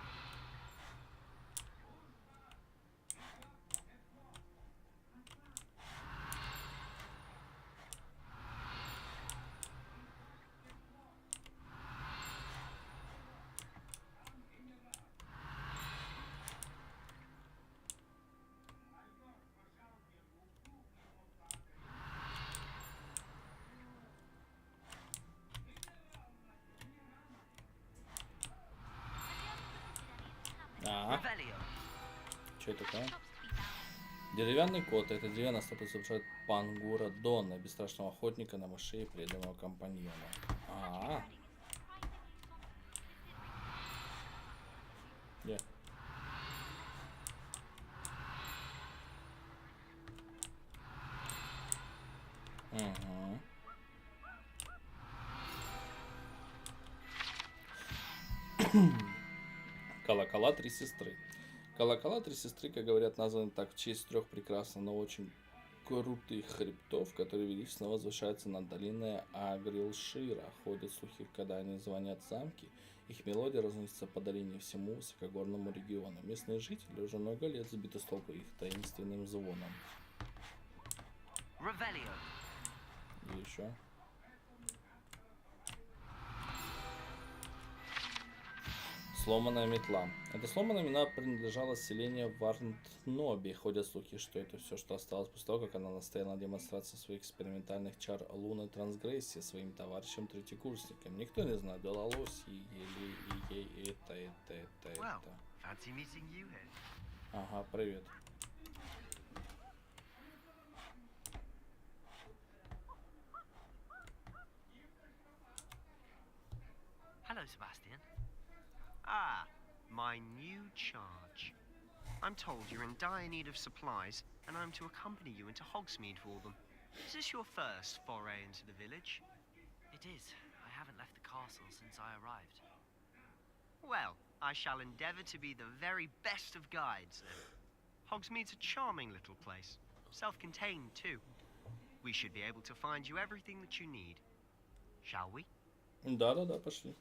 Что это такое? Деревянный кот. Это деревянная статуя изображает Пангура Дона, бесстрашного охотника на мышей и преданного компаньона. Где? Угу. Колокола три сестры. Колокола три сестры, как говорят, названы так в честь трех прекрасных, но очень крутых хребтов, которые величественно возвышаются над долиной Агрилшира. Ходят слухи, когда они звонят в замки, их мелодия разносится по долине всему высокогорному региону. Местные жители уже много лет сбиты с толку их таинственным звоном. И еще. Сломанная метла. Эта сломанная метла принадлежала селению Варнтноби. Ходят слухи, что это все, что осталось после того, как она настояла на демонстрации своих экспериментальных чар лунной трансгрессии своим товарищам-третьекурсникам. Никто не знает, удалось ей это. Ага, привет. Hello, Sebastian. Ah, my new charge. I'm told you're in dire need of supplies, and I'm to accompany you into Hogsmeade for them. Is this your first foray into the village? It is. I haven't left the castle since I arrived. Well, I shall endeavour to be the very best of guides, then. Hogsmeade's a charming little place. Self-contained, too. We should be able to find you everything that you need. Shall we? Да, пошли.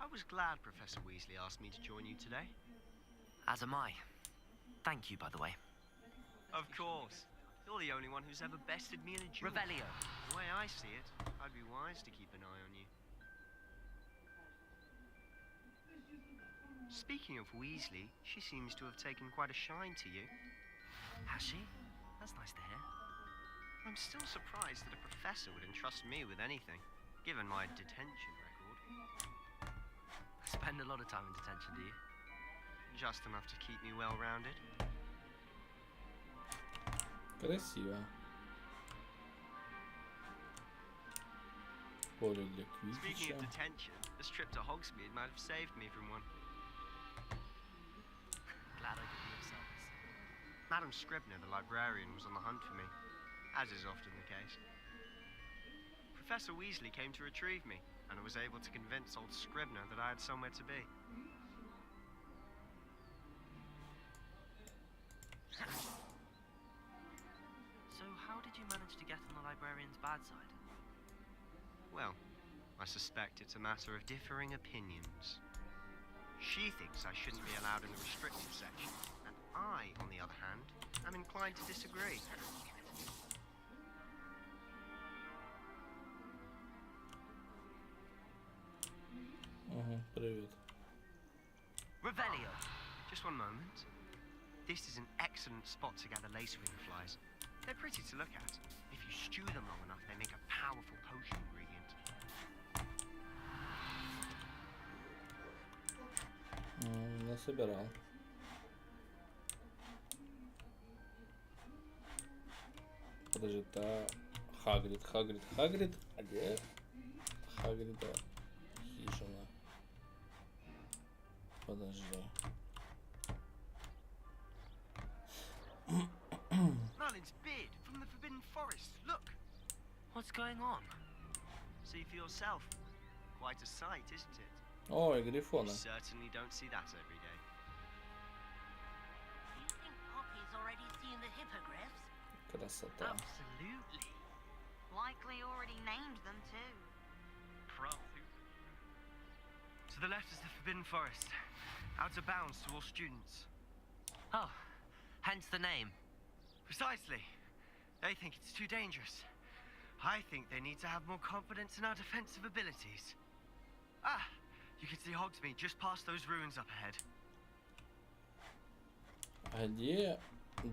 I was glad Professor Weasley asked me to join you today. As am I. Thank you, by the way. Of course. You're the only one who's ever bested me in a duel. Revelio. The way I see it, I'd be wise to keep an eye on you. Speaking of Weasley, she seems to have taken quite a shine to you. Has she? That's nice to hear. I'm still surprised that a professor would entrust me with anything, given my detention record. Spend a lot of time in detention, do you? Just enough to keep me well-rounded. Красиво. Поле для Speaking квиддича. of detention, this trip to Hogsmeade might have saved me from one. Glad I could be of service. Madam Scribner, the librarian, was on the hunt for me, as is often the case. Professor Weasley came to retrieve me, and I was able to convince old Scribner that I had somewhere to be. So how did you manage to get on the librarian's bad side? Well, I suspect it's a matter of differing opinions. She thinks I shouldn't be allowed in the restricted section, and I, on the other hand, am inclined to disagree. Привет. Revelio. Just one moment. This is an excellent spot to gather lacewing flies. They're pretty to look at. If you stew them long enough, they make a powerful potion ingredient. Насобирал. Подожди, это Хагрид. А где Хагрида хижина? Подожди. Merlin's beard from the Forbidden Forest. Look. What's going on? See for yourself. Quite a sight, isn't it? Ой, грифоны. You certainly don't see that every day. Do you think Poppy's already seen the hippogriffs? Красота. Absolutely. Likely already named them too. To the left is the Forbidden Forest. Out of bounds to all students. Oh, hence the name. Precisely. They think it's too dangerous. I think they need to have more confidence in our defensive abilities. Ah, you can see Hogsmeade just past those ruins up ahead. А где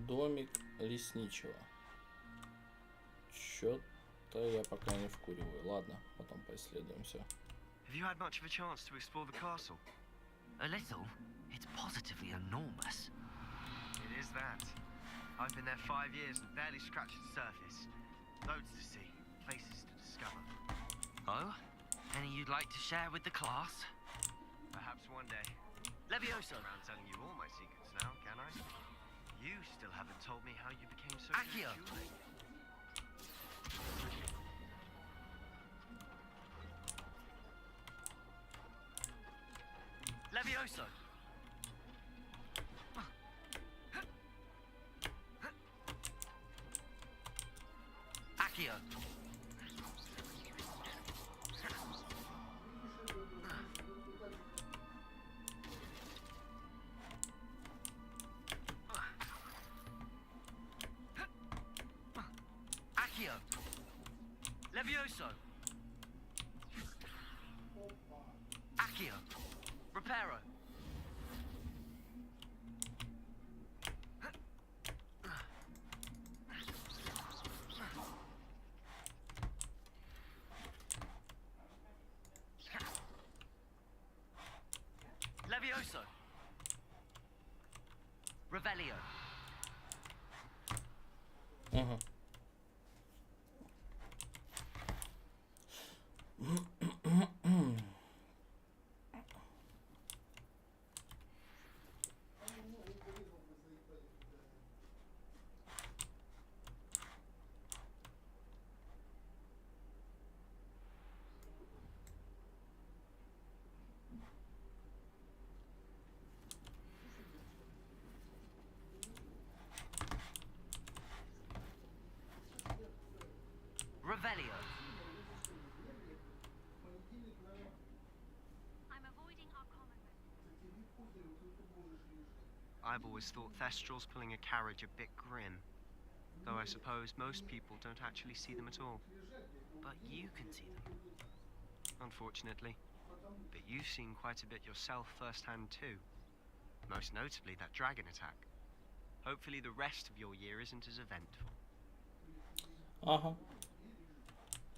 домик лесничего? Чё-то я пока не вкуриваю. Ладно, потом поисследуем все. Have you had much of a chance to explore the castle? A little. It's positively enormous. It is that. I've been there 5 years and barely scratched the surface. Loads to see, places to discover. Oh? Any you'd like to share with the class? Perhaps one day. Levioso. Around telling you all my secrets now, can I? You still haven't told me how you became so Accio. good at dueling. Levioso. Accio. Accio. Levioso. Accio. Reparo. Levioso. Revelio. Revelio. I'm avoiding our common I've always thought Thestrals pulling a carriage a bit grim. Though I suppose most people don't actually see them at all. But you can see them. Unfortunately. But you've seen quite a bit yourself firsthand too. Most notably that dragon attack. Hopefully the rest of your year isn't as eventful.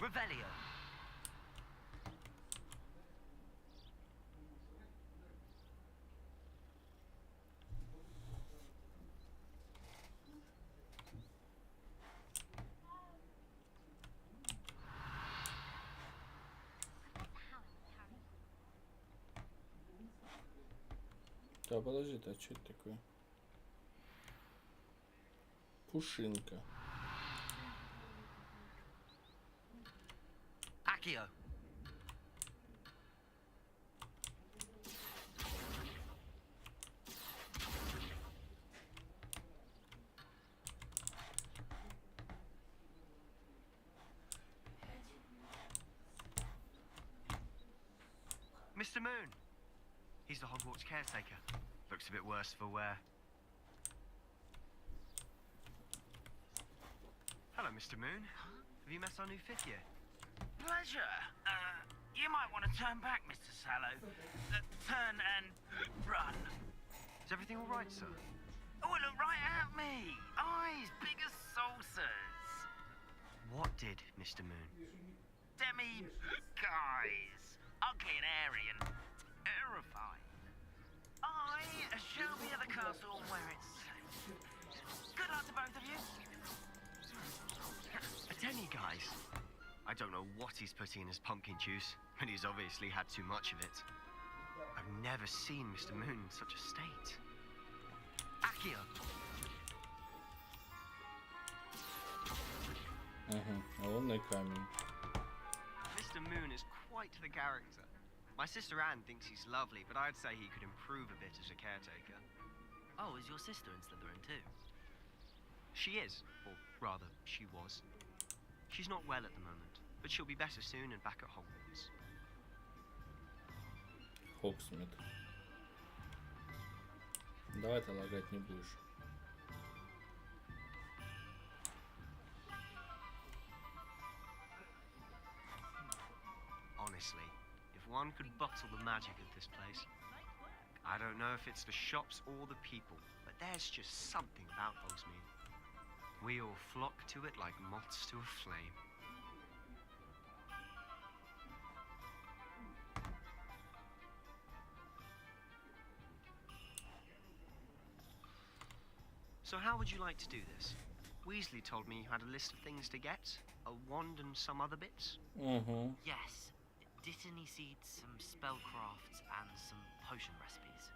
Revelio. А подожди, а что это такое? Пушинка. Accio. Mr. Moon. He's the Hogwarts caretaker. Looks a bit worse for wear. Hello, Mr. Moon. Have you met our new fifth year? Pleasure. You might want to turn back, Mr. Sallow. Turn and run. Is everything all right, sir? Oh, look right at me. Eyes big as saucers. What did, Mr. Moon? Guys. Ugly and airy and terrifying. I shall be at the castle where it's safe. Good luck to both of you. A Denny, guys. I don't know what he's putting in his pumpkin juice, but he's obviously had too much of it. I've never seen Mr. Moon in such a state. Accio! Лунный камень. Mr. Moon is quite the character. My sister Anne thinks he's lovely, but I'd say he could improve a bit as a caretaker. Oh, is your sister in Slytherin too? She is, or rather, she was. She's not well at the moment, but she'll be better soon and back at Hogwarts. Хоксмит. Давай ты лагать не будешь. Honestly, if one could bottle the magic of this place. I don't know if it's the shops or the people, but there's just something about Hogsmeade. We all flock to it like moths to a flame. So how would you like to do this? Weasley told me you had a list of things to get, a wand and some other bits. Yes. Dittany seeds, some spellcrafts, and some potion recipes.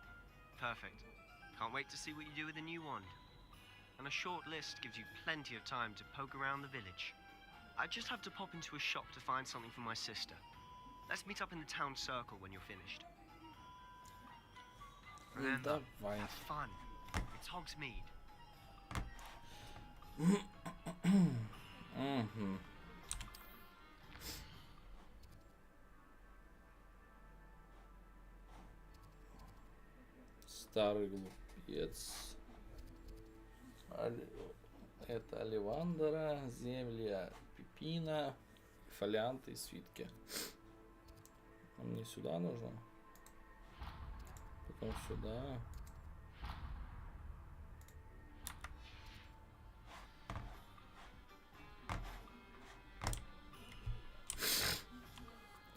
Perfect. Can't wait to see what you do with the new wand. And a short list gives you plenty of time to poke around the village. I just have to pop into a shop to find something for my sister. Let's meet up in the town circle when you're finished. Remember, have fun. It's Hogsmeade. Старый глупец. Это Оливандера, земля Пипина, фолианты и свитки. А мне сюда нужно. Потом сюда.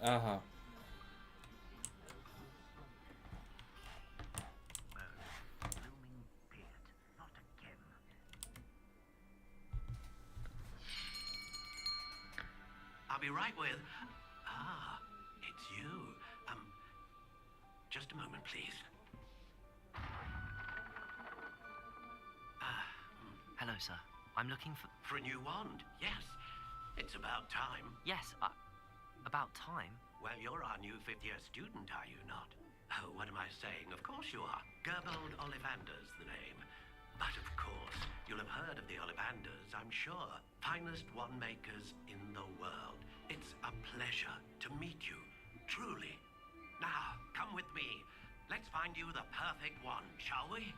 Ага. I'll be right with... it's you. Just a moment, please. Hello, sir. I'm looking for... For a new wand, yes. It's about time. Yes, about time? Well, you're our new fifth-year student, are you not? Oh, what am I saying? Of course you are. Gerbold Ollivander's the name. But of course, you'll have heard of the Ollivanders, I'm sure. Finest wand makers in the world. It's a pleasure to meet you, truly. Now, come with me. Let's find you the perfect wand, shall we?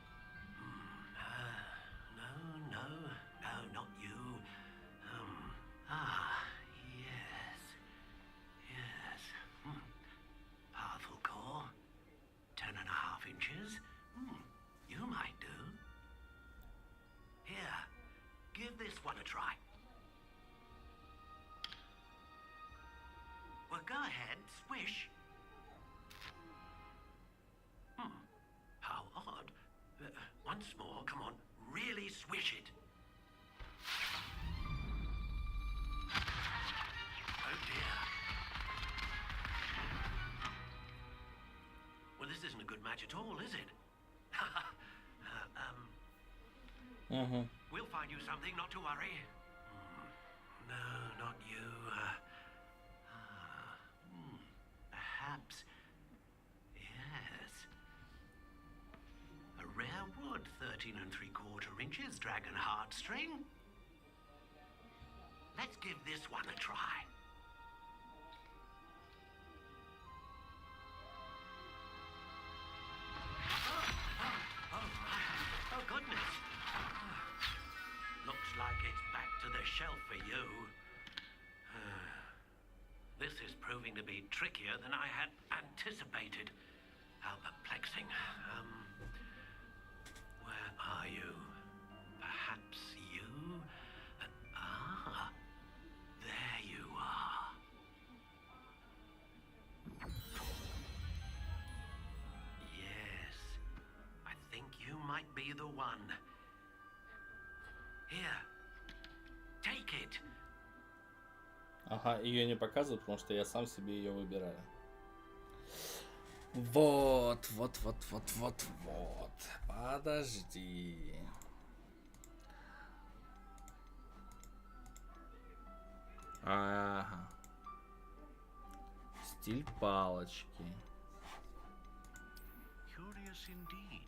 No, not you. Yes. Powerful core. 10.5 inches. You might do. Here, give this one a try. Well, go ahead, swish. How odd. Once more, come on, really swish it. Oh dear. Well, this isn't a good match at all, is it? We'll find you something, not to worry. No, not you. Perhaps. Yes. A rare wood, 13 3/4 inches, dragon heartstring. Let's give this one a try. Oh, goodness. Looks like it's back to the shelf for you. This is proving to be trickier than I had anticipated. How perplexing. Where are you? Perhaps you? There you are. Yes, I think you might be the one. Here, take it. Ага, ее не показывают, потому что я сам себе ее выбираю. Вот. Подожди. Ага. Стиль палочки. Curious indeed.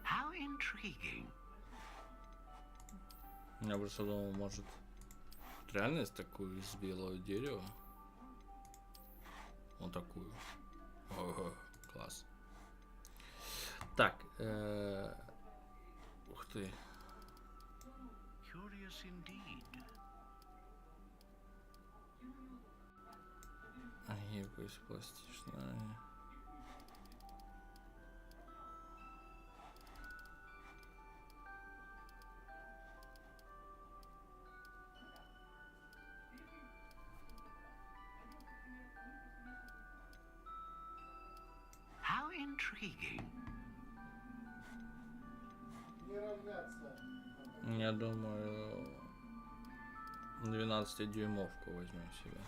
How intriguing. Я просто думал, может, реально есть такую из белого дерева? Вот такую. Ого, класс. Так, ух ты. Curious indeed. Гибкая, пластичная. How intriguing. Не равняться. Я думаю, 12-дюймовку возьмем себе.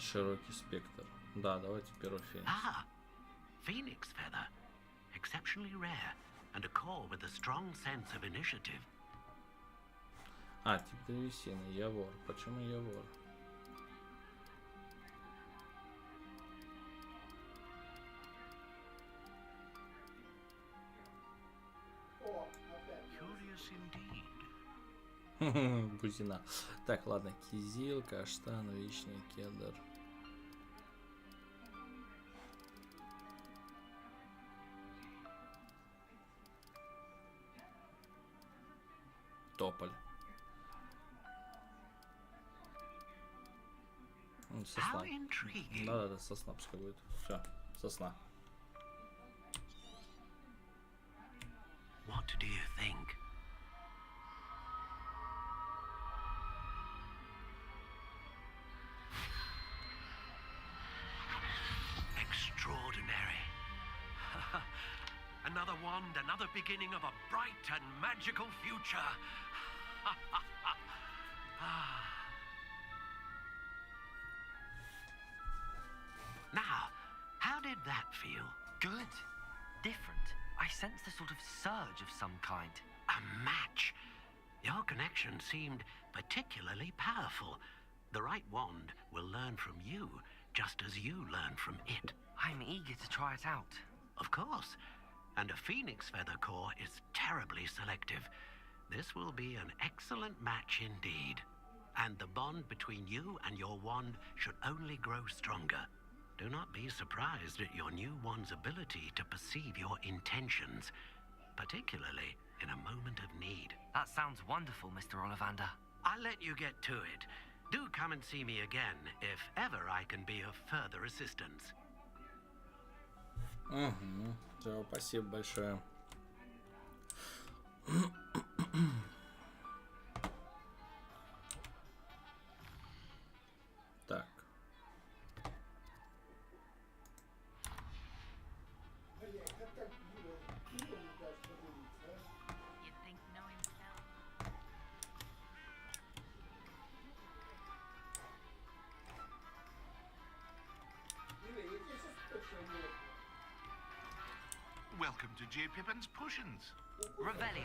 Широкий спектр. Да, давайте первый феникс. Phoenix feather. Exceptionally rare. And a core with a strong sense of initiative. Тип древесины. Я вор. Почему я вор? Curious indeed. Бузина. Так, ладно. Кизил, каштан, вишня, кедр. Тополь. Сосна. Да, сосна пускай будет. Все, сосна. What do you think? Extraordinary. Another wand, another beginning of a bright and magical future. Now, how did that feel? Good. Different. I sensed a sort of surge of some kind. A match. Your connection seemed particularly powerful. The right wand will learn from you, just as you learn from it. I'm eager to try it out. Of course. And a phoenix feather core is terribly selective. This will be an excellent match indeed. And the bond between you and your wand should only grow stronger. Do not be surprised at your new wand's ability to perceive your intentions, particularly in a moment of need. That sounds wonderful, Mr. Ollivander. I'll let you get to it. Do come and see me again if ever I can be of further assistance. Все, спасибо большое. Так. Welcome to J. Pippin's Potions. Revelio.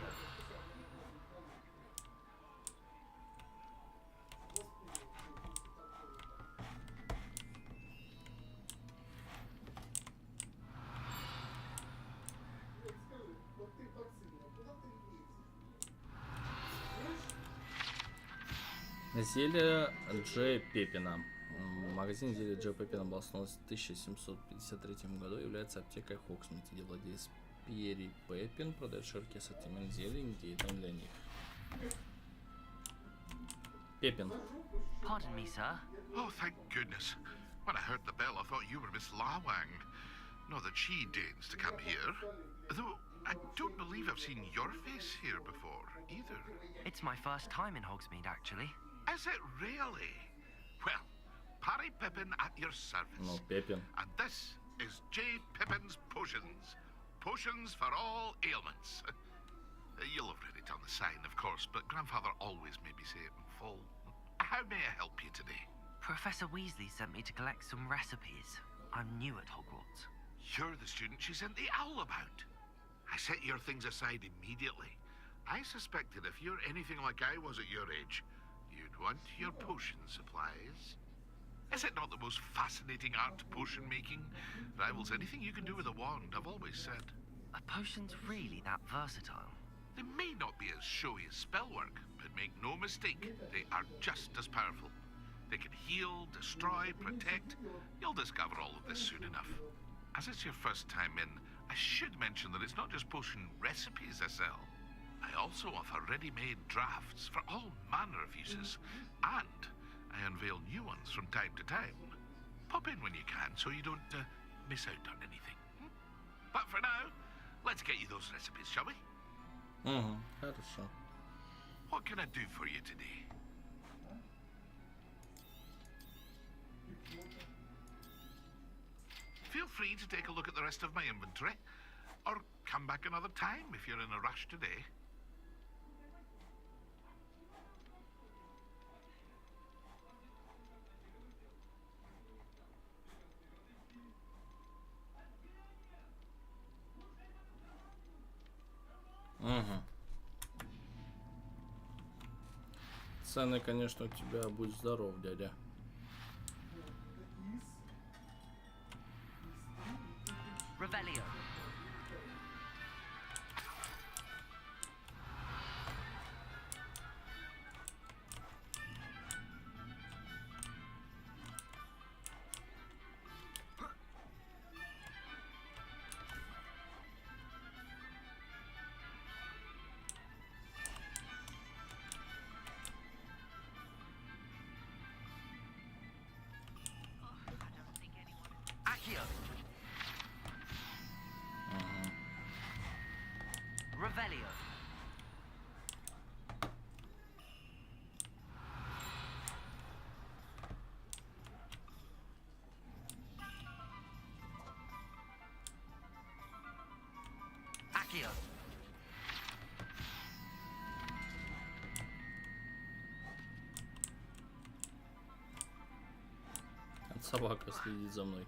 Зелье Дж. Пеппина. Магазин зелья Дж. Пеппина был основан в 1753 году, является аптекой Хоксмит, где владелец Перри Пеппин продает широкий ассортимент зелий, ингредиентов для них. Пеппин. Pardon me, sir. Oh, thank goodness. When I heard the bell, I thought you were Miss Lawang. Not that she deigns to come here. Though, I don't believe I've seen your face here before, either. It's my first time in Hogsmeade, actually. Is it really? Well, Parry Pippin at your service. No, Pippin. And this is J. Pippin's Potions. Potions for all ailments. You'll have read it on the sign, of course, but Grandfather always made me say it in full. How may I help you today? Professor Weasley sent me to collect some recipes. I'm new at Hogwarts. You're the student she sent the owl about. I set your things aside immediately. I suspected if you're anything like I was at your age, you'd want your potion supplies. Is it not the most fascinating art, potion making? Rivals anything you can do with a wand, I've always said. Are potions really that versatile? They may not be as showy as spellwork, but make no mistake, they are just as powerful. They can heal, destroy, protect. You'll discover all of this soon enough. As it's your first time in, I should mention that it's not just potion recipes I sell. I also offer ready-made drafts for all manner of uses, and I unveil new ones from time to time. Pop in when you can so you don't miss out on anything. But for now, let's get you those recipes, shall we? Хорошо. What can I do for you today? Feel free to take a look at the rest of my inventory, or come back another time if you're in a rush today. Цены, конечно, у тебя, будь здоров, дядя. Revelio. Revelio. Accio. Собака следит за мной.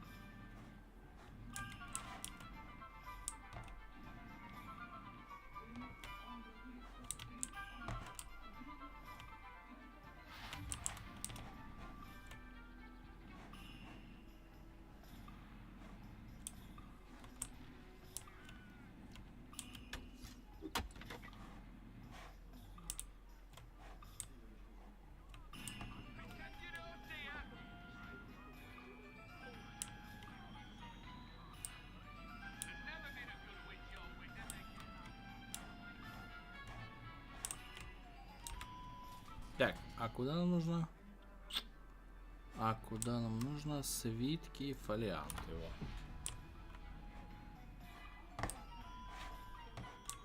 Так, а куда нам нужно? А куда нам нужно? Свитки и фолиант его.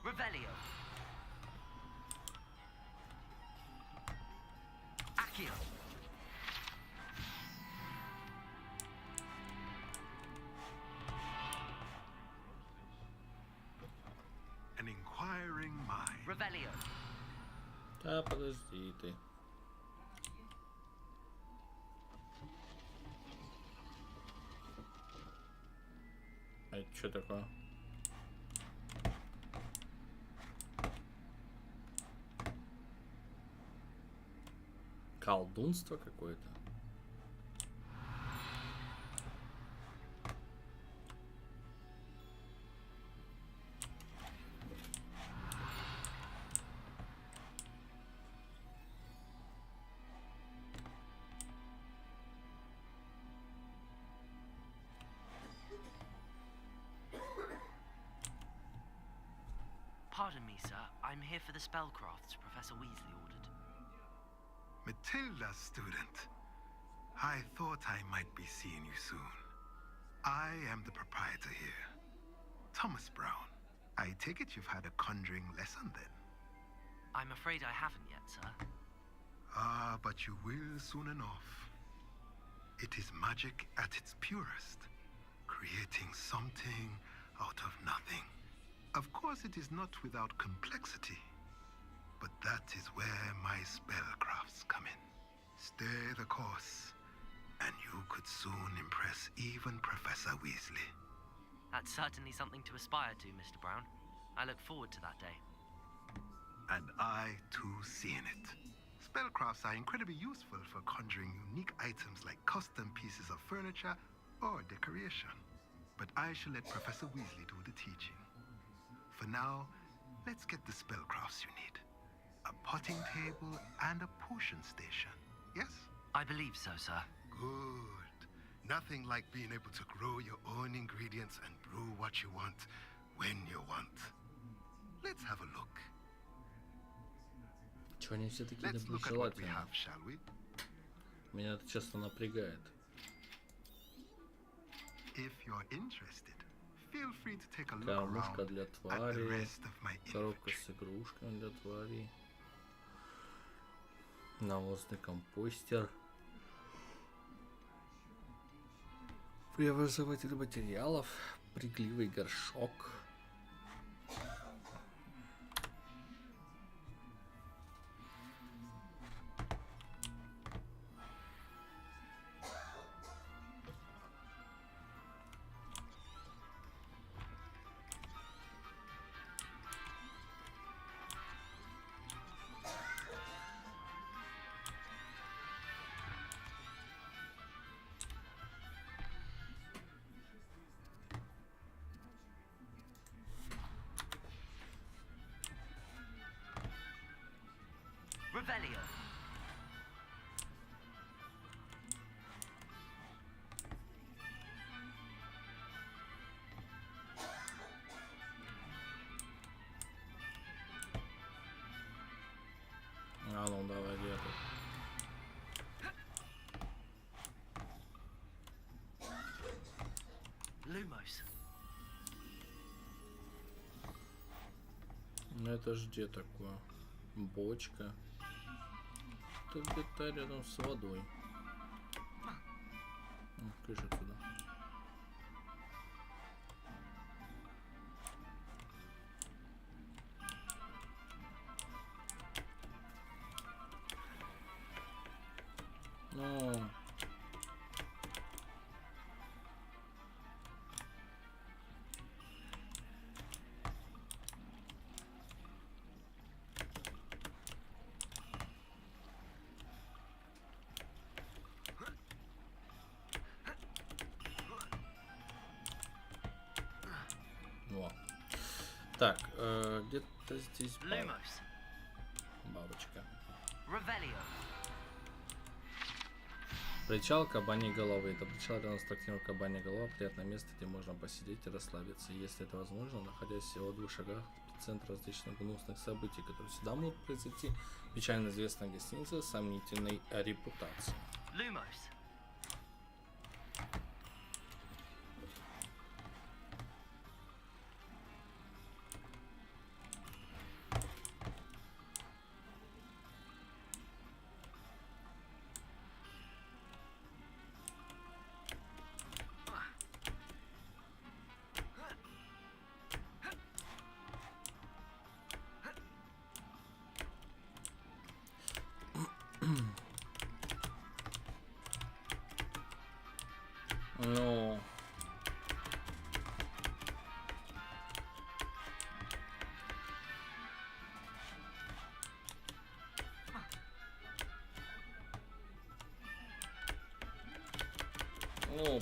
Revelio. Accio. An inquiring mind. Revelio. Да, подожди ты. А это что такое? Колдунство какое-то. Pardon me, sir. I'm here for the spellcrafts Professor Weasley ordered. Matilda's student. I thought I might be seeing you soon. I am the proprietor here, Thomas Brown. I take it you've had a conjuring lesson then? I'm afraid I haven't yet, sir. Ah, but you will soon enough. It is magic at its purest, creating something out of nothing. Of course, it is not without complexity, but that is where my spellcrafts come in. Stay the course, and you could soon impress even Professor Weasley. That's certainly something to aspire to, Mr. Brown. I look forward to that day. And I, too, see in it. Spellcrafts are incredibly useful for conjuring unique items like custom pieces of furniture or decoration. But I shall let Professor Weasley do the teaching. For now, let's get the spellcrafts you need. A potting table and a potion station, yes? I believe so, sir. Good. Nothing like being able to grow your own ingredients and brew what you want when you want. Let's have a look. Чего они все такие Let's look at what we доброжелательные? have, shall we? Меня это честно напрягает. If you're interested, feel free to take a look Кормушка around для at the тварей, rest of my коробка с игрушками для тварей, навозный компостер, преобразователь материалов, прикливый горшок. Revelio. А ну давай, где тут? Lumos. Ну это ж где такое? Бочка. Тут где-то рядом с водой. Кыш отсюда. Ну. Во. Так, где-то здесь бабочка. Revelio. Причал кабаньей головы. Это причал рядом с трактиром кабанья голова. Приятное место, где можно посидеть и расслабиться. Если это возможно, находясь всего в 2 шагах от центра различных гнусных событий, которые сюда могут произойти, печально известная гостиница с сомнительной репутацией. Lumos.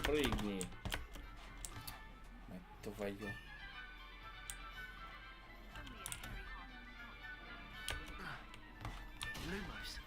Прыгни. Мать твою. Lumos.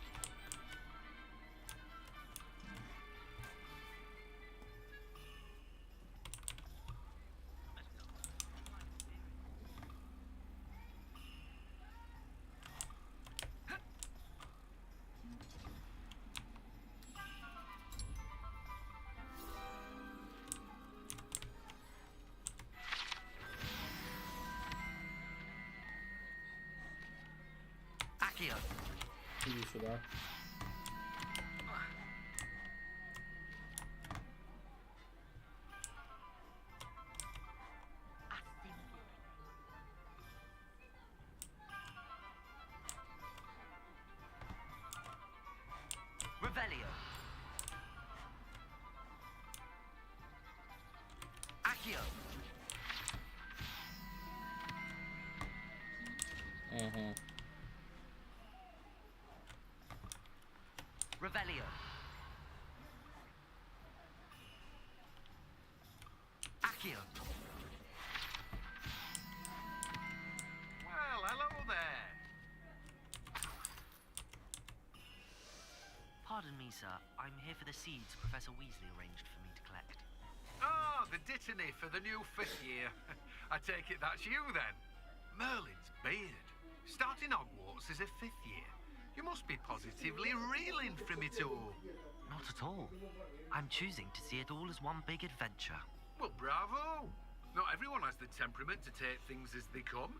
Accio. Иди сюда. Revelio. Accio. Угу. Revelio. Accio. Well, hello there. Pardon me, sir. I'm here for the seeds Professor Weasley arranged for me to collect. Oh, the dittany for the new 5th year. I take it that's you then. Merlin's beard. Starting Hogwarts as a 5th year. You must be positively reeling from it all. Not at all. I'm choosing to see it all as one big adventure. Well, bravo. Not everyone has the temperament to take things as they come.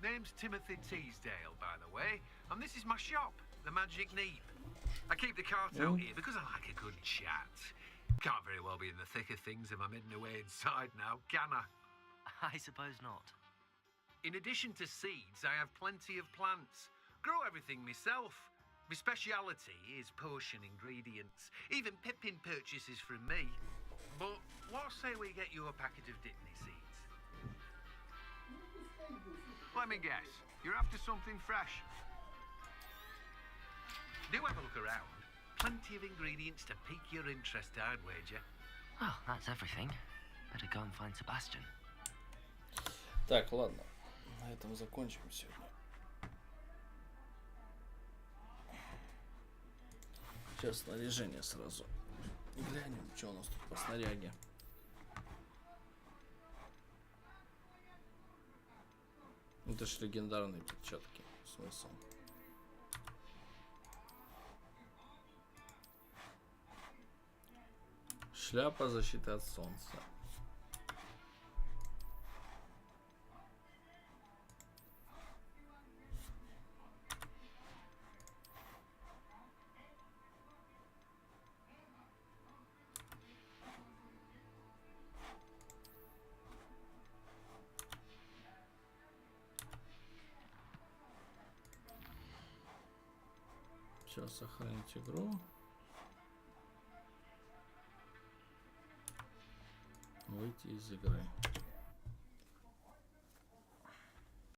Name's Timothy Teasdale, by the way, and this is my shop, the Magic Neep. I keep the cart out here because I like a good chat. Can't very well be in the thick of things if I'm hidden away inside now, can I? I suppose not. In addition to seeds, I have plenty of plants. Grow everything myself. My speciality is potion ingredients. Even Pippin purchases from me. But what say we get you a packet of Dittany seeds? Let me guess. You're after something fresh. Do have a look around. Plenty of ingredients to pique your interest, I'd wager. Well, that's everything. Better go and find Sebastian. Так, ладно. На этом закончим сегодня. Сейчас снаряжение сразу глянем, что у нас тут по снаряге. Это ж легендарные перчатки. Смысл. Шляпа защиты от солнца. Сейчас сохранить игру. Выйти из игры.